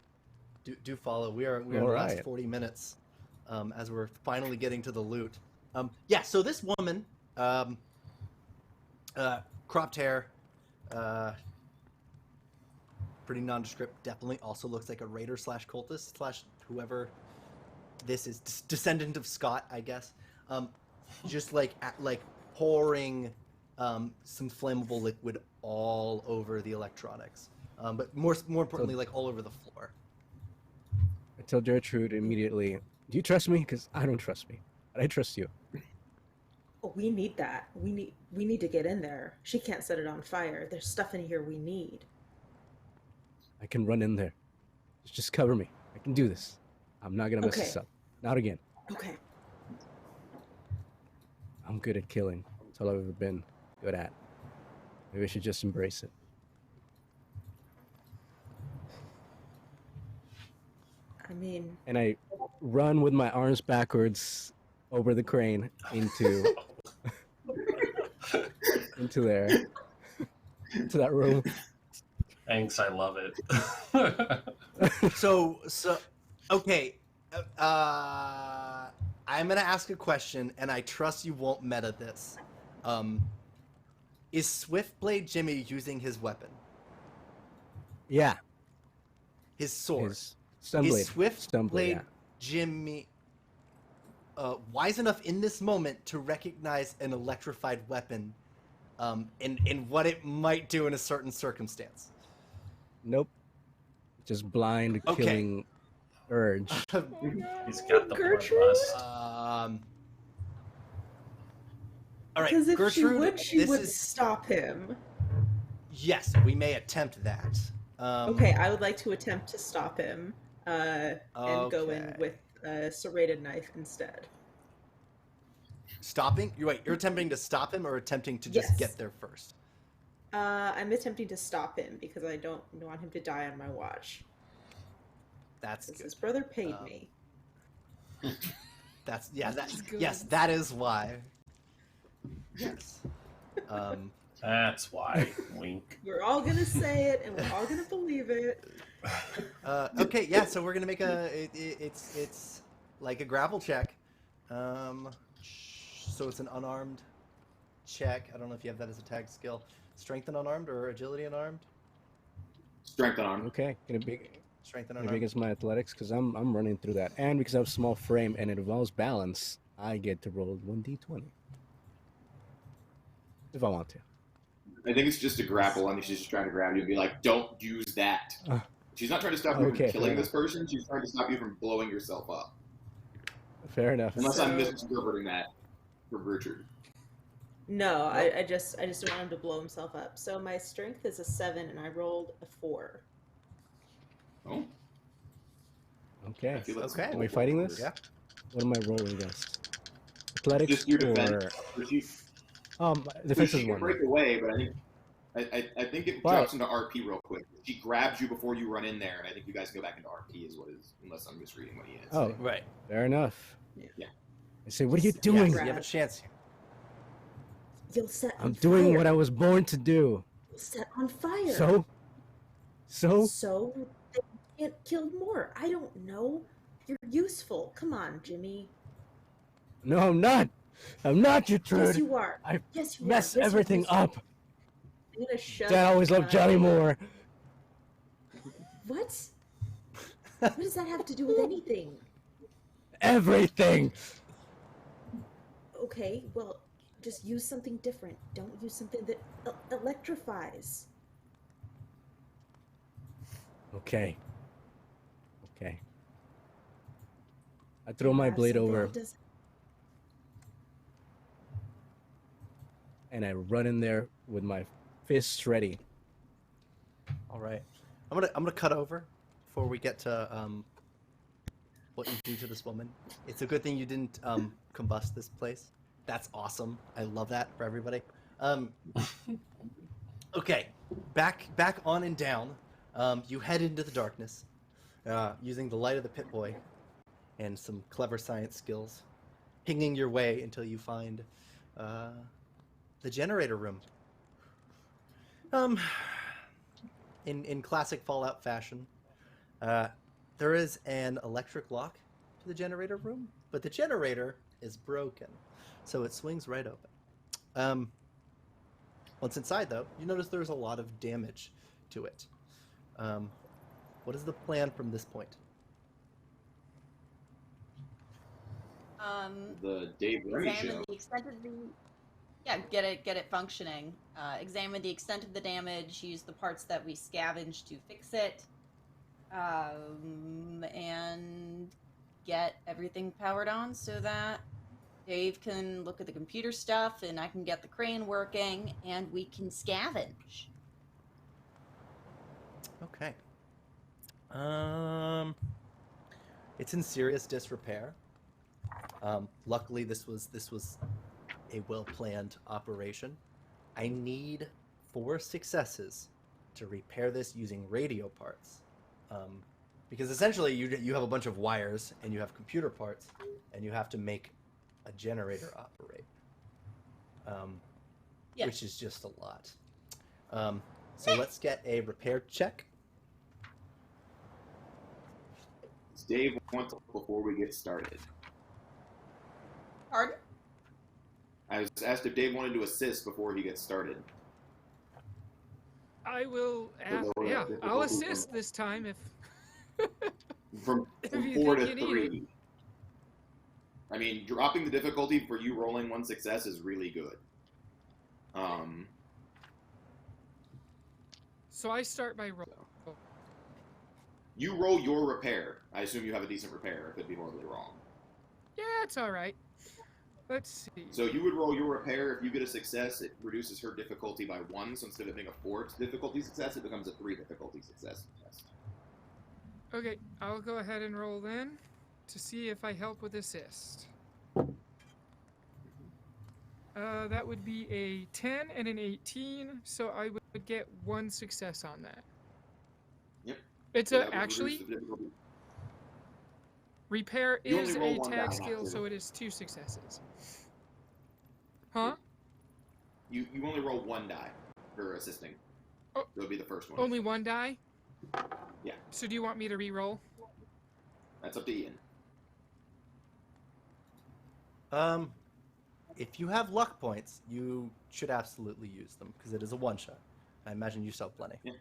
Do follow. We are in the All last right. 40 minutes as we're finally getting to the loot. Yeah, so this woman, cropped hair, pretty nondescript, definitely also looks like a raider slash cultist slash whoever this is, descendant of Scott, I guess. Just like pouring some flammable liquid all over the electronics, but more importantly, like all over the floor. I tell Gertrude immediately, do you trust me? Because I don't trust me. But I trust you. Oh, we need that. We need to get in there. She can't set it on fire. There's stuff in here we need. I can run in there. Just cover me. I can do this. I'm not going to mess this up. Not again. Okay. I'm good at killing. That's all I've ever been good at. Maybe I should just embrace it. I mean, And I run with my arms backwards over the crane into there, into that room. Thanks, I love it. So okay. I'm gonna ask a question, and I trust you won't meta this. Is Swiftblade Jimmy using his weapon? Yeah. His sword? His Stunblade. Is Swiftblade Stunblade, yeah. Jimmy wise enough in this moment to recognize an electrified weapon and what it might do in a certain circumstance? Nope. Just blind Okay. killing urge. He's got the Gertrude? bloodlust. All right, because if Gertrude, she this would is stop him. yes. We may attempt that. Okay, I would like to attempt to stop him, and go in Okay. with a serrated knife instead. Stopping? You're attempting to stop him or attempting to just Yes. get there first? I'm attempting to stop him because I don't want him to die on my watch. That's Because good. his brother paid me. That's good. yes, that is why. Yes. That's why. Wink. We're all gonna say it, and we're all gonna believe it. Okay, yeah. So we're gonna make it's like a gravel check. So it's an unarmed check. I don't know if you have that as a tag skill. Strength and unarmed or agility unarmed. Strength on arm. Okay. Strength and Maybe unarmed. against my athletics, because I'm running through that, and because I have small frame and it involves balance, I get to roll 1d20 if I want to. I think it's just a grapple. I mean, she's just trying to grab you and be like, "Don't use that." She's not trying to stop you Okay, from killing fair this person. She's trying to stop you from blowing yourself up. Fair enough. Unless I'm So- misinterpreting that for Gertrude. No, I just don't want him to blow himself up. So my strength is a 7, and I rolled a 4. Oh, Okay. I feel that's Okay. Are we fighting this? Yeah. What am I rolling against? Athletics Just your or defense. defense She is can one. break away, but I think it But- drops into RP real quick. She grabs you before you run in there, and I think you guys go back into RP is what is, unless I'm misreading what he is. Oh, Right. fair enough. Yeah. I say, what are you Yeah, doing? You have a chance here. You'll set on I'm doing fire. what I was born to do. You'll set on fire. So So they can't kill more. I don't know. You're useful. Come on, Jimmy. no, I'm not. I'm not, Yes, Gertrude. you are. I Yes, you mess are. Yes, everything you are. up. I'm gonna shove. Dad always loved Johnny Moore. What? What does that have to do with anything? Everything. Okay, well, just use something different. Don't use something that electrifies. Okay. I throw my Have blade something over that does- and I run in there with my fists ready. All right. I'm gonna cut over before we get to what you do to this woman. It's a good thing you didn't combust this place. That's awesome. I love that for everybody. Okay, back on and down. You head into the darkness using the light of the pit boy and some clever science skills, pinging your way until you find the generator room. In classic Fallout fashion, there is an electric lock to the generator room, but the generator is broken, so it swings right open. Once inside, though, you notice there's a lot of damage to it. What is the plan from this point? The Dave Remie Examine show. the extent of the get it functioning. Examine the extent of the damage. Use the parts that we scavenge to fix it, and get everything powered on so that Dave can look at the computer stuff, and I can get the crane working, and we can scavenge. Okay. It's in serious disrepair. Luckily, this was a well-planned operation. I need 4 successes to repair this using radio parts, because essentially you have a bunch of wires and you have computer parts, and you have to make a generator operate, Yeah. which is just a lot. So let's get a repair check. Dave wants before we get started. Pardon? I was asked if Dave wanted to assist before he gets started. I will. lower Yeah, the I'll difficulty assist from- this time if. From If you 4 to think you need 3. I mean, dropping the difficulty for you rolling 1 success is really good. So I start by roll. You roll your repair. I assume you have a decent repair. It could be horribly wrong. Yeah, it's all right. Let's see. So you would roll your repair. If you get a success, it reduces her difficulty by 1. So instead of being a 4 difficulty success, it becomes a 3 difficulty success test. Okay, I'll go ahead and roll then to see if I help with assist. That would be a 10 and an 18, so I would get 1 success on that. Yep. It's So a that would reduce actually the difficulty. repair You is only roll a 1 tag die, skill, not so 2. it is 2 successes. Huh? You only roll 1 die for assisting. Oh. It'll be the first one. Only 1 die? Yeah. So do you want me to re-roll? That's up to Ian. If you have luck points, you should absolutely use them because it is a one-shot. I imagine you still have plenty. Yeah.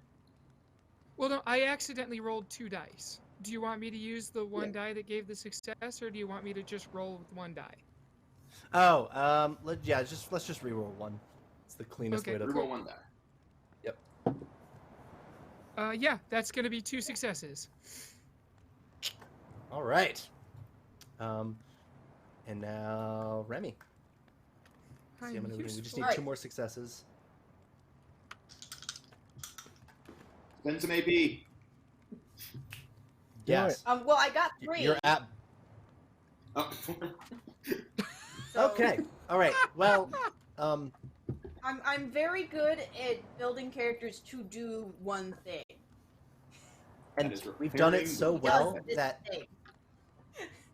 Well, no, I accidentally rolled 2 dice. Do you want me to use the one die that gave the success, or do you want me to just roll with 1 die? Oh, let's just reroll one. It's the cleanest Okay, way to. Reroll one die. Yep. Yeah, that's going to be 2 successes. All right. And now Remy. See, we just need 2 more successes. Spend some AP. Yes. Well, I got 3. You're at. Oh. so Okay. All right. Well, I'm very good at building characters to do one thing. and That is we've done it repairing so the well Does this that thing.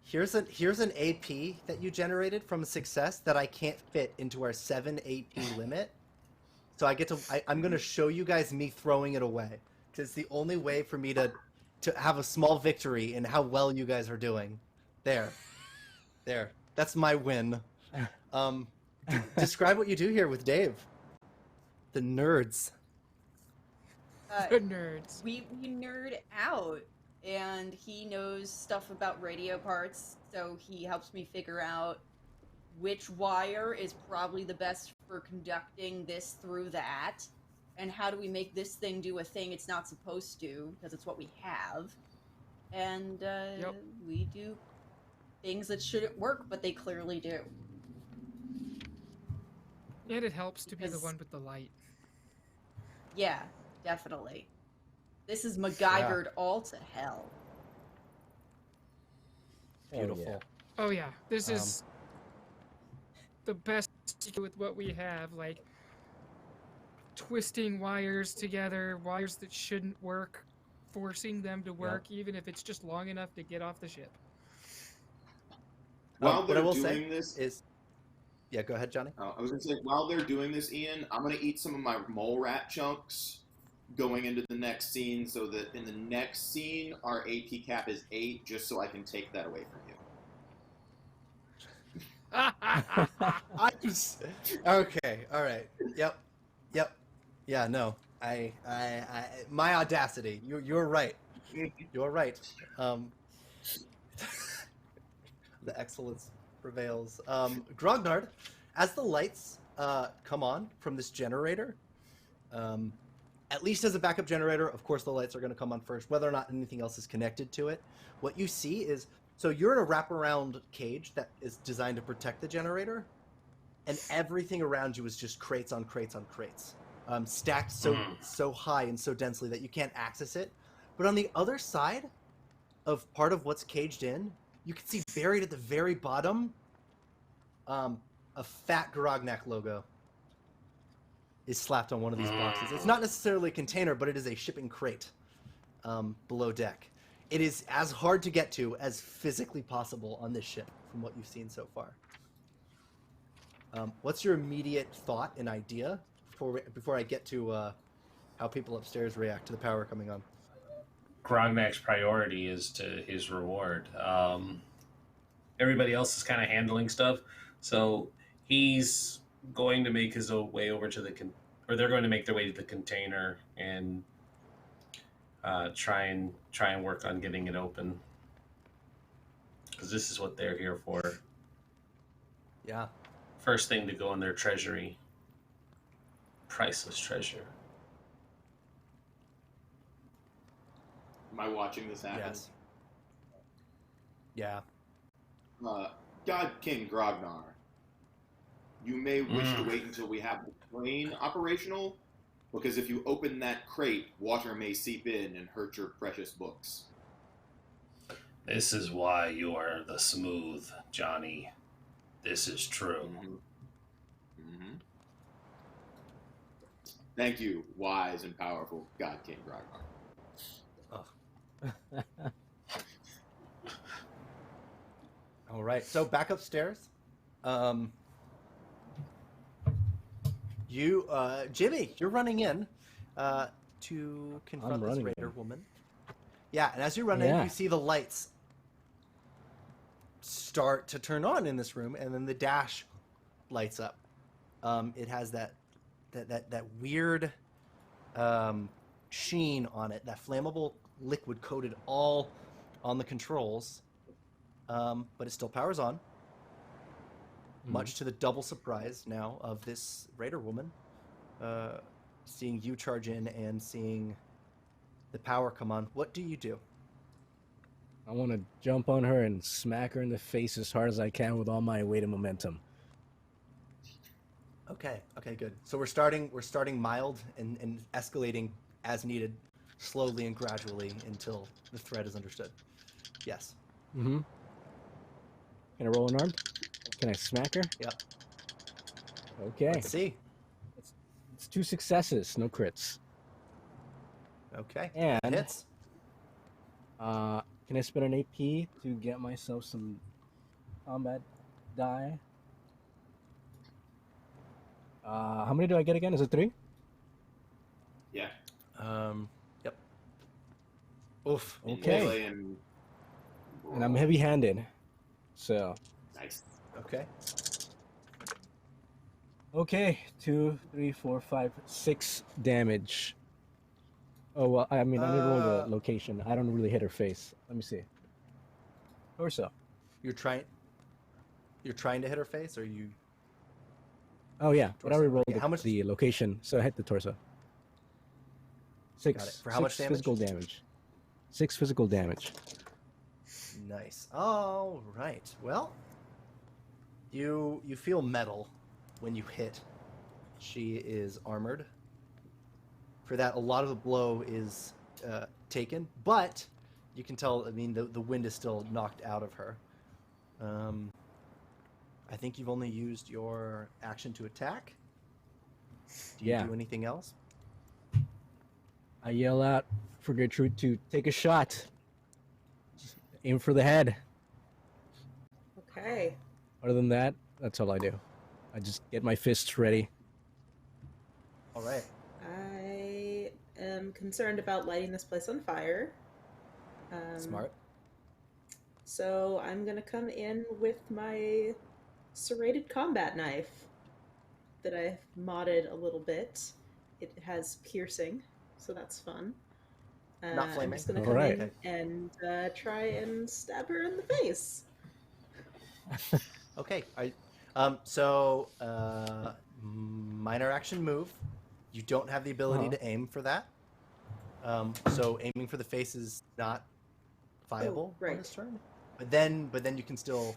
here's an AP that you generated from a success that I can't fit into our 7 AP limit. So I'm going to show you guys me throwing it away. Because it's the only way for me to have a small victory in how well you guys are doing. There. That's my win. Describe what you do here with Dave. The nerds. The nerds. We nerd out, and he knows stuff about radio parts, so he helps me figure out which wire is probably the best for conducting this through that, and how do we make this thing do a thing it's not supposed to, because it's what we have. And we do things that shouldn't work, but they clearly do. And it helps to be the Because- one with the light. Yeah, definitely. This is MacGyvered all to hell. Beautiful. Oh yeah, this is the best with what we have, like twisting wires together, wires that shouldn't work, forcing them to work, even if it's just long enough to get off the ship. While what I they're will doing say this, is, yeah, go ahead, Johnny. I was gonna say, while they're doing this, Ian, I'm gonna eat some of my mole rat chunks going into the next scene, so that in the next scene our AP cap is 8, just so I can take that away from you. Okay. All right. Yep. Yeah. No. My audacity. You're right. You're right. The excellence prevails. Grognard, as the lights come on from this generator, at least as a backup generator, of course the lights are going to come on first, whether or not anything else is connected to it. What you see is, so you're in a wraparound cage that is designed to protect the generator, and everything around you is just crates on crates on crates, stacked so high and so densely that you can't access it. But on the other side of part of what's caged in, you can see buried at the very bottom, a fat Grognard logo is slapped on one of these boxes. It's not necessarily a container, but it is a shipping crate below deck. It is as hard to get to as physically possible on this ship, from what you've seen so far. What's your immediate thought and idea before I get to how people upstairs react to the power coming on? Grognard's priority is to his reward. Everybody else is kind of handling stuff, so he's going to make his way over to or they're going to make their way to the container and try and work on getting it open, because this is what they're here for. Yeah. First thing to go in their treasury. Priceless treasure. Am I watching this happen? Yes. Yeah. God King Grognard, you may wish to wait until we have the plane operational, because if you open that crate, water may seep in and hurt your precious books. This is why you are the smooth, Johnny. This is true. Mm-hmm. Thank you, wise and powerful God King Grognard. All right. So back upstairs. Jimmy, you're running in to confront this raider woman. Yeah, and as you run in, you see the lights start to turn on in this room, and then the dash lights up. It has that weird sheen on it. That flammable liquid coated all on the controls, but it still powers on. Much to the double surprise now of this raider woman, seeing you charge in and seeing the power come on. What do you do? I want to jump on her and smack her in the face as hard as I can with all my weight and momentum. Okay, good. So we're starting mild and escalating as needed, slowly and gradually until the threat is understood. Yes. Mm-hmm. Can I roll unarmed? Can I smack her? Yep. Okay. Let's see. It's 2 successes, no crits. Okay. And hits. Can I spend an AP to get myself some combat die? How many do I get again? Is it 3? Yeah. Yep. Oof. Okay. Melee and And I'm heavy-handed, so. nice. Okay. Okay, 2, 3, 4, 5, 6 damage. Oh, well, I mean, I need to roll the location. I don't really hit her face. Let me see. Torso. You're trying to hit her face, or you? Oh, yeah. But I already rolled Okay, how much- the location, so I hit the torso. 6. Got it. For how much damage? Physical damage. 6 physical damage. Nice. All right. Well, you feel metal when you hit. She is armored. For that, a lot of the blow is taken, but you can tell. I mean, the wind is still knocked out of her. I think you've only used your action to attack. Do you do anything else? I yell out for Gertrude to take a shot. Just aim for the head. Okay. Other than that, that's all I do. I just get my fists ready. All right. I am concerned about lighting this place on fire. Smart. So I'm gonna come in with my serrated combat knife that I've modded a little bit. It has piercing, so that's fun. Not flaming. I'm just gonna All come right. in and try and stab her in the face. Okay. Minor action move. You don't have the ability to aim for that. So aiming for the face is not viable on this turn. But then you can still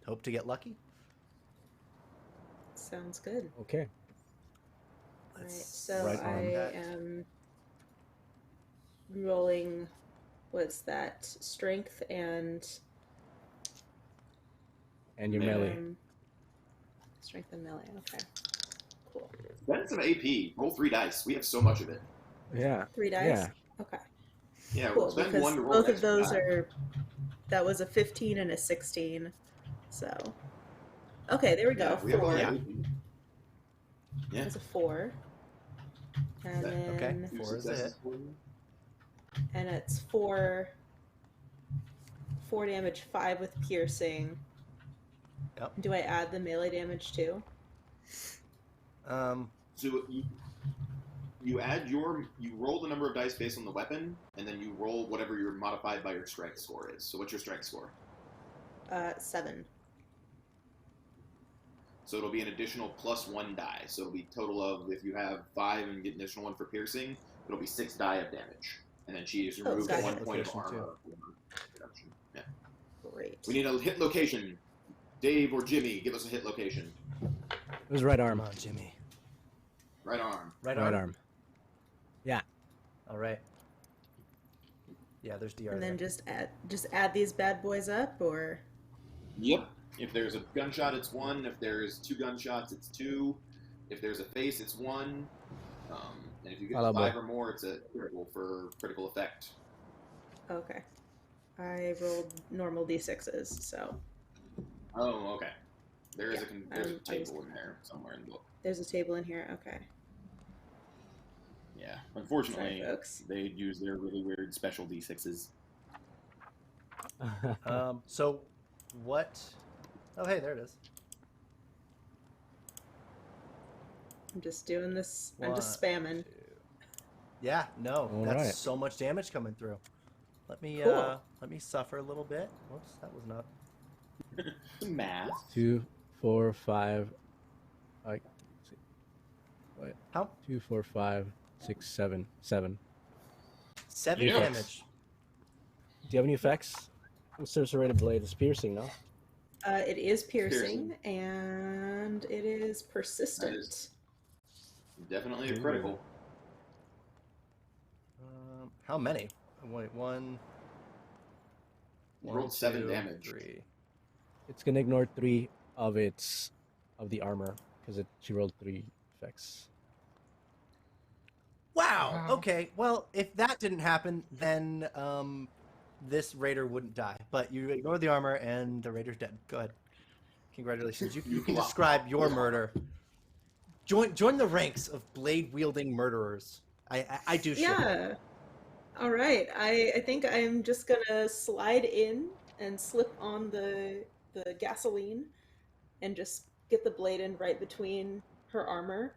hope to get lucky. Sounds good. Okay. Alright, so right on I that. am rolling, what's that? Strength and Your melee. strength and melee. Okay, cool. That's some AP. Roll 3 dice. We have so much of it. Yeah. 3 dice. Yeah. Okay, Yeah, cool. spend Because 1 to roll. both an of those extra die. are. That was a 15 and a 16. So. Okay, there we go. Yeah, we have a 4. lot of AP. Yeah. That's a 4. And Okay. then, 2 4 is a hit. successes for you. and it's 4 damage, 5 with piercing. Yep. Do I add the melee damage too? So you add you roll the number of dice based on the weapon, and then you roll whatever you're modified by your strength score is. So what's your strength score? 7. So it'll be an additional +1 die. So it'll be total of, if you have 5 and get an additional 1 for piercing, it'll be 6 die of damage. And then she has removed gotcha. 1 point of Location, armor. Reduction. Yeah. Great. We need a hit location. Dave or Jimmy, give us a hit location. It was right arm. Come on, Jimmy. Right arm. Right Right arm. arm. Yeah. All right. Yeah, there's DR. And then there. just add these bad boys up, or Yep. If there's a gunshot, it's 1. If there's 2 gunshots, it's 2. If there's a face, it's 1. And if you get to 5 or more, it's a critical for critical effect. okay. I rolled normal d6s, so Oh, okay. There's Yeah, there's a I table in there somewhere in the book. there's a table in here. Okay. Yeah. Unfortunately, Sorry, folks. they use their really weird special D6s. So what? Oh, hey, there it is. I'm just doing this. I'm just One, spamming. 2. Yeah, no, All that's right. so much damage coming through. Let me Cool. let me suffer a little bit. Whoops, that was not. Math. 2, 4, 5. Let's see. What? How? 2, 4, 5, 6, 7. 7. 7 Yeah. damage. Do you have any effects? Serrated blade is piercing, no? It is piercing, and it is persistent. That is definitely a critical. How many? Wait, one. You rolled 7 2, damage. 3. It's gonna ignore 3 of the armor because she rolled 3 effects. Wow. Wow. Okay. Well, if that didn't happen, then this raider wouldn't die. But you ignore the armor, and the raider's dead. Go ahead. Congratulations. You can describe your murder. Join the ranks of blade wielding murderers. I do shit. Yeah. All right. I think I'm just gonna slide in and slip on the gasoline, and just get the blade in right between her armor,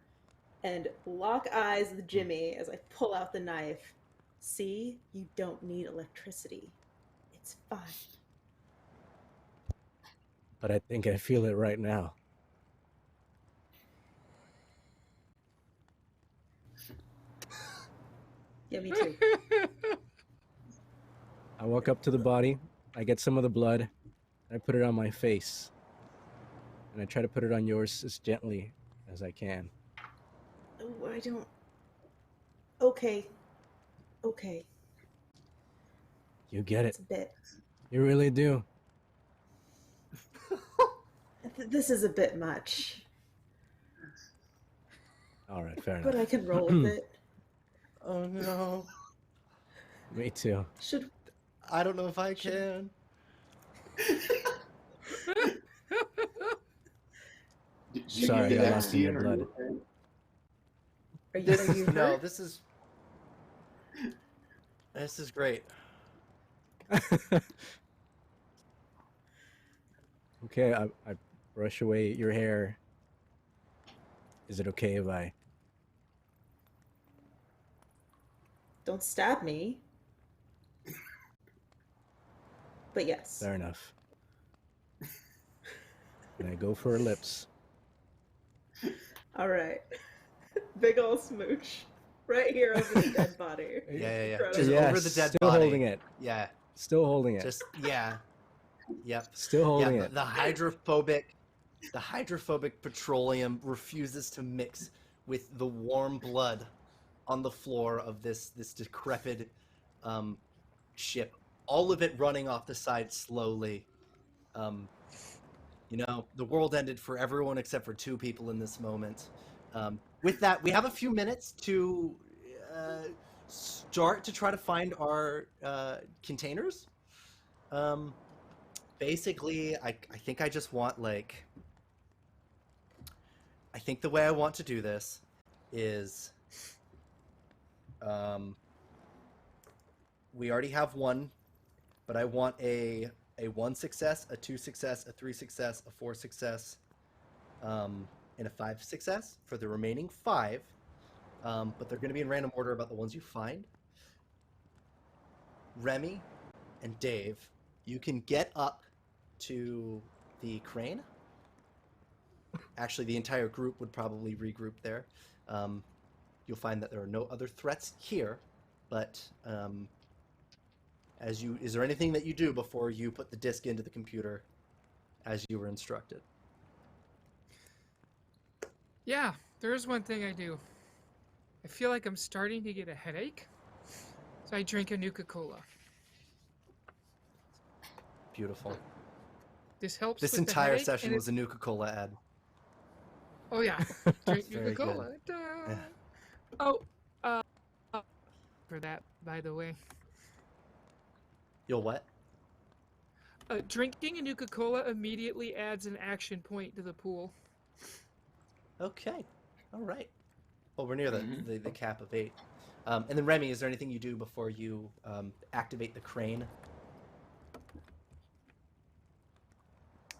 and lock eyes with Jimmy as I pull out the knife. See, you don't need electricity. It's fine. But I think I feel it right now. Yeah, me too. I walk up to the body, I get some of the blood, and I put it on my face. And I try to put it on yours as gently as I can. Oh, I don't. Okay. Okay. You get it. It's a bit. You really do. This is a bit much, All right, fair but enough. I can roll with it. Oh no. Me too. Should I don't know if I can. Sorry, I lost in your blood. are you No, hurt? this is great. Okay, I brush away your hair. Is it okay if I... Don't stab me. But yes. Fair enough. And I go for her lips. All right. Big ol' smooch. Right here over the dead body. Yeah. Incredible. Just Yeah, over the dead still body. holding it. Yeah. Still holding it. Just yeah. Yep. Still holding Yeah, it. the hydrophobic petroleum refuses to mix with the warm blood on the floor of this decrepit ship. All of it running off the side slowly. The world ended for everyone except for 2 people in this moment. With that, we have a few minutes to start to try to find our containers. Basically, I think I just want I think the way I want to do this is we already have 1, but I want a 1 success, a 2 success, a 3 success, a 4 success, and a 5 success for the remaining 5. But they're going to be in random order about the ones you find. Remie and Dave, you can get up to the crane. Actually, the entire group would probably regroup there. You'll find that there are no other threats here, but is there anything that you do before you put the disc into the computer as you were instructed? Yeah, there is one thing I do. I feel like I'm starting to get a headache, so I drink a Nuka-Cola. Beautiful. This helps. This with the entire headache, session and was a Nuka-Cola ad. Oh yeah, drink Very Nuka-Cola. good. Duh. Yeah. Oh, for that, by the way. You'll what? Drinking a Nuka-Cola immediately adds an action point to the pool. Okay. All right. Well, we're near Mhm. the cap of 8. And then Remie, is there anything you do before you activate the crane?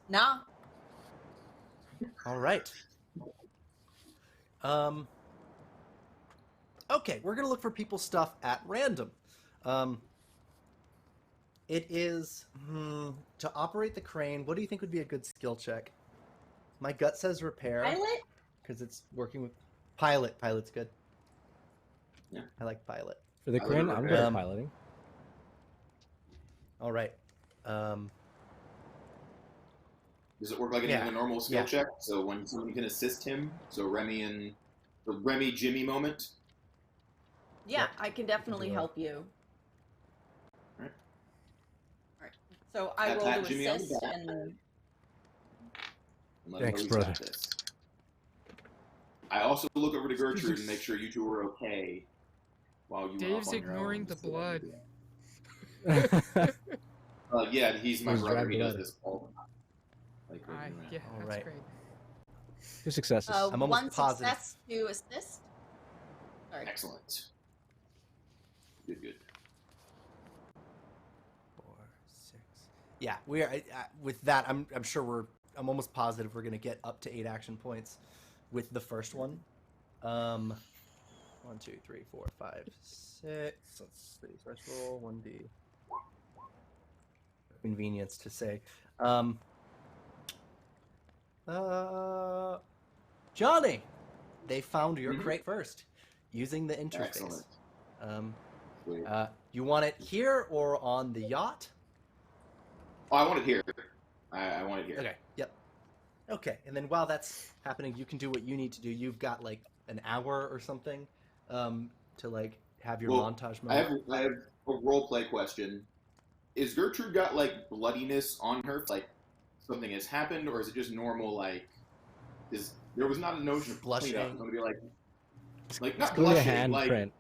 Nah. All right. Okay, we're gonna look for people's stuff at random. It is to operate the crane. What do you think would be a good skill check? My gut says repair Pilot? because it's working with pilot. Pilot's good. Yeah. I like pilot. For the crane, I'm good at piloting. All right. Does it work like a normal skill check? So when somebody can assist him, so Remie and the Remie Jimmy moment. Yeah, I can definitely help you. Alright. Alright. So I roll Pat to Jimmy on the assist back. and Let Thanks, him know he's brother. got this. I also look over to Gertrude and make sure you two are okay while you Dave's are off on your ignoring own. the blood. Yeah, he's my He's brother. dry He does blood. this all the time. Like, Yeah, All that's right. great. Two successes. I'm almost one positive. success to assist. Sorry. Excellent. Good. 4, 6. Yeah, we are. With that, I'm sure I'm almost positive we're gonna get up to 8 action points with the first one. 1, 2, 3, 4, 5, 6. Let's see. First roll 1d. Convenience to say. Johnny, they found your crate first using the interface. Excellent. Sweet. You want it here or on the yacht? Oh, I want it here. I want it here. Okay. Yep. Okay, and then while that's happening, you can do what you need to do. You've got like an hour or something to like have your montage moment. I have a role play question. Is Gertrude got like bloodiness on her? Like something has happened, or is it just normal? Like, there was not a notion of Blushing. cleanup. It's gonna be like not It's gonna be a blushing. Like, handprint.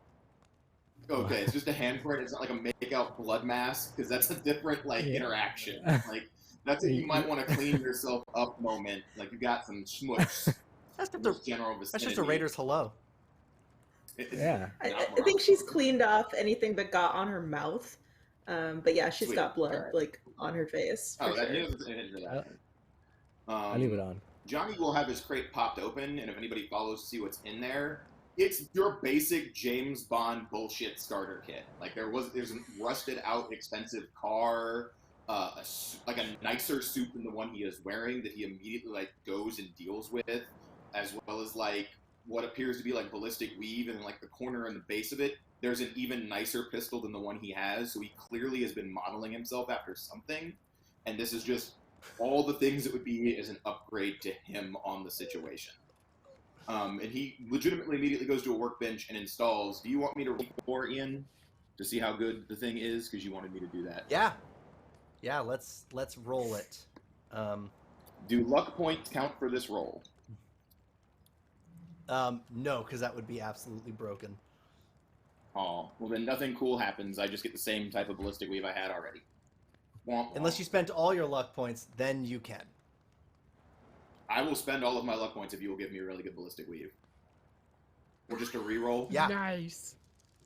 okay, it's just a handprint. It's not like a make-out blood mask because that's a different like interaction. Like that's a you might want to clean yourself up moment. Like you got some smush. That's in just this general That's vicinity. just a Raiders hello. Yeah. I think she's cleaned off anything that got on her mouth. But yeah, she's Sweet. got blood Alright. like on her face. Oh, for that sure. is I leave it on. Johnny will have his crate popped open, and if anybody follows to see what's in there, it's your basic James Bond bullshit starter kit. Like there's a rusted out expensive car, like a nicer suit than the one he is wearing that he immediately like goes and deals with, as well as like what appears to be like ballistic weave, and like the corner and the base of it, there's an even nicer pistol than the one he has. So he clearly has been modeling himself after something, and this is just all the things that would be as an upgrade to him on the situation. And he legitimately immediately goes to a workbench and installs. Do you want me to roll Ian to see how good the thing is? Because you wanted me to do that. Yeah. Let's roll it. Do luck points count for this roll? No, because that would be absolutely broken. Oh, well then nothing cool happens. I just get the same type of ballistic weave I had already. Womp womp. Unless you spent all your luck points, then you can. I will spend all of my luck points if you will give me a really good ballistic weave. Or just a reroll. Yeah. Nice.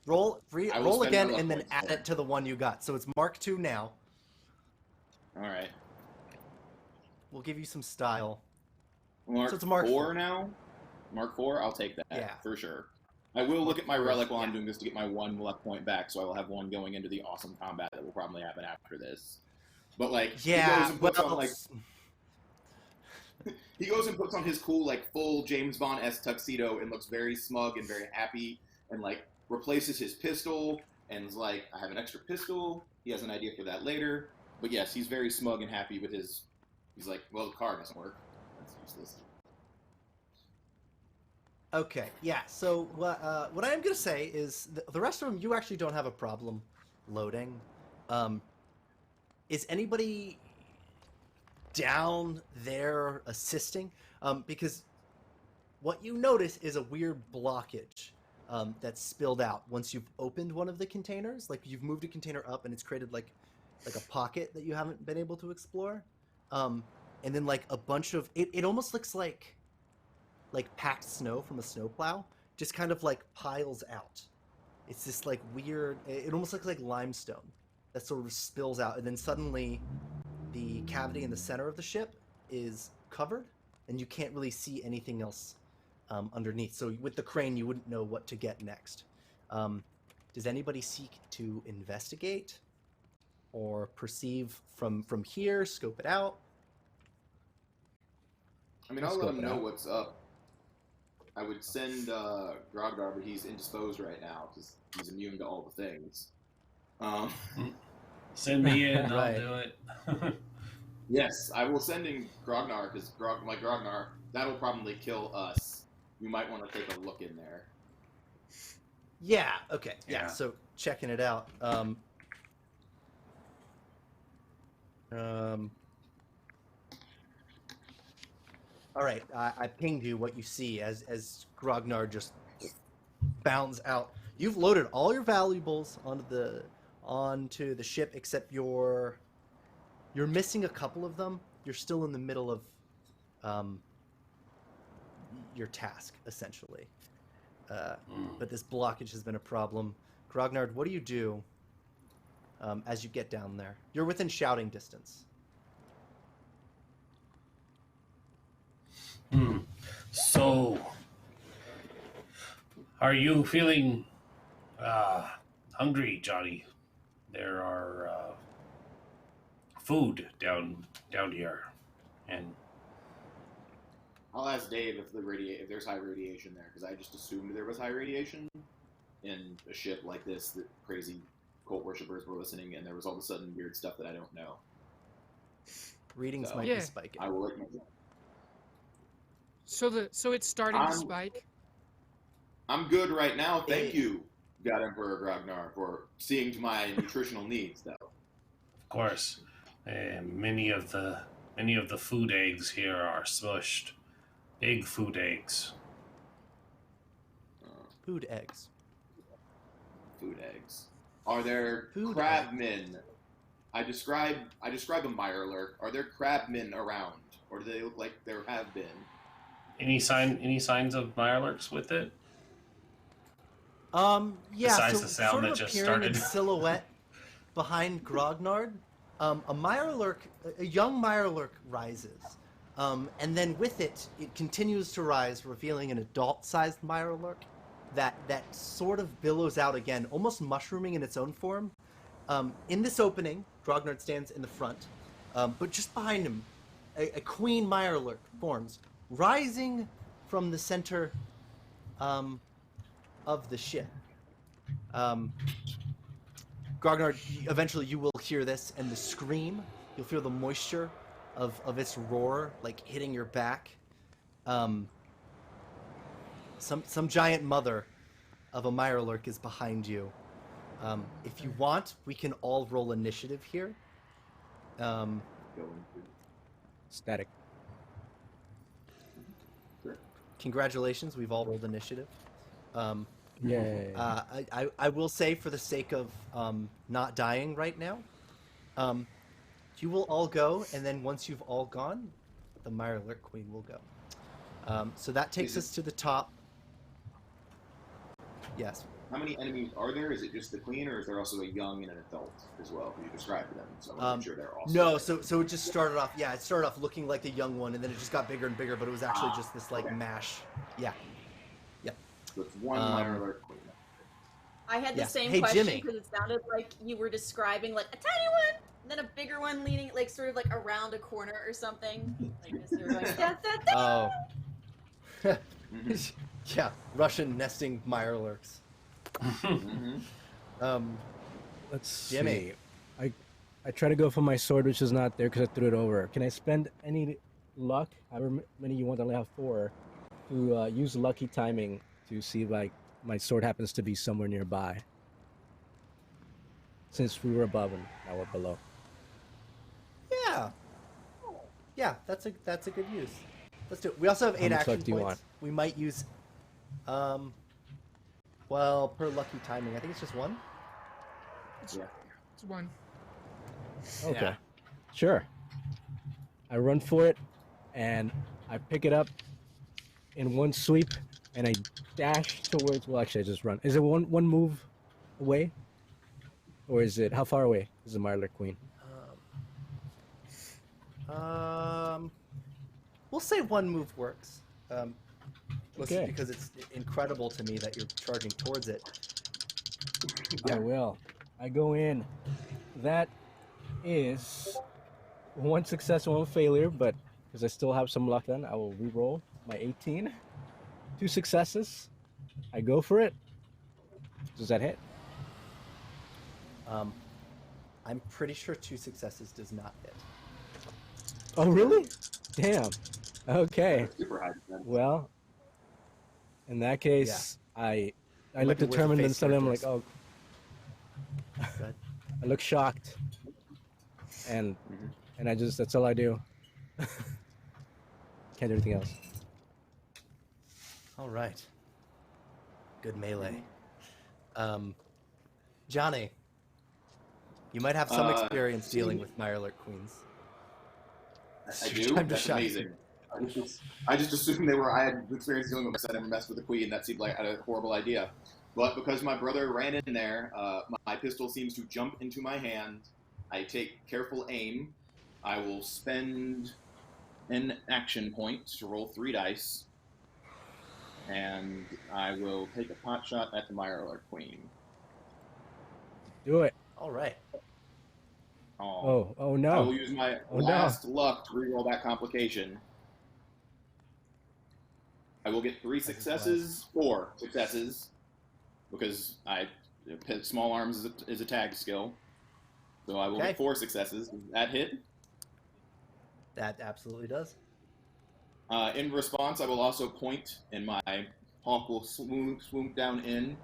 Roll I will roll spend again my luck and then points add for it to the one you got. So it's Mark II now. All right. We'll give you some style. Mark So it's a Mark 4 IV. now? Mark 4? I'll take that. Yeah. For sure. I will look at my relic while I'm Yeah. doing this to get my 1 luck point back, so I will have 1 going into the awesome combat that will probably happen after this. But like, he goes and puts on like he goes and puts on his cool like full James Bond-esque tuxedo and looks very smug and very happy, and like replaces his pistol and is like, I have an extra pistol. He has an idea for that later. But yes, he's very smug and happy with his. He's like, well, the car doesn't work. That's useless. Okay, yeah. So what I am gonna say is the rest of them you actually don't have a problem loading. Is anybody down there assisting? Because what you notice is a weird blockage that's spilled out once you've opened one of the containers. Like you've moved a container up and it's created like a pocket that you haven't been able to explore. And then like a bunch of it almost looks like packed snow from a snowplow just kind of like piles out. It's this like weird, it almost looks like limestone that sort of spills out, and then suddenly the cavity in the center of the ship is covered and you can't really see anything else underneath. So with the crane you wouldn't know what to get next. Does anybody seek to investigate or perceive from here, scope it out? I mean, I'll let him know what's up. I would send Grognard, but he's indisposed right now because he's immune to all the things. Send me in, Right. I'll do it. Yes, I will send in Grognard because Grognard, that'll probably kill us. You might want to take a look in there. Yeah. Okay. Yeah. Yeah. So checking it out. All right. I pinged you what you see as Grognard just bounds out. You've loaded all your valuables onto the ship except you're missing a couple of them. You're still in the middle of your task essentially. But this blockage has been a problem. Grognard, what do you do as you get down there? You're within shouting distance. So, are you feeling hungry, Johnny? There are food down here, and I'll ask Dave if there's high radiation there because I just assumed there was high radiation in a ship like this that crazy cult worshippers were listening, and there was all of a sudden weird stuff that I don't know. Readings So, might Yeah. be spiking. I will let you know. So it's starting to spike. I'm good right now. Thank Hey. you, God Emperor Grognard, for seeing to my nutritional needs, though. of course, many of the food eggs here are smushed. Big food eggs. Food eggs. Food eggs. Are there Food crabmen? I describe a mirelurk. Are there crabmen around, or do they look like there have been? Any signs of mirelurks with it? Yeah. Besides so the sound sort that of just appearing in started. silhouette behind Grognard, a mirelurk, a young mirelurk rises, and then with it, it continues to rise, revealing an adult-sized mirelurk that sort of billows out again, almost mushrooming in its own form. In this opening, Grognard stands in the front, but just behind him, a queen mirelurk forms, rising from the center of the ship. Grognard, eventually you will hear this, and the scream, you'll feel the moisture of its roar, like, hitting your back. Some giant mother of a mirelurk is behind you. If you want, we can all roll initiative here. Going through. Static. Sure. Congratulations, we've all rolled initiative. Yay. I will say, for the sake of not dying right now, you will all go, and then once you've all gone, the Mirelurk Queen will go. So that takes us to the top. Yes. How many enemies are there? Is it just the queen, or is there also a young and an adult as well? Can you describe them? So I want to make sure they're also No, there. so it just started off. Yeah, it started off looking like the young one, and then it just got bigger and bigger. But it was actually just this like okay. mash. Yeah. So it's one Um, Mirelurk queen. I had the Yeah. same Hey, question Jimmy. because it sounded like you were describing like a tiny one, and then a bigger one leaning like sort of like around a corner or something. Like as you were going, da, da, da. Oh. Mhm. Yeah, Russian nesting Mirelurks. Mhm. Let's Jimmy. see. I try to go for my sword, which is not there because I threw it over. Can I spend any luck, however many you want, I only have 4, to use lucky timing to see if like my sword happens to be somewhere nearby? Since we were above and now we're below. Yeah. Yeah, that's a good use. Let's do it. We also have 8 much action luck do you points. want? We might use well, per lucky timing. I think it's just 1. Yeah. It's one. Okay. Yeah. Sure. I run for it and I pick it up in one sweep and I dash towards, well actually I just run. Is it one move away? Or is it, how far away is the Mirelurk Queen? We'll say 1 move works. Mostly Okay. because it's incredible to me that you're charging towards it. I will. I go in. That is one success, one failure, but because I still have some luck then, I will re-roll my 18. 2 successes. I go for it. Does that hit? I'm pretty sure 2 successes does not hit. Oh, really? Damn. Okay. Super high defense. Well, in that case, I might look be worth a determined, and face suddenly I'm like, characters. oh, Go ahead. I look shocked, and that's all I do. Can't do anything else. All right. Good melee. Johnny, you might have some experience dealing with Mirelurk queens. I do. Time to That's shine. amazing. I just assumed I had experience dealing with them. I never messed with the queen. That seemed like a horrible idea. But because my brother ran in there, my pistol seems to jump into my hand. I take careful aim. I will spend an action point to roll 3 dice. And I will take a pot shot at the Mirelurk queen. Do it. All right. Oh I no. will use my Oh, no. last luck to reroll that complication. I will get 3 successes, 4 successes, because small arms is a tag skill. So I will Okay. get 4 successes. Does that hit? That absolutely does. In response, I will also point, and my hawk will swoop down in.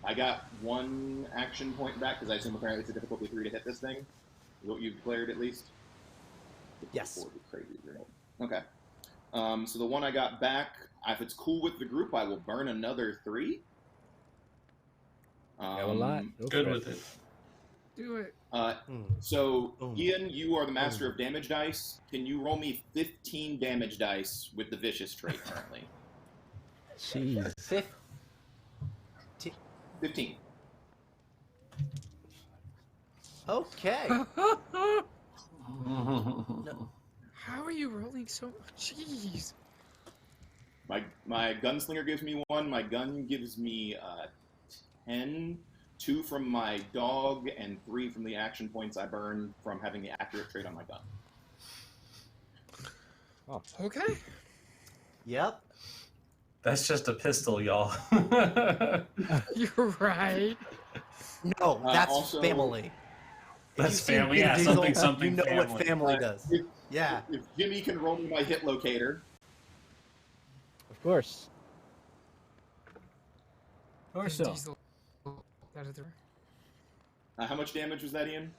I got 1 action point back because I assume apparently it's a difficulty 3 to hit this thing. Is what you declared at least? Yes. 4 would be crazy. Okay. So the 1 I got back, if it's cool with the group, I will burn another 3. Have a lot. Go Good for with it. Do it. So, Ian, you are the master of damage dice. Can you roll me 15 damage dice with the vicious trait currently? Jeez. 15. Okay. How are you rolling so much? Jeez. My gunslinger gives me 1. My gun gives me 10. 2 from my dog, and 3 from the action points I burn from having the accurate trait on my gun. Okay. Yep. That's just a pistol, y'all. You're right. No, that's also- family. If That's you've seen family, yeah, Byrantdegeezuhz, something you know what family. family does. Yeah. If Jimmy can roll me my hit locator, Of course. Or so. Diesel. Out of the... how much damage was that, Ian?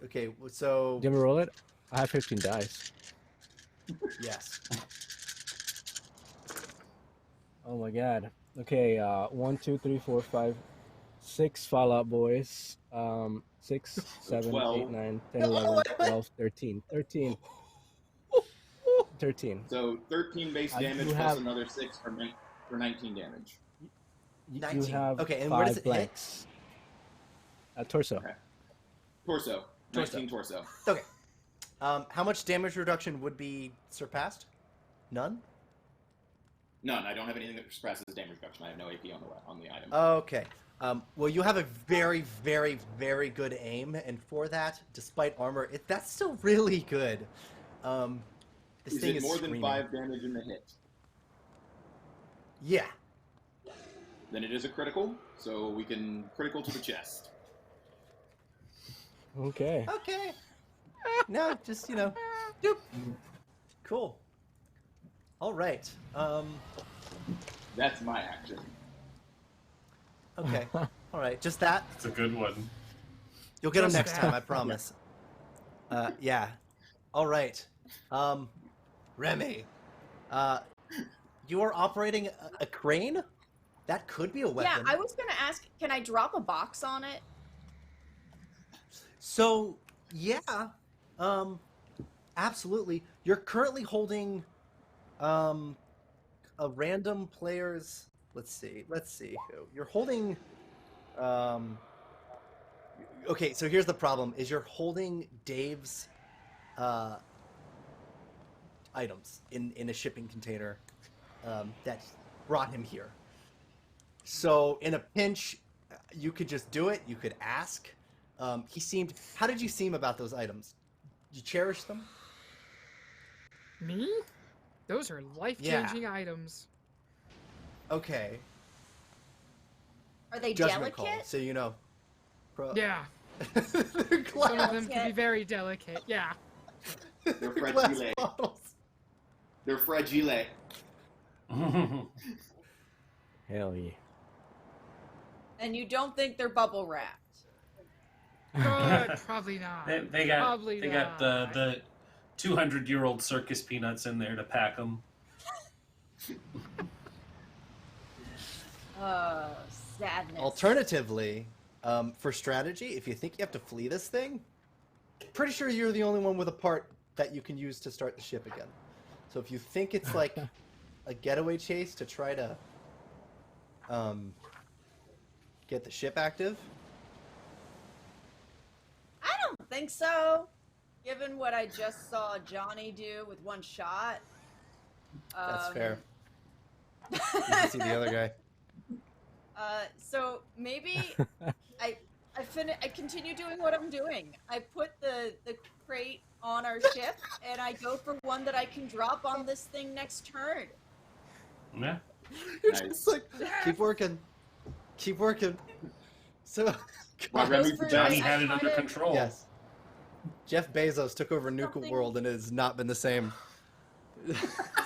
Okay, so Did we roll it? I have 15 dice. yes. Oh my god. Okay, 1, 2, 3, 4, 5, 6 Fallout Boys. 6, 7, 12. 8, 9, 10, 11, 12, 13. 13. 13. So 13 base You damage plus have- another 6 for 19 damage. You 19. have Okay, and 5 where does it hit? blanks. Torso. Okay. Torso. 19 torso. Okay. How much damage reduction would be surpassed? None? None. I don't have anything that suppresses damage reduction. I have no AP on the item. Okay. Well, you have a very, very, very good aim, and for that, despite armor, that's still really good. This is thing it is more screaming. than 5 damage in the hit? Yeah. Then it is a critical, so we can critical to the chest. Okay. Okay. No, just, doop. Cool. All right. That's my action. Okay. All right. Just that. It's a good one. You'll get them Just next that. time, I promise. Yeah. All right. Remie, you are operating a crane? That could be a weapon. Yeah, I was gonna ask, can I drop a box on it? So, yeah. Absolutely. You're currently holding a random player's, let's see who. You're holding okay, so here's the problem is you're holding Dave's items in a shipping container that brought him here. So in a pinch, you could just do it. You could ask. He seemed. How did you seem about those items? Did you cherish them? Me? Those are life-changing items. Okay. Are they Judgment delicate? call. So you know. Yeah. They're Some of glass, them can be very delicate. Yeah. They're glass fragile. bottles. They're fragile. Hell yeah. And you don't think they're bubble wrapped? Good, probably not. They got Probably they got not. the 200-year-old circus peanuts in there to pack them. Sadness. Alternatively, for strategy, if you think you have to flee this thing, pretty sure you're the only one with a part that you can use to start the ship again. So if you think it's like a getaway chase to try to get the ship active, I don't think so. Given what I just saw Johnny do with one shot. that's fair. You can see the other guy. So maybe I continue doing what I'm doing. I put the crate on our ship, and I go for one that I can drop on this thing next turn. Yeah. You're Nice. just like, keep working. Keep working. So, Well, Remy, Those were Johnny I had it try under to- control. yes. Jeff Bezos took over Nuka Something- World, and it has not been the same.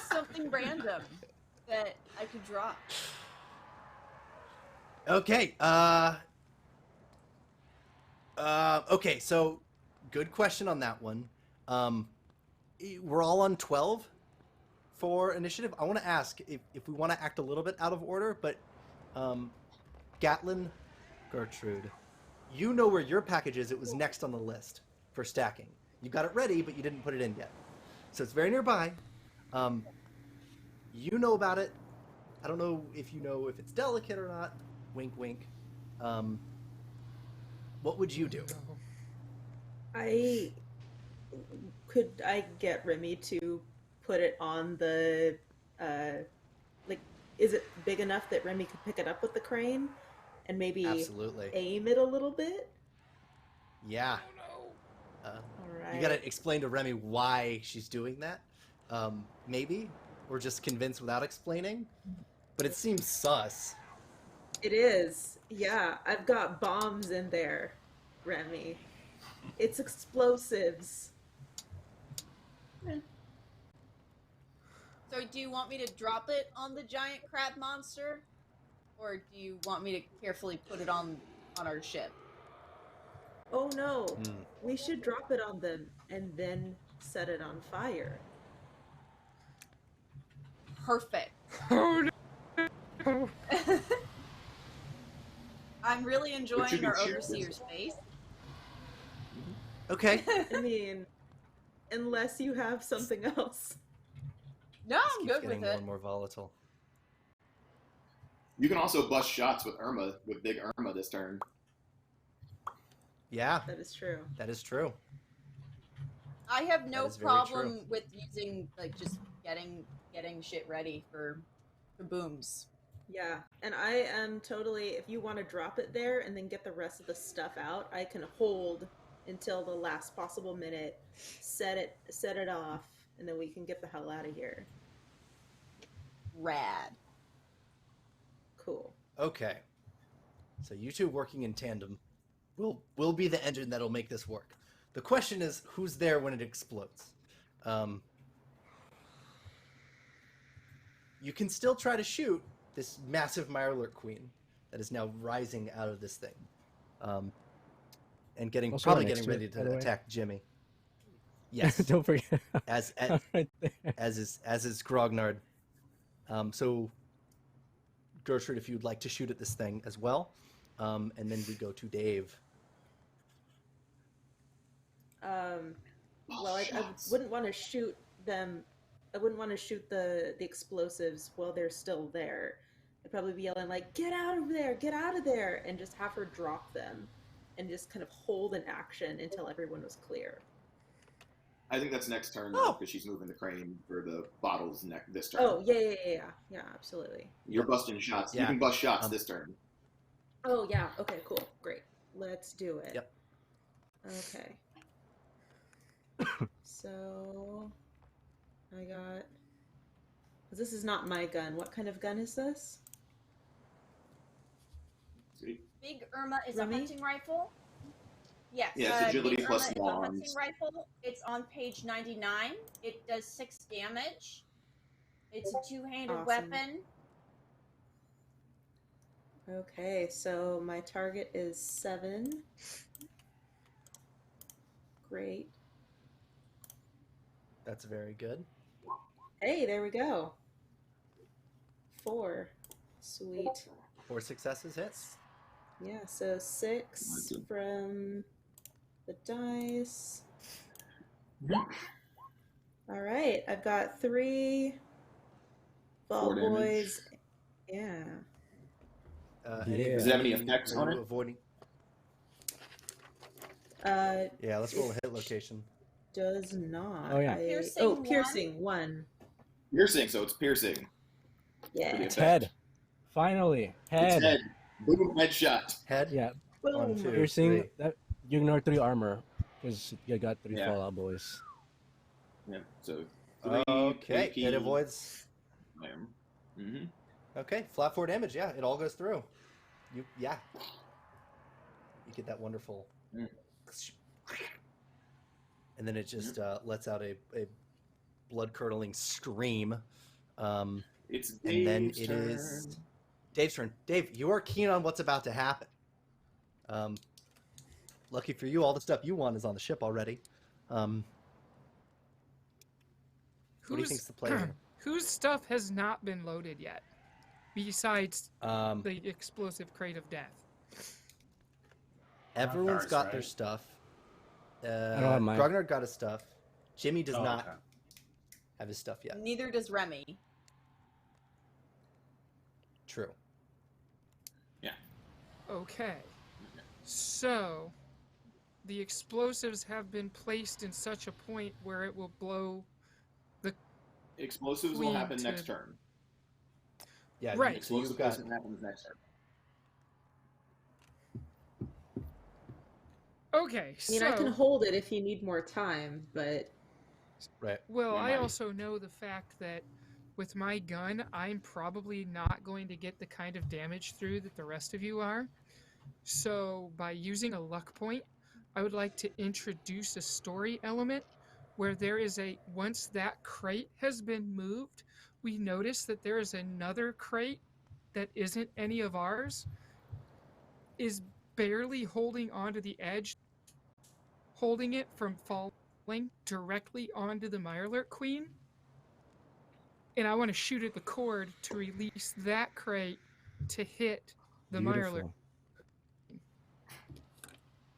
Something random that I could drop. Okay. Okay. So, good question on that one. We're all on 12 for initiative. I want to ask if we want to act a little bit out of order, but Gatlin Gertrude, you know where your package is. It was next on the list for stacking. You got it ready, but you didn't put it in yet. So it's very nearby. You know about it. I don't know if you know if it's delicate or not. Wink, wink. What would you do? Could I get Remy to put it on the is it big enough that Remy could pick it up with the crane and maybe Absolutely. aim it a little bit? Yeah. All right. You got to explain to Remy why she's doing that. Maybe, or just convince without explaining. But it seems sus. It is. Yeah, I've got bombs in there, Remy. It's explosives. So do you want me to drop it on the giant crab monster? Or do you want me to carefully put it on our ship? Oh no, Hmm. we should drop it on them and then set it on fire. Perfect. Oh no! I'm really But you enjoying can our share overseer's face. Okay. I mean, unless you have something else. No, This I'm keeps good getting with more it. and more volatile. You can also bust shots with Irma, with Big Irma this turn. Yeah, That is true. that is true. I have no That is very problem with using just getting shit ready for booms. Yeah, and I am totally, if you want to drop it there and then get the rest of the stuff out, I can hold until the last possible minute, set it off, and then we can get the hell out of here. Rad. Cool. Okay. So you two working in tandem will be the engine that'll make this work. The question is, who's there when it explodes? You can still try to shoot this massive Mirelurk queen that is now rising out of this thing, and Also probably right next getting to it, ready by the to way. attack Jimmy. Yes, Don't forget. as Right there. as is Grognard. So Gertrude, if you'd like to shoot at this thing as well, and then we go to Dave. Well, I wouldn't want to shoot them. I wouldn't want to shoot the explosives while they're still there. I'd probably be yelling like, "Get out of there! Get out of there!" and just have her drop them, and just kind of hold an action until everyone was clear. I think that's next turn Oh. because she's moving the crane for the bottles this turn. Oh, yeah, absolutely. You're busting shots. Yeah. You can bust shots this turn. Oh, yeah, okay, cool, great. Let's do it. Yep. Okay. So, I got... This is not my gun. What kind of gun is this? Sweet. Big Irma is Remy? a hunting rifle. Yes. Yeah, it's agility Big plus Irma is a long hunting arms. rifle. It's on page 99. It does 6 damage. It's a two-handed Awesome. weapon. Okay, so my target is 7. Great. That's very good. Hey, there we go. 4. Sweet. 4 successes hits. Yeah, so 6 from the dice. All right, I've got 3 ball 4 damage. boys. Yeah. Yeah. Does it have any effects on it? Avoiding. Uh, Yeah, let's roll a hit location. does not. Oh, yeah. Piercing piercing 1. Piercing, so it's piercing. Yeah. Pretty It's effective. head. Finally, It's head. head. Boom, headshot. Head. Yeah, One, Boom. 2, piercing. 3. That you ignore 3 armor because you got 3 Yeah. Fallout boys. Yeah, so 3 Okay, AP. it avoids. Mm-hmm. Okay, flat 4 damage. Yeah, it all goes through. You get that wonderful. Mm. And then it just lets out a blood curdling scream. It's And then Dave's it turn. is Dave's turn. Dave, you are keen on what's about to happen. Lucky for you, all the stuff you want is on the ship already. What do you think's the play here? Whose stuff has not been loaded yet? Besides Um, the explosive crate of death. everyone's Grognard's, got right? their stuff. don't have mine. Grognard got his stuff. Jimmy does Oh, not okay. have his stuff yet. Neither does Remy. True. Okay. So, the explosives have been placed in such a point where it will blow. Explosives will Queen happen to- next turn. Yeah. Right. So Explosive you've got. placement happens next turn. Okay, I mean, I can hold it if you need more time, but Right. Well, Yeah, I might. also know the fact that with my gun, I'm probably not going to get the kind of damage through that the rest of you are. So, by using a luck point, I would like to introduce a story element where there is once that crate has been moved, we notice that there is another crate that isn't any of ours, is barely holding onto the edge, holding it from falling directly onto the Mirelurk Queen. And I want to shoot at the cord to release that crate to hit the Mirelurk.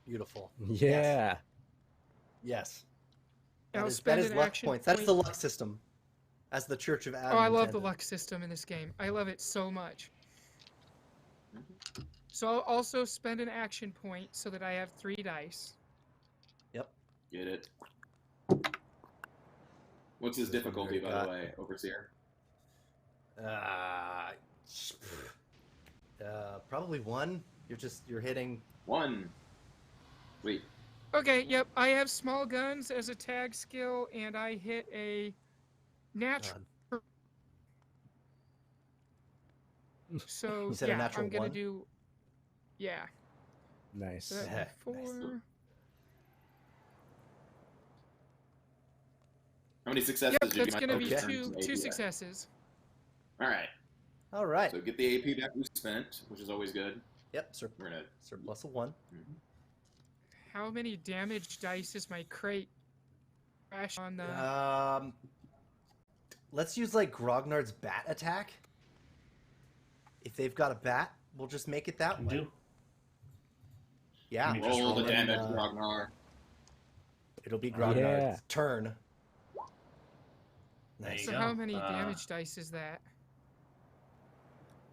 Beautiful. Beautiful. Yeah. Yes. I'll That is spend an luck action points. That's point. the luck system. As the Church of Adam. Oh, I love the intended. luck system in this game. I love it so much. So I'll also spend an action point so that I have 3 dice. Get it. What's his This one difficulty, here by got- the way, Overseer? Probably 1. You're hitting. 1. Sweet. Okay, yep. I have small guns as a tag skill, and I hit a natural. So You said a yeah, natural I'm gonna 1? do. Yeah. Nice. So that Heh, would be nice. 4. How many successes Yep, did you that's get? gonna be Okay. two successes. All right. All right. So get the AP back we spent, which is always good. Yep. We're gonna. Surplus of 1. How many damage dice is my crate? Crash on the. Let's use like Grognard's bat attack. If they've got a bat, we'll just make it that Can way. do. Yeah. Give me just Roll the roll it. damage, And, Grognard. It'll be Grognard's Yeah. turn. There Nice. you So go. how many damage dice is that?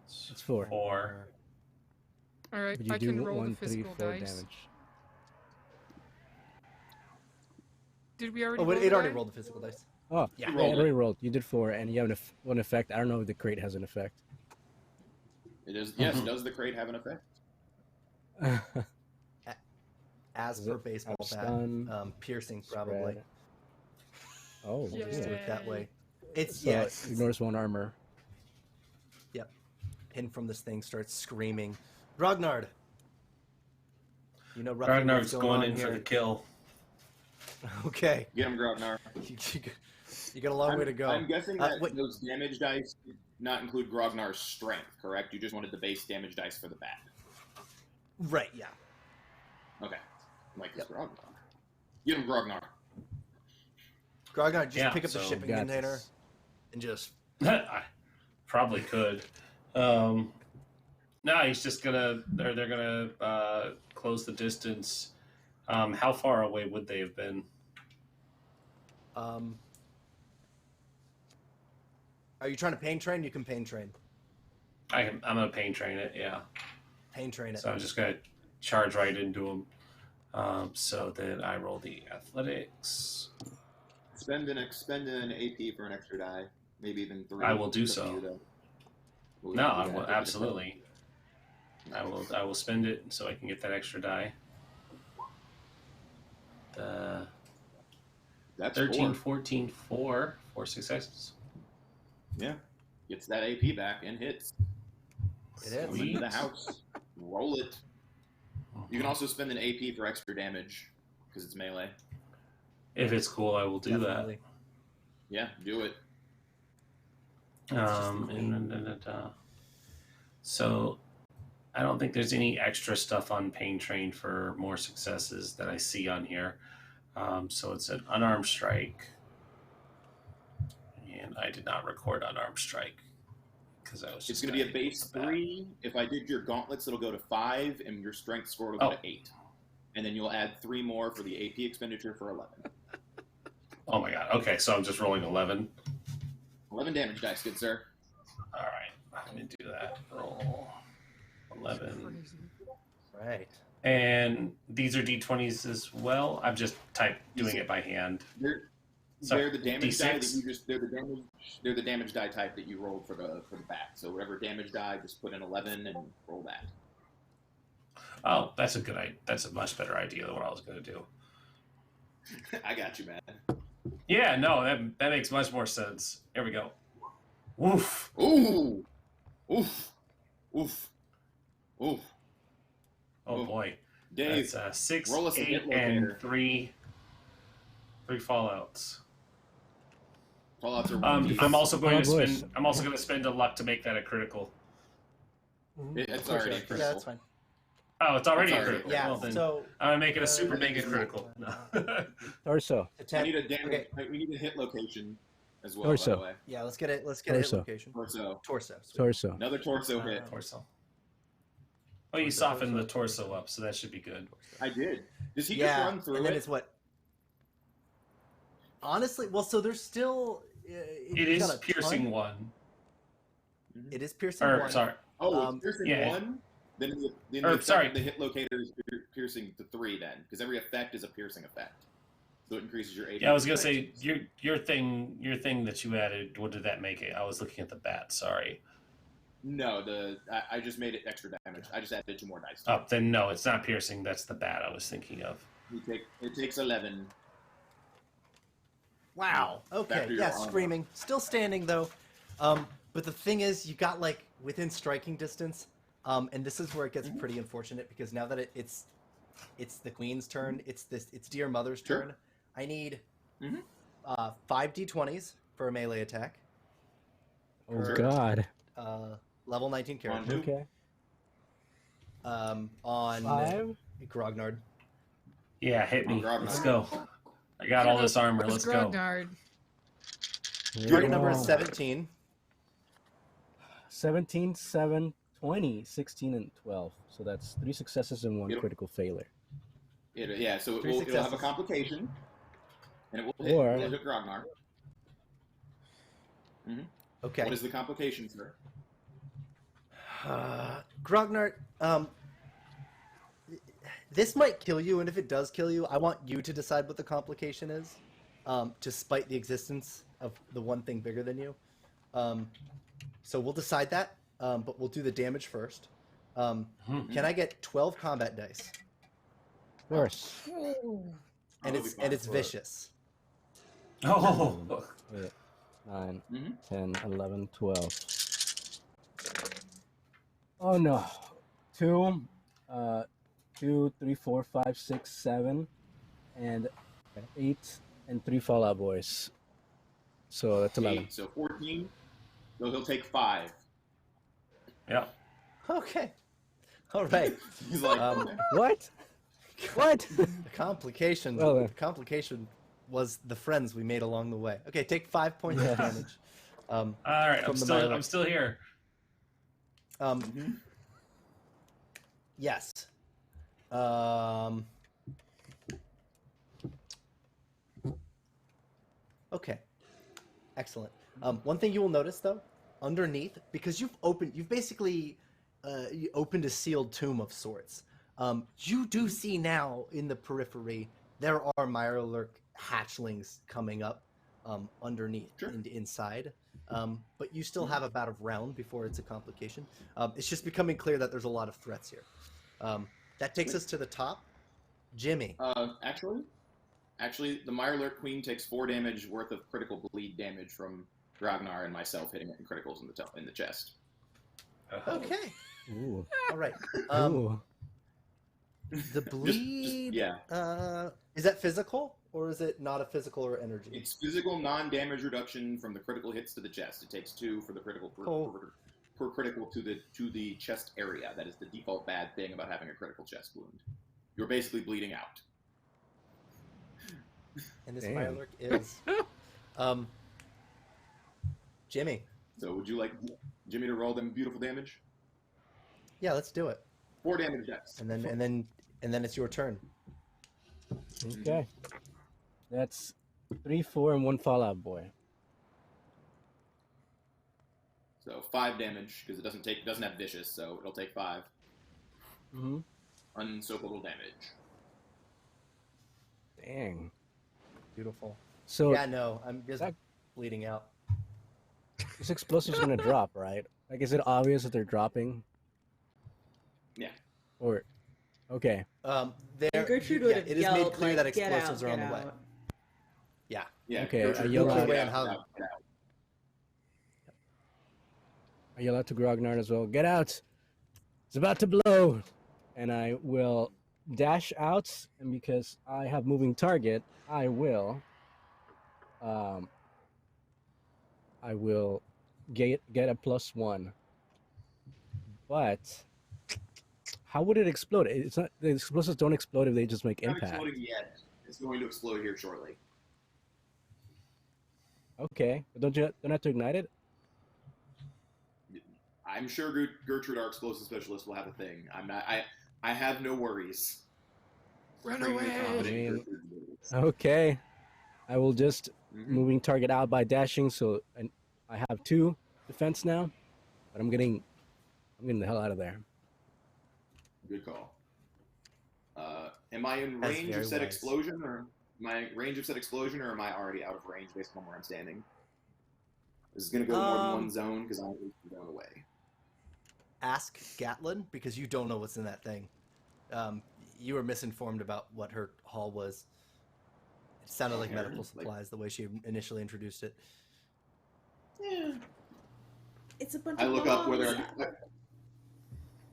It's 4. 4. All right, But you I do can roll 1, the 3, physical 4 dice. damage. Did we already? Oh, roll it the already die? rolled the physical dice. Oh, Yeah. yeah, rolled I it. already rolled. You did 4, and you have one effect. I don't know if the crate has an effect. It is. Yes. Does the crate have an effect? As Does per it baseball have bat, stun, piercing probably. Spread. Oh, We'll just do it that way. It's So yes. it ignores 1 armor. Pin from this thing starts screaming, Grognard. You know roughly Grognard's what's going on in here. for the kill. Okay. Get him, Grognard. You got a long way to go. I'm guessing that wait. those damage dice did not include Grognar's strength, correct? You just wanted the base damage dice for the bat. Right. Yeah. Okay. Like this Grognard. Get him, Grognard. Grognard, just Yeah, pick up the so shipping got container this. and just. I probably could. No, he's just gonna. They're gonna close the distance. How far away would they have been? Are you trying to pain train? You can pain train. I'm gonna pain train it. Yeah. Pain train it. So I'm just gonna charge right into him. So then I roll the athletics. Spend an AP for an extra die. Maybe even 3. I will do It's up to so. you, though. We'll No, leave I that will to the absolutely. I will spend it so I can get that extra die. The That's 13, 4. 14, 4 successes. Yeah. Gets that AP back and hits. It is. Comes into the house. Roll it. You can also spend an AP for extra damage because it's melee. If it's cool, I will do Definitely. Yeah, do it. that. So I don't think there's any extra stuff on Pain Train for more successes that I see on here. So it's an unarmed strike. And I did not record unarmed strike because I was It's just going to be a gonna base go back. 3. If I did your gauntlets, it'll go to 5, and your strength score will go to 8. And then you'll add 3 more for the AP expenditure for 11. Oh my god. Okay, so I'm just rolling 11. 11 damage dice, good sir. All right, let me do that. Roll 11. Crazy. Right. And these are d20s as well. I'm just doing it by hand. They're the damage die that D6? you just. They're the damage die type that you rolled for the bat. So whatever damage die, just put in 11 and roll that. Oh, that's a good idea. That's a much better idea than what I was going to do. I got you, man. Yeah, no, that makes much more sense. Here we go. Woof. Ooh, oof, oof, oof. Oh Oof. boy. Dave, That's 6, roll us a 8, hit and locator. 3 fallouts. Fallouts are I'm also going to Oh, boys. spend. I'm also going to spend a luck to make that a critical. It's already Yeah, critical. that's fine. Oh, it's already a It's already- critical. Yeah. Well, then So I'm gonna make it a super uh, mega critical. No. Torso. I attempt. need a damage. Okay. We need a hit location as well. Torso. By the way, Yeah. Let's get it. Let's get a hit Torso. location. torso. Torso. Sweet. Torso. Another torso hit. Torso. Oh, you Torso, softened the torso. torso up, so that should be good. I did. Does he just Yeah. run through And then it? it's what? Honestly, well, so there's still. It is piercing 1. It is piercing Or 1. sorry. Oh, it's piercing yeah. 1. Then the Or, effect sorry. of the hit locator is piercing to 3. Then, because every effect is a piercing effect, so it increases your AP. Yeah, I was gonna say your thing that you added. What did that make it? I was looking at the bat. Sorry. No, I just made it extra damage. I just added 2 more dice. Oh, then no, it's not piercing. That's the bat I was thinking of. It takes 11. Wow. Back Okay. to your Yeah. armor. Screaming. Still standing though. But the thing is, you got like within striking distance. And this is where it gets pretty unfortunate because now that it's the queen's turn, it's dear mother's Sure. turn. I need Mhm. 5 d20s for a melee attack. Oh Sure. God. Level 19 On character. who? Okay. On 5. Grognard. Yeah, hit me. Oh, God, Let's no. go. I got all this armor. Let's go. Grognard. Target number is 17. 17, 7, 20, 16, and 12. So that's 3 successes and 1 Yep. critical failure. Yeah, so Three it'll have a successes. complication, and it will hit, Or- it'll hit Grognard. Okay. What is the complication, sir? Grognard, this might kill you, and if it does kill you, I want you to decide what the complication is. despite the existence of the one thing bigger than you. So we'll decide that, but we'll do the damage first. Can I get 12 combat dice? Of course. And it's vicious. Oh. Wait, 9, 10, 11, 12. Oh no. 2, 2, 3, 4, 5, 6, 7, and 8, and 3 Fallout Boys. So that's 11. 8, so 14. So he'll take 5. Yeah. Okay. All right. He's like, What? What? The complication. Well, the complication was the friends we made along the way. Okay, take 5 points of damage. All right, from I'm still here. Yes. Okay. Excellent. One thing you will notice though, underneath, because you've basically you opened a sealed tomb of sorts. You do see now in the periphery there are Mirelurk hatchlings coming up underneath and inside. But you still have about a round before it's a complication. It's just becoming clear that there's a lot of threats here. That takes us to the top. Jimmy. Actually, the Mirelurk Queen takes 4 damage worth of critical bleed damage from Grognard and myself hitting it in criticals in the chest. Okay. Ooh. All right. Ooh. The bleed. Is that physical or is it not a physical or energy? It's physical non-damage reduction from the critical hits to the chest. It takes 2 for the critical per critical to the chest area. That is the default bad thing about having a critical chest wound. You're basically bleeding out. And this Mirelurk is Jimmy. So would you like Jimmy to roll them beautiful damage? Yeah, let's do it. 4 damage dex. And then it's your turn. Okay. That's 3, 4, and 1 Fallout Boy. So 5 damage because it doesn't have vicious, so it'll take 5. Unsoakable damage. Dang. Beautiful. So yeah, no, I'm just bleeding out. This explosive's gonna drop, right? Like, is it obvious that they're dropping? Yeah. Or, okay. Gertrude would have it is yelled, made clear like, that explosives are on the way. out. Yeah. Yeah. Okay. Gertrude, I yell out. I yell out to Grognard as well. Get out! It's about to blow, and I will dash out. And because I have moving target, I will get a +1. But how would it explode? It's not, the explosives don't explode if they just make It's not impact. exploding yet. It's going to explode here shortly. Okay, but don't have to ignite it? I'm sure Gertrude, our explosive specialist, will have a thing. I have no worries. Run Extremely away! confident in I mean, Gertrude's abilities. Okay, I will just moving target out by dashing. So I have 2 defense now, but I'm getting the hell out of there. Good call. Am I in That's range very of said wise. explosion, or am I already out of range based on where I'm standing? This is going to go more than one zone because I'm at least a zone away. Ask Gatlin because you don't know what's in that thing. You were misinformed about what her haul was. It sounded like medical supplies the way she initially introduced it. Yeah. It's a bunch I of look up bombs. whether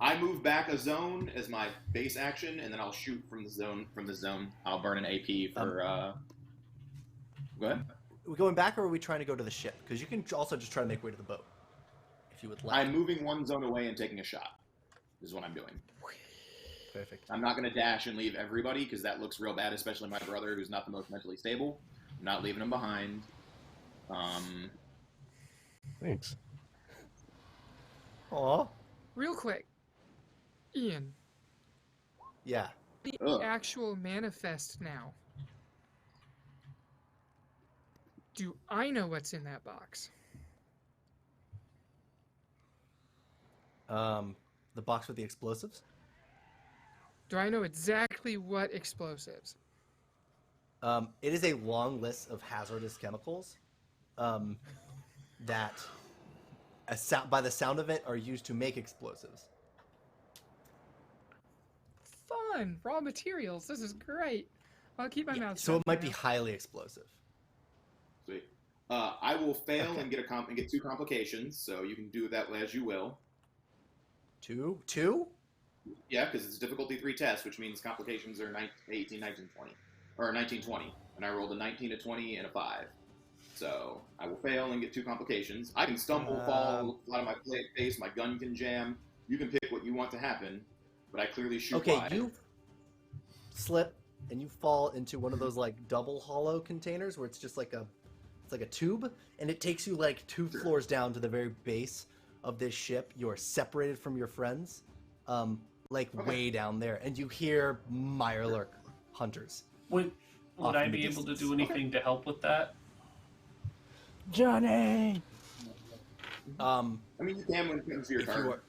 I move back a zone as my base action, and then I'll shoot from the zone. I'll burn an AP for. Go ahead. Are we going back, or are we trying to go to the ship? Because you can also just try to make way to the boat, if you would like. I'm moving one zone away and taking a shot. Is what I'm doing. Perfect. I'm not going to dash and leave everybody because that looks real bad, especially my brother, who's not the most mentally stable. I'm not leaving him behind. Thanks. Aw. Real quick, Ian, Yeah. the Ugh. actual manifest now. Do I know what's in that box? The box with the explosives? Do I know exactly what explosives? It is a long list of hazardous chemicals that, by the sound of it, are used to make explosives. Fun! Raw materials. This is great. I'll keep my mouth shut. So it might be now. highly explosive. Sweet. I will fail Okay. and get 2 complications, so you can do that as you will. Two? Yeah, because it's a difficulty 3 test, which means complications are 18, 19, 20. Or 19, 20. And I rolled a 19, a 20, and a 5. So I will fail and get 2 complications. I can stumble, fall, out of my face, my gun can jam. You can pick what you want to happen, but I clearly shoot wide. You slip and you fall into one of those like double hollow containers where it's just like a tube, and it takes you like 2 floors down to the very base of this ship. You're separated from your friends, way down there, and you hear Mirelurk hunters. Would Off I in the be able to distance. do anything to help with that? Johnny! I mean, you can when it comes to your If you turn. are,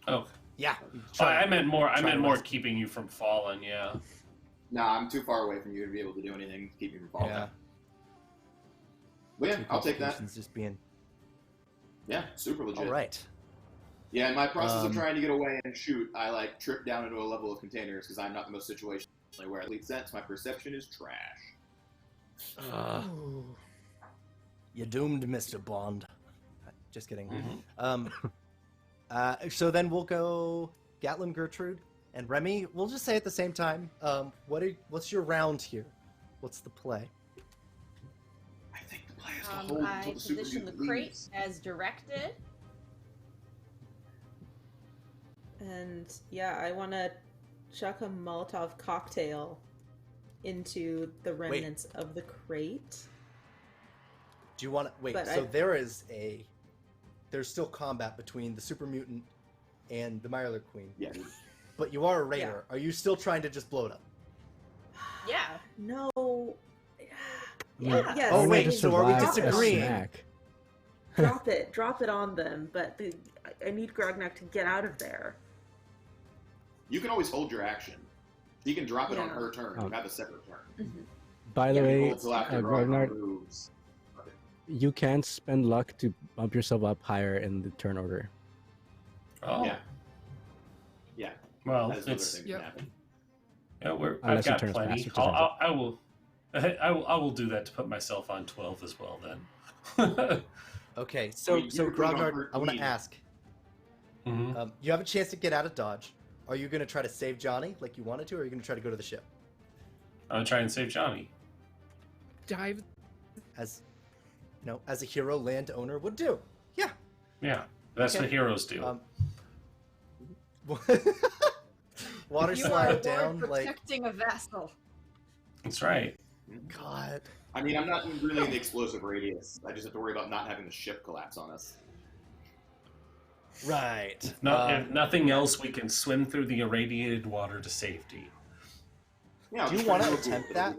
Oh, yeah. I meant more. I try meant to more rest. keeping you from falling. Yeah. Nah, I'm too far away from you to be able to do anything to keep me from falling. Yeah. But yeah, Two I'll take that. complications just being Yeah, super legit. all right. Yeah, in my process of trying to get away and shoot, I like trip down into a level of containers because I'm not the most situationally aware. At least sense, my perception is trash. Ooh. You're doomed, Mr. Bond. Just kidding. Mhm. So then we'll go Gatlin Gertrude and Remie. We'll just say at the same time. What's your round here? What's the play? I think the play is to hold I until the super position the mutant crate leaves. as directed. And yeah, I want to chuck a Molotov cocktail into the remnants of the crate. Do you want to wait? But So there's still combat between the super mutant and the Mirelurk Queen, Yeah, but you are a raider. Are you still trying to just blow it up? Yeah. No. Yeah. Yes. Oh, wait, Just so are we survive a disagreeing? snack. Drop it on them. But I need Grognard to get out of there. you can always hold your action. You can drop it on Yeah. her turn. Oh. You have a separate turn. By the Yeah, way, Hold until after Grognard, moves. you can spend luck to bump yourself up higher in the turn order. Oh. Yeah. Yeah. Well, That is another it's thing Yep. that can happen. I've Unless it got turns plenty. faster, which turns I will. I will do that to put myself on 12 as well. Then. Okay, so you could put it on Grognard, I want to 13. ask. Mhm. You have a chance to get out of Dodge. Are you going to try to save Johnny like you wanted to, or are you going to try to go to the ship? I'm gonna try and save Johnny. Dive. As as a hero landowner would do. Yeah. Yeah, that's Okay. what heroes do. Water You are slide a down lord like protecting a vessel. That's right. God. I mean, I'm not really in the explosive radius. I just have to worry about not having the ship collapse on us. Right. If nothing else, we can swim through the irradiated water to safety. Yeah, Do you want to attempt that?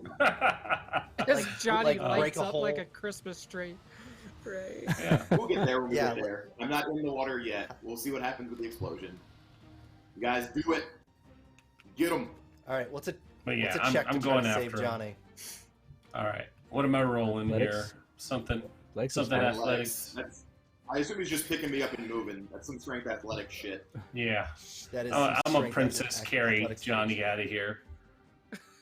Because Like- Johnny like lights break a up like hole. a Christmas tree. Right. Yeah. We'll get there when we Yeah. get there. I'm not in the water yet. We'll see what happens with the explosion. You guys do it. Get them. All right. What's a But yeah, check I'm to try going to after save him. Johnny? All right. What am I rolling here? Athletics. Something. Like Something this- athletics. I assume he's just picking me up and moving. That's some strength athletic shit. Yeah. That is. I'm a strength princess. athletics Carry skills. Johnny out of here.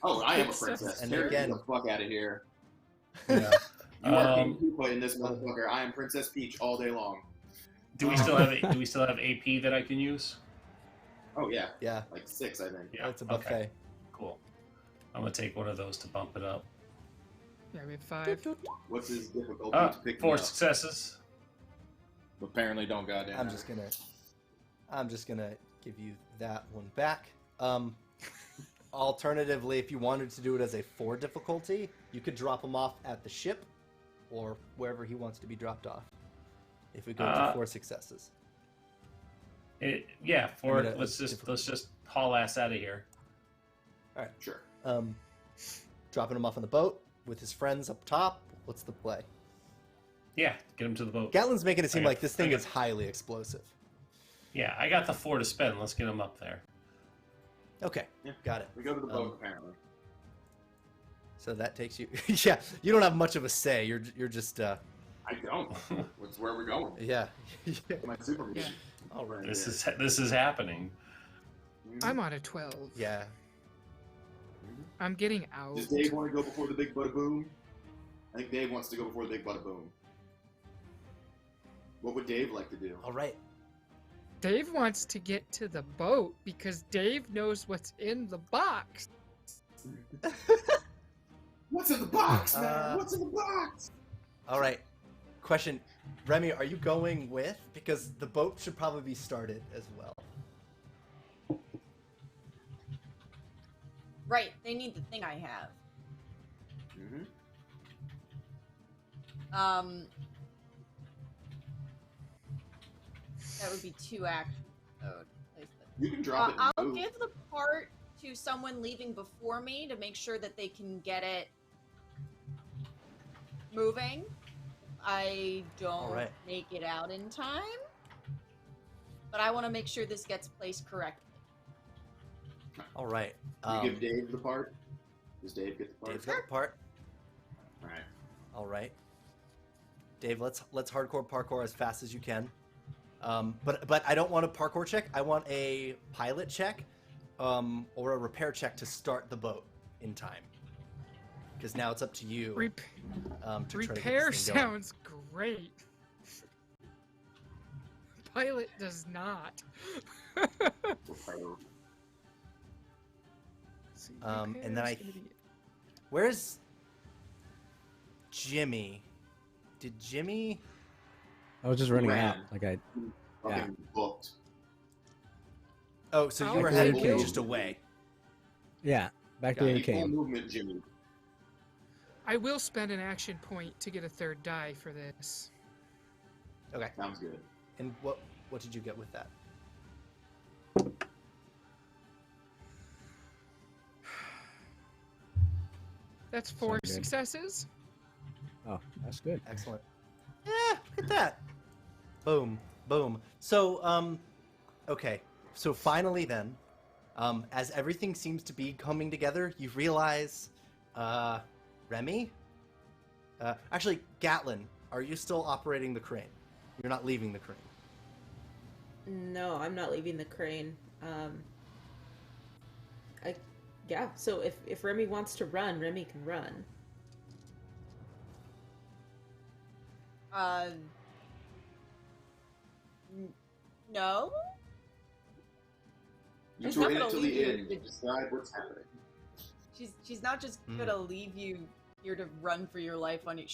Oh, I am a princess. And Carry again- the fuck out of here. Yeah. You are King Koopa in this motherfucker. I am Princess Peach all day long. Do we still have AP that I can use? Oh yeah, Yeah. like 6, I think. Yeah. It's a buffet. Okay. Cool. I'm gonna take one of those to bump it up. Yeah, we have 5. What's his difficulty to pick me 4 up? successes. Apparently, don't goddamn. I'm just gonna give you that one back. Alternatively, if you wanted to do it as a 4 difficulty, you could drop him off at the ship, or wherever he wants to be dropped off. If we go to 4 successes. Yeah. 4. I mean, let's it's just haul ass out of here. Sure. Dropping him off on the boat with his friends up top. What's the play? Yeah. Get him to the boat. Gatlin's making it seem I got- like this thing I got- is highly explosive. Yeah. I got the 4 to spend. Let's get him up there. Okay, Yeah. got it. We go to the boat apparently. So that takes you. Yeah, you don't have much of a say. You're just. I don't. What's where we're going? Yeah. My super Yeah. All right. This is happening. I'm on a 12. Yeah. I'm getting out. Does Dave want to go before the big bada boom? I think Dave wants to go before the big bada boom. What would Dave like to do? All right. Dave wants to get to the boat because Dave knows what's in the box. What's in the box, man? What's in the box? All right. Question, Remie, are you going with? Because the boat should probably be started as well. Right, they need the thing I have. Mm-hmm. That would be 2 actions. So place You can drop it and I'll move. give the part to someone leaving before me to make sure that they can get it moving. I don't Alright. make it out in time, but I want to make sure this gets placed correctly. All right. You give Dave the part? Does Dave get the part? Dave's got the part. All right. All right. Dave, let's hardcore parkour as fast as you can. But I don't want a parkour check. I want a pilot check, or a repair check to start the boat in time. Because now it's up to you. to try to get Repair this thing going. sounds great. Pilot does not. See, And then repair's I. gonna be- Where's Jimmy? Did Jimmy? I was just running Ran. out. Like I. Fucking booked. Oh, so you Oh, were okay. heading Okay. just away. Yeah. Back to Got where it. you Full came. movement, Jimmy. I will spend an action point to get a 3rd die for this. Okay. Sounds good. And what did you get with that? That's 4 Sounds good. successes. Oh, that's good. Excellent. Yeah, look at that. Boom, boom. So, okay. So finally then, as everything seems to be coming together, you realize, Remie? Actually, Gatlin, are you still operating the crane? You're not leaving the crane. No, I'm not leaving the crane. Yeah, so if Remie wants to run, Remie can run. No? You He's two are not in it gonna till leave the you end. to- Decide what's happening. She's not just gonna leave you here to run for your life on you.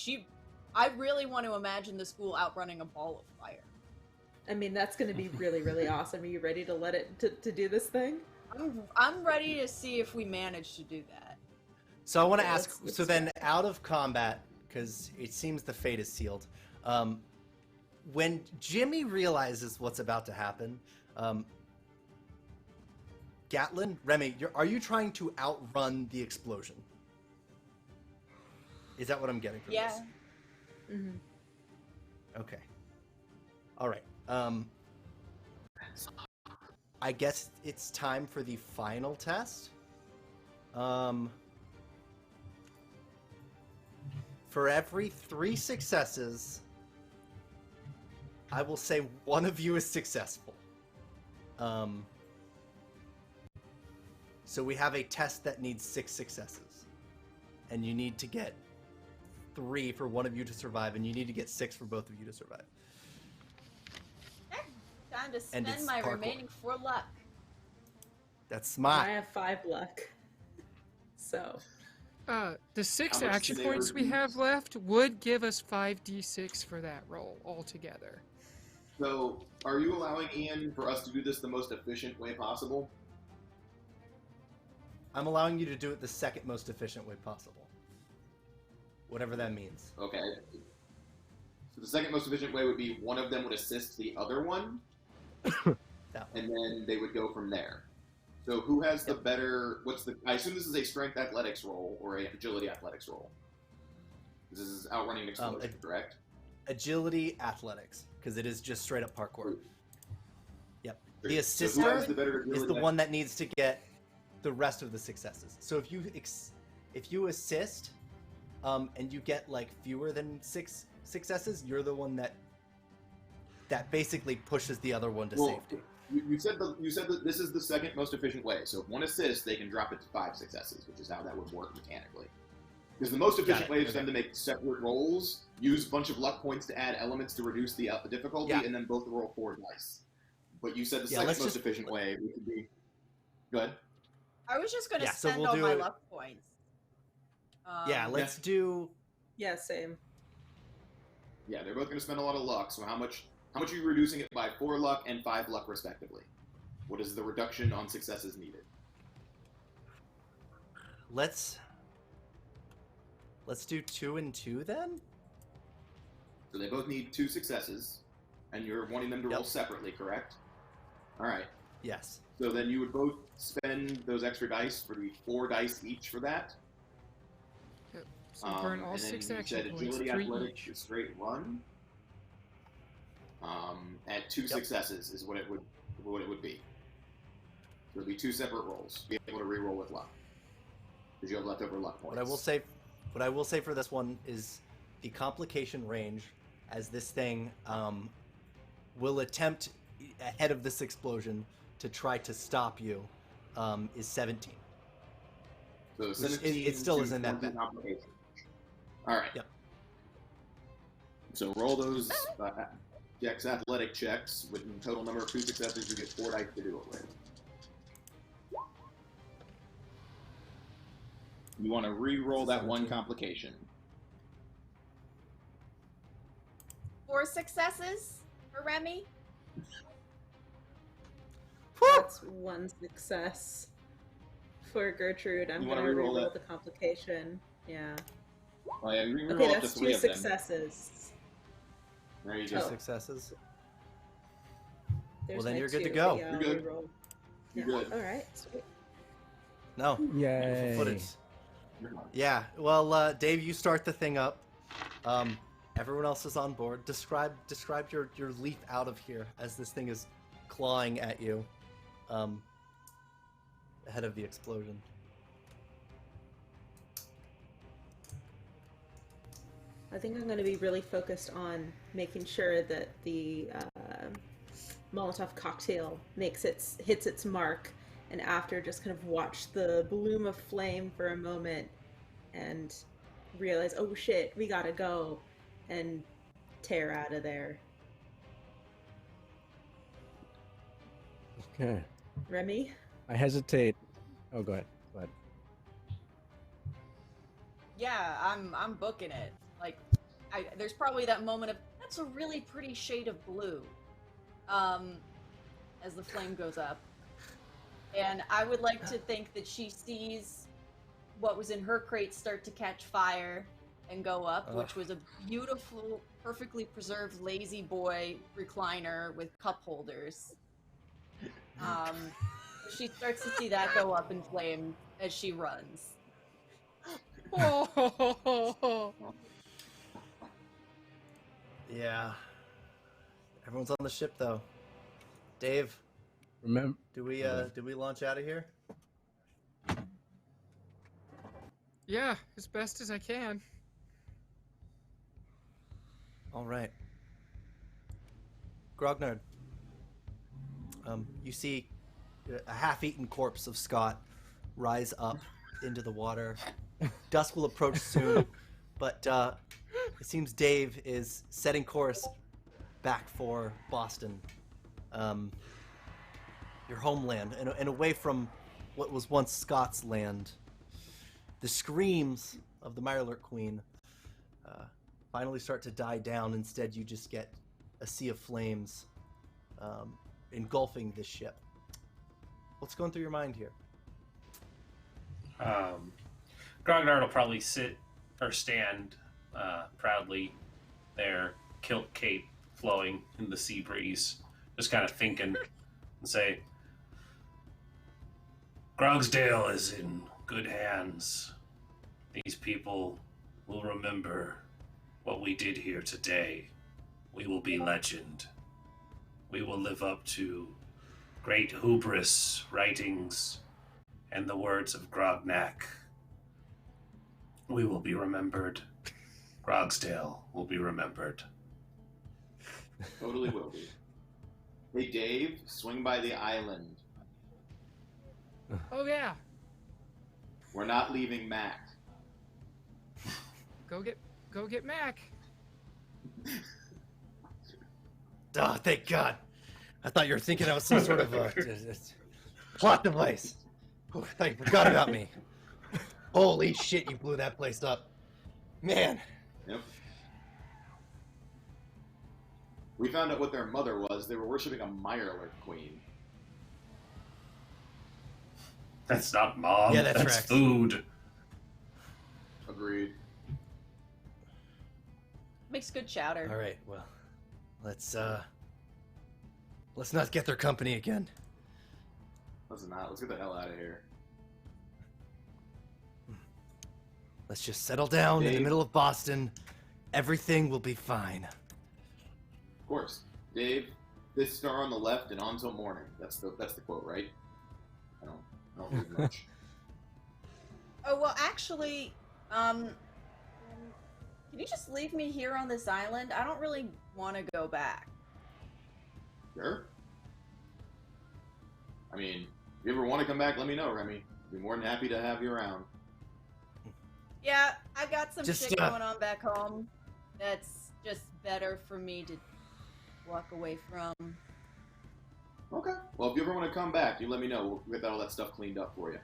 I really want to imagine the school outrunning a ball of fire. I mean, that's going to be really, really awesome. Are you ready to let it to do this thing? I'm ready to see if we manage to do that. So I want to Okay, ask, let's so then out of combat, because it seems the fate is sealed, when Jimmy realizes what's about to happen, Gatlin, Remie, are you trying to outrun the explosion? Is that what I'm getting from Yeah. this? Mm-hmm. Okay. All right. I guess it's time for the final test. For every 3 successes, I will say one of you is successful. So we have a test that needs 6 successes. And you need to get 3 for one of you to survive, and you need to get 6 for both of you to survive. Time to And spend it's my parkour. remaining 4 luck. That's I smart. have 5 luck. So, The 6 How much action do they points we reduce? have left would give us 5d6 for that roll altogether. So, are you allowing Ian for us to do this the most efficient way possible? I'm allowing you to do it the second most efficient way possible. Whatever that means. Okay. So the second most efficient way would be one of them would assist the other one, That one. and then they would go from there. So who has the better? I assume this is a strength athletics roll or a agility athletics roll. This is outrunning an explosion, correct? Agility athletics, because it is just straight up parkour. Yep. The So who assister has the better is the agility one that needs to get the rest of the successes. So if if you assist, and you get like fewer than 6 successes, you're the one that basically pushes the other one to safety. You said that this is the second most efficient way. So if one assists, they can drop it to 5 successes, which is how that would work mechanically. Because the most efficient way is for them to make separate rolls, use a bunch of luck points to add elements to reduce the difficulty, and then both roll 4 dice. But you said the second most efficient way would be. Go ahead. I was just going to spend all my luck points. Let's do. Yeah, same. Yeah, they're both going to spend a lot of luck. So how much are you reducing it by? 4 luck and 5 luck, respectively. What is the reduction on successes needed? Let's do 2 and 2 then. So they both need 2 successes, and you're wanting them to roll separately, correct? All right. Yes. So then you would both spend those extra dice for the 4 dice each for that. Yep. So burn all 6 action points, agility, 3 athletics, each. straight run. At 2 successes is what it would be. So it'd be 2 separate rolls. Be able to re-roll with luck because you have leftover luck points. What I will say for this one is the complication range, as this thing will attempt ahead of this explosion to try to stop you, is 17. So 17 it still isn't that bad. All right. Yep. So roll those Dex athletic checks with a total number of 2 successes. You get 4 dice to do it with. You want to re-roll that 1 complication. 4 successes for Remie. That's 1 success for Gertrude. I'm going to re-roll the complication. Yeah. Oh, yeah, okay, that's 2 successes. There you go. 2 successes. There's well, then my you're good 2. to go. Yeah, you're good. You're good. All right. Sweet. No. Yay. Footage. Yeah. Well, Dave, you start the thing up. Everyone else is on board. Describe your leap out of here as this thing is clawing at you, ahead of the explosion. I think I'm going to be really focused on making sure that the Molotov cocktail hits its mark, and after just kind of watch the bloom of flame for a moment and realize, oh shit, we gotta go, and tear out of there. Okay. Remie? I hesitate. Oh, go ahead. Go ahead. Yeah, I'm booking it. Like, there's probably that moment of, that's a really pretty shade of blue, as the flame goes up. And I would like to think that she sees what was in her crate start to catch fire and go up, which was a beautiful, perfectly preserved Lazy Boy recliner with cup holders. She starts to see that go up in flame as she runs. Yeah. Everyone's on the ship, though. Dave, Remember? do we launch out of here? Yeah, as best as I can. All right. Grognard, you see a half-eaten corpse of Scott rise up into the water. Dusk will approach soon, but it seems Dave is setting course back for Boston, your homeland, and away from what was once Scott's land. The screams of the Mirelurk Queen finally start to die down. Instead, you just get a sea of flames engulfing this ship. What's going through your mind here? Grognard will probably sit or stand proudly there, kilt cape flowing in the sea breeze, just kind of thinking and say, Grogsdale is in good hands. These people will remember what we did here today. We will be legend. We will live up to great hubris writings and the words of Grognak. We will be remembered. Grogsdale will be remembered. Totally will be. Hey, Dave, swing by the island. Oh yeah. We're not leaving Mac. Go get Mac. Oh, thank God. I thought you were thinking I was some sort of a plot device. Oh, I thought you forgot about me. Holy shit, you blew that place up. Man. Yep. We found out what their mother was. They were worshiping a Mirelurk queen. That's not mom. Yeah, that that's tracks. food. Agreed. Makes good chowder. All right, well, let's not get their company again. Let's not. Let's get the hell out of here. Let's just settle down in the Dave? middle of Boston. Everything will be fine. Of course. Dave, this star on the left and on till morning. That's the quote, right? I don't read much. Oh, well, actually, can you just leave me here on this island? I don't really want to go back. Sure. I mean, if you ever want to come back, let me know, Remy. I'd be more than happy to have you around. Yeah, I got some Just, shit going on back home. That's just better for me to walk away from. Okay. Well, if you ever want to come back, you let me know. We'll get all that stuff cleaned up for you.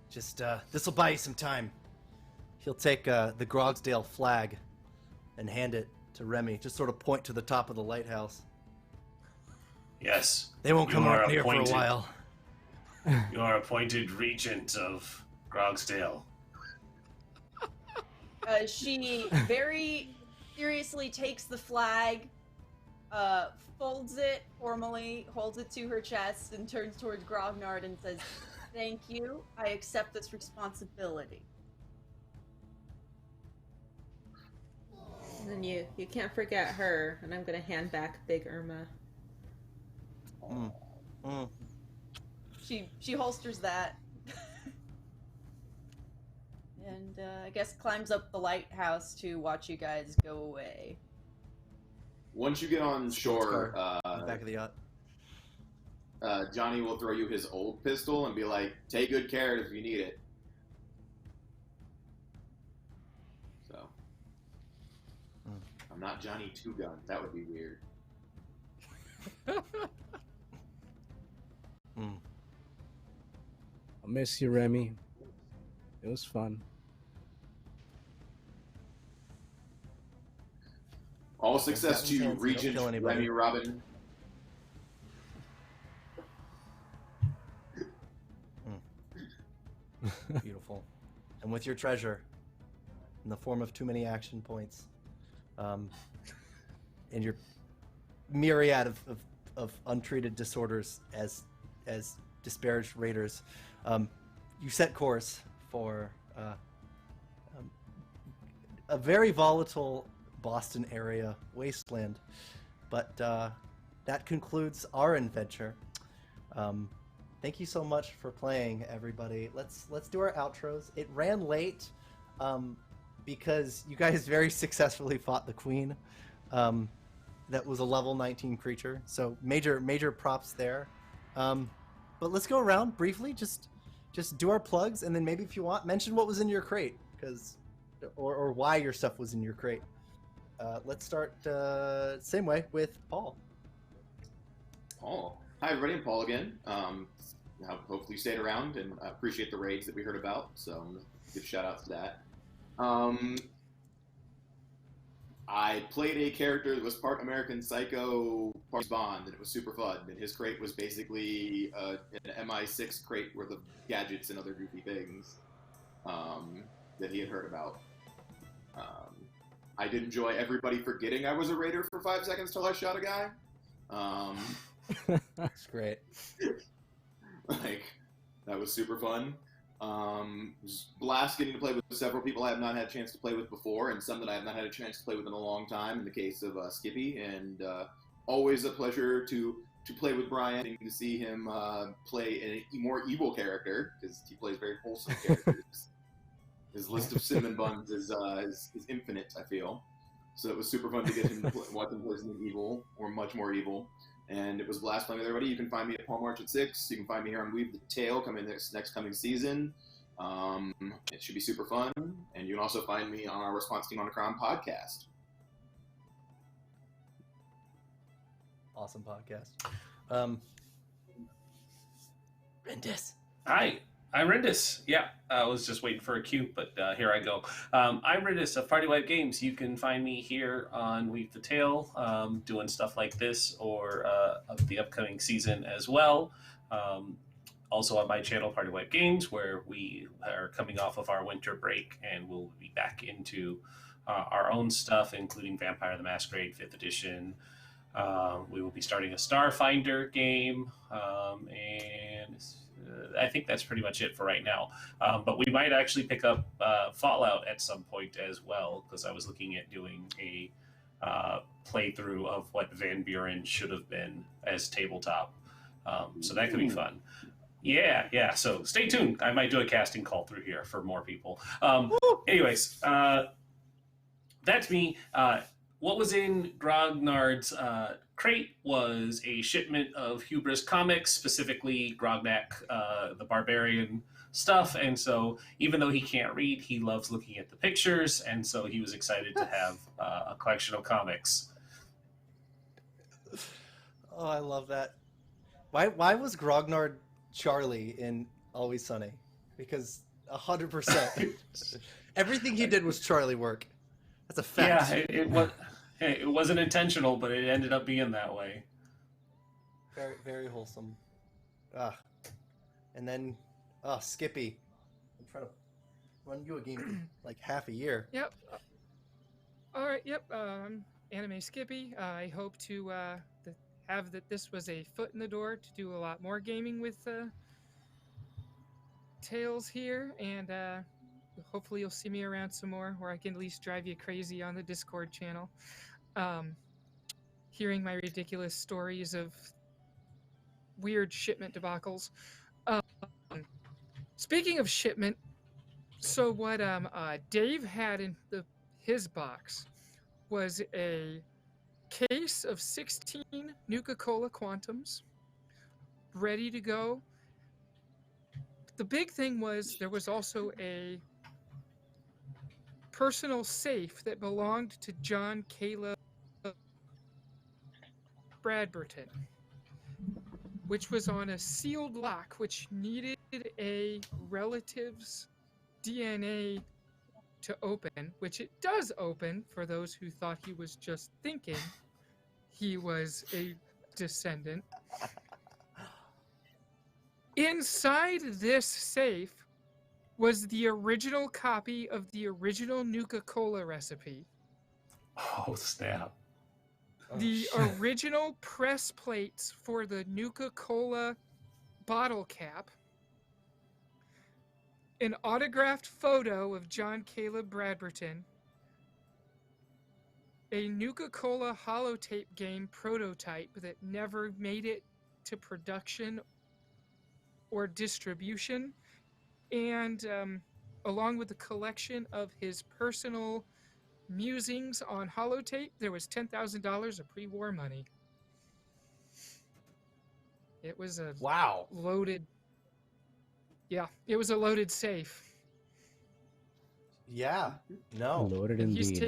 Just, this'll buy you some time. He'll take, the Grogsdale flag and hand it to Remy. Just sort of point to the top of the lighthouse. Yes. They won't come You are up here for a appointed. while. You are appointed regent of Grogsdale. She very seriously takes the flag, folds it formally, holds it to her chest, and turns towards Grognard and says, "Thank you. I accept this responsibility." And then you can't forget her, and I'm gonna hand back Big Irma. Mm. Mm. She holsters that. And I guess climbs up the lighthouse to watch you guys go away. Once you get on shore, In the back of the yacht. Johnny will throw you his old pistol and be like, "Take good care if you need it." So, I'm not Johnny Two Gun. That would be weird. Mm. I miss you, Remy. It was fun. All success Gatlin to you, Gertrude, don't Regent kill anybody. Remie Robin. Beautiful. And with your treasure, in the form of too many action points, and your myriad of untreated disorders as disparaged raiders, you set course for a very volatile Boston area wasteland. But that concludes our adventure. Thank you so much for playing, everybody. Let's do our outros. It ran late because you guys very successfully fought the queen. That was a level 19 creature, so major props there. But let's go around briefly, just do our plugs, and then maybe if you want, mention what was in your crate, or why your stuff was in your crate. Let's start same way with Paul. Paul. Hi, everybody. I'm Paul again. Hopefully you stayed around, and I appreciate the raids that we heard about, so I'm going to give shout out to that. I played a character that was part American Psycho, part Bond, and it was super fun. And his crate was basically an MI6 crate worth of gadgets and other goofy things that he had heard about. I did enjoy everybody forgetting I was a raider for 5 seconds till I shot a guy. That's great. Like, that was super fun. It was a blast getting to play with several people I have not had a chance to play with before, and some that I have not had a chance to play with in a long time, in the case of Skippy, and always a pleasure to to play with Brian, to see him play a more evil character, because he plays very wholesome characters. His list of cinnamon buns is infinite, I feel. So it was super fun to get him to watch him play something evil, or much more evil. And it was a blast playing with everybody. You can find me at Paul March at 6. You can find me here on Weave the Tale coming next coming season. It should be super fun. And you can also find me on our Response Team on a Crown podcast. Awesome podcast. Rendis. Hi, I'm Rendis. Yeah, I was just waiting for a cue, but here I go. I'm Rendis of Partywipegames. You can find me here on Weave the Tale, doing stuff like this, or of the upcoming season as well. Also on my channel, Partywipegames, where we are coming off of our winter break, and we'll be back into our own stuff, including Vampire the Masquerade 5th edition. We will be starting a Starfinder game, and I think that's pretty much it for right now. But we might actually pick up Fallout at some point as well, because I was looking at doing a playthrough of what Van Buren should have been as tabletop. So that could be fun. Yeah. So stay tuned. I might do a casting call through here for more people. Anyways, that's me. What was in Grognard's crate was a shipment of Hubris comics, specifically Grognard, the Barbarian stuff. And so even though he can't read, he loves looking at the pictures. And so he was excited to have a collection of comics. Oh, I love that. Why was Grognard Charlie in Always Sunny? Because 100%. Everything he did was Charlie work. That's a fact. Yeah, it wasn't intentional, but it ended up being that way. Very, very wholesome. And then, Skippy. I'm trying to run you a game for like half a year. Yep. All right. Yep. Animeskippy. I hope to have that this was a foot in the door to do a lot more gaming with Tales here, and hopefully you'll see me around some more, where I can at least drive you crazy on the Discord channel. Hearing my ridiculous stories of weird shipment debacles. Speaking of shipment, so what Dave had in his box was a case of 16 Nuka-Cola Quantums ready to go. The big thing was there was also a personal safe that belonged to John Caleb Bradburnton, which was on a sealed lock, which needed a relative's DNA to open, which it does open for those who thought he was just thinking he was a descendant. Inside this safe was the original copy of the original Nuka-Cola recipe. Oh, snap. The original press plates for the Nuka-Cola bottle cap, an autographed photo of John Caleb Bradburnton, a Nuka-Cola holotape game prototype that never made it to production or distribution, and along with a collection of his personal musings on holotape, there was $10,000 of pre-war money. It was a loaded. Yeah, it was a loaded safe. Yeah, no. Loaded And indeed. he's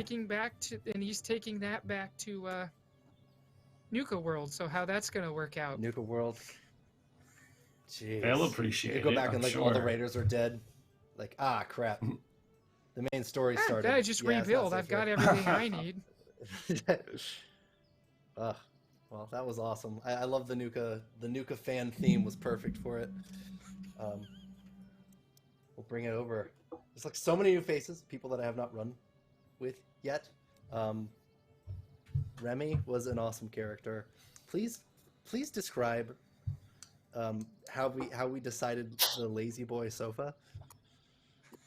taking that back to Nuka World. So how that's gonna work out? Nuka World. Jeez. They'll appreciate you go it, back I'm and like sure. all the raiders are dead. Like, crap. The main story started. I just Yeah, it's not rebuild. safe I've got here. everything I need. Well, that was awesome. I love the Nuka. The Nuka fan theme was perfect for it. We'll bring it over. There's like so many new faces, people that I have not run with yet. Remie was an awesome character. Please describe how we decided the lazy boy sofa.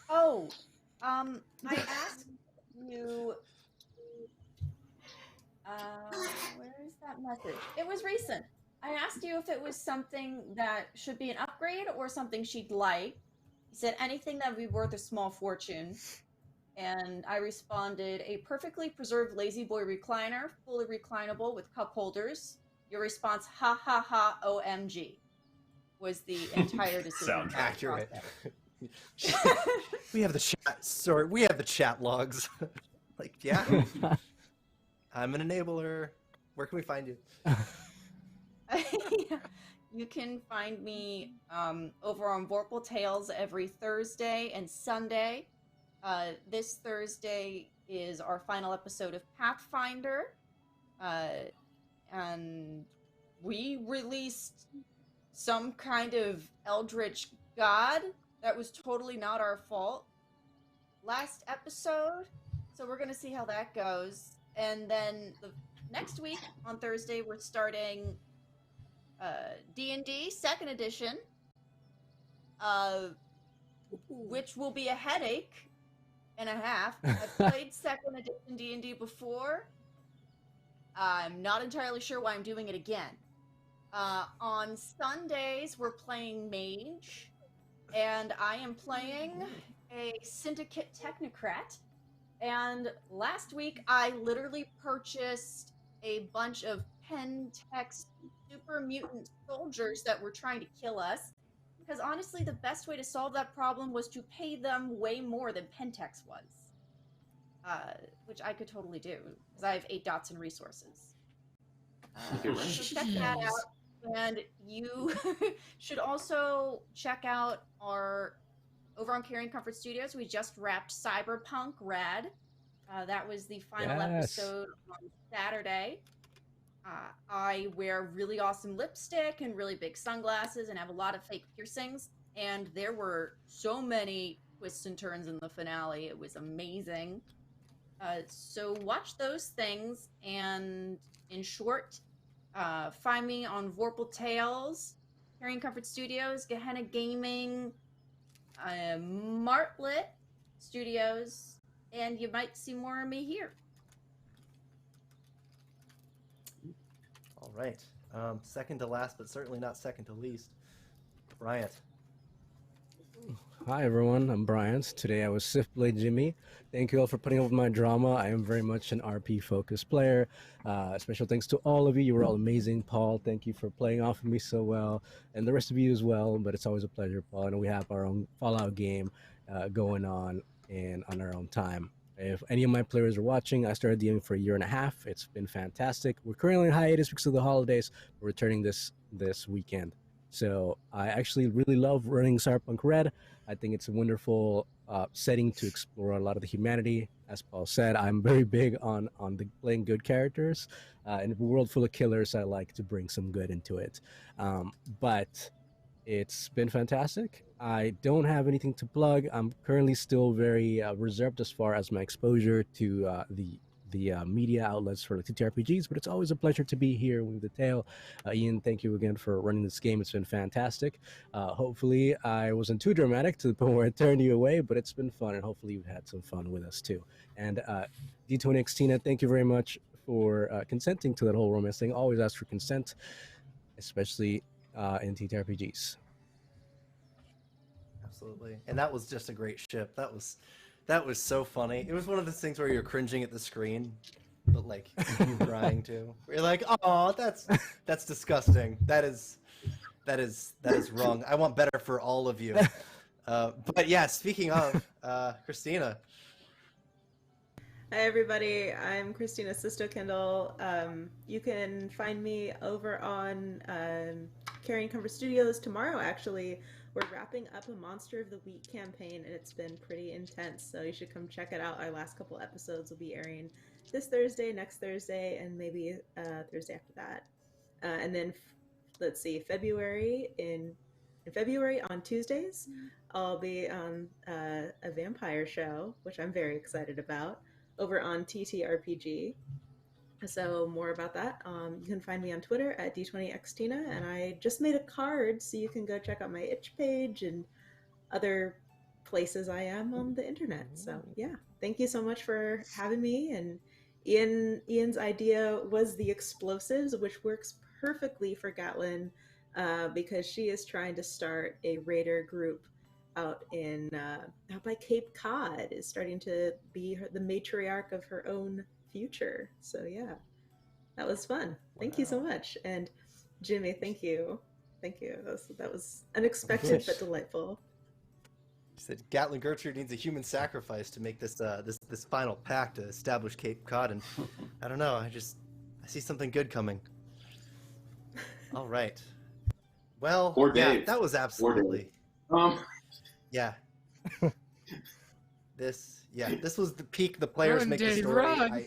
Oh, I asked you. Where is that message? It was recent. I asked you if it was something that should be an upgrade or something she'd like. You said anything that would be worth a small fortune. And I responded, a perfectly preserved Lazy Boy recliner, fully reclinable with cup holders. Your response, ha ha ha, OMG, was the entire decision. Sound accurate. process. We have the chat. Sorry, we have the chat logs. Like, yeah, I'm an enabler. Where can we find you? You can find me over on Vorpal Tales every Thursday and Sunday. This Thursday is our final episode of Pathfinder. And we released some kind of eldritch god that was totally not our fault last episode. So we're going to see how that goes. And then the next week on Thursday, we're starting D&D 2nd edition, which will be a headache and a half. I've played 2nd edition D&D before. I'm not entirely sure why I'm doing it again. On Sundays, we're playing Mage, and I am playing a Syndicate Technocrat. And last week, I literally purchased a bunch of Pentex super mutant soldiers that were trying to kill us. Because honestly, the best way to solve that problem was to pay them way more than Pentex was. Which I could totally do, because I have 8 dots in resources. So check that out. And you should also check out our... Over on Caring Comfort Studios, we just wrapped Cyberpunk Rad. That was the final episode on Saturday. I wear really awesome lipstick and really big sunglasses and have a lot of fake piercings. And there were so many twists and turns in the finale. It was amazing. So watch those things. And in short, find me on Vorpal Tales, Caring Comfort Studios, Gehenna Gaming, Martlet Studios, and you might see more of me here. All right. Second to last, but certainly not second to least, Bryant. Hi everyone, I'm Bryant. Today I was Sith Blade Jimmy. Thank you all for putting up with my drama. I am very much an RP focused player. Special thanks to all of you. You were all amazing. Paul, thank you for playing off of me so well, and the rest of you as well. But it's always a pleasure, Paul. And we have our own Fallout game going on and on our own time. If any of my players are watching, I started DMing for 1.5 years. It's been fantastic. We're currently in hiatus because of the holidays. We're returning this weekend. So I actually really love running Cyberpunk Red. I think it's a wonderful setting to explore a lot of the humanity. As Paul said, I'm very big on playing good characters. In a world full of killers, I like to bring some good into it. But it's been fantastic. I don't have anything to plug. I'm currently still very reserved as far as my exposure to the media outlets for the TTRPGs, but it's always a pleasure to be here with the tale. Ian, thank you again for running this game. It's been fantastic. Hopefully I wasn't too dramatic to the point where I turned you away, but it's been fun, and hopefully you've had some fun with us too. And D20X Tina, thank you very much for consenting to that whole romance thing. Always ask for consent, especially in TTRPGs. Absolutely. And that was just a great ship. That was so funny. It was one of those things where you're cringing at the screen, but like you're trying to. You're like, oh, that's disgusting. That is wrong. I want better for all of you. But yeah, speaking of, Christina. Hi everybody, I'm Christina Sisto Kendall. You can find me over on Caring Comfort Studios tomorrow. Actually, we're wrapping up a Monster of the Week campaign, and it's been pretty intense, so you should come check it out. Our last couple episodes will be airing this Thursday, next Thursday, and maybe Thursday after that. And then, let's see, in February on Tuesdays, I'll be on a vampire show, which I'm very excited about, over on TTRPG. So more about that. You can find me on Twitter at D20XTina, and I just made a card, so you can go check out my itch page and other places I am on the internet. So yeah, thank you so much for having me. And Ian's idea was the explosives, which works perfectly for Gatlin because she is trying to start a raider group out out by Cape Cod. Is starting to be the matriarch of her own future. So yeah, that was fun. Thank you so Wow. much. And Jimmy, thank you. Thank you. That was unexpected but delightful. She said Gatlin Gertrude needs a human sacrifice to make this this final pact to establish Cape Cod, and I don't know. I see something good coming. All right. Well, Or yeah, Dave. that was absolutely. Yeah. This was the peak. The players Run, make the Dave, story. run!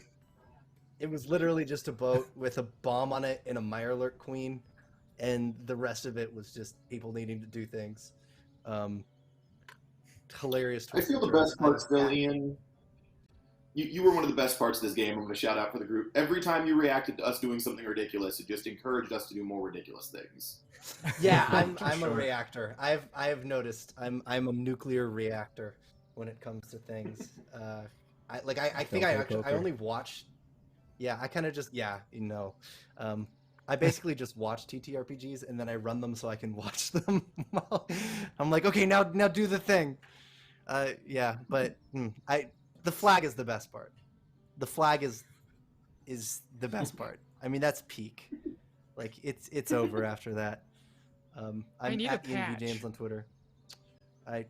It was literally just a boat with a bomb on it and a Mirelurk queen, and the rest of it was just people needing to do things. Hilarious. I feel the best part still, Ian. You were one of the best parts of this game. I'm going to shout out for the group. Every time you reacted to us doing something ridiculous, it just encouraged us to do more ridiculous things. Yeah, I'm a reactor. I've noticed. I'm a nuclear reactor when it comes to things. I think I only watch. Yeah, I kind of just I basically just watch TTRPGs and then I run them so I can watch them. I'm like, okay, now do the thing. Yeah, but the flag is the best part. The flag is the best part. I mean, that's peak. Like it's over after that. I'm need at a patch. Ianvjames on Twitter.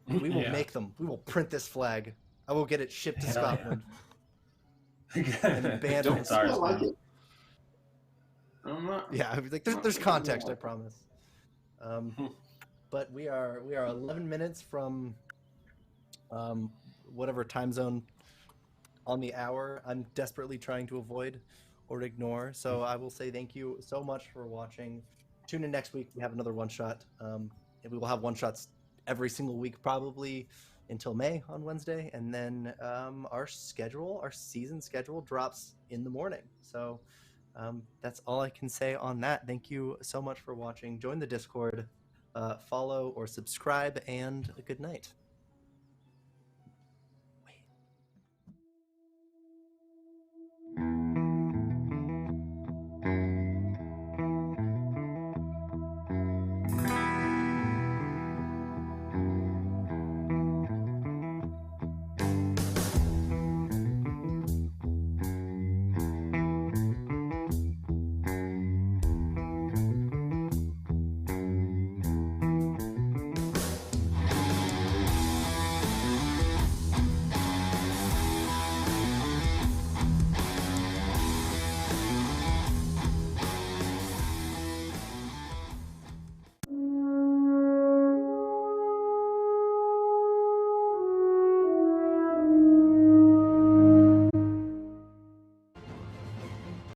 We will make them. We will print this flag. I will get it shipped to Scotland. And banned Don't in feel like Scotland. it. Yeah, like there's context, I promise. But we are 11 minutes from whatever time zone on the hour I'm desperately trying to avoid or ignore. So I will say thank you so much for watching. Tune in next week. We have another one shot. And we will have one shots every single week probably until May on Wednesday, and then our season schedule drops in the morning. So that's all I can say on that. Thank you so much for watching. Join the Discord, follow or subscribe, and good night.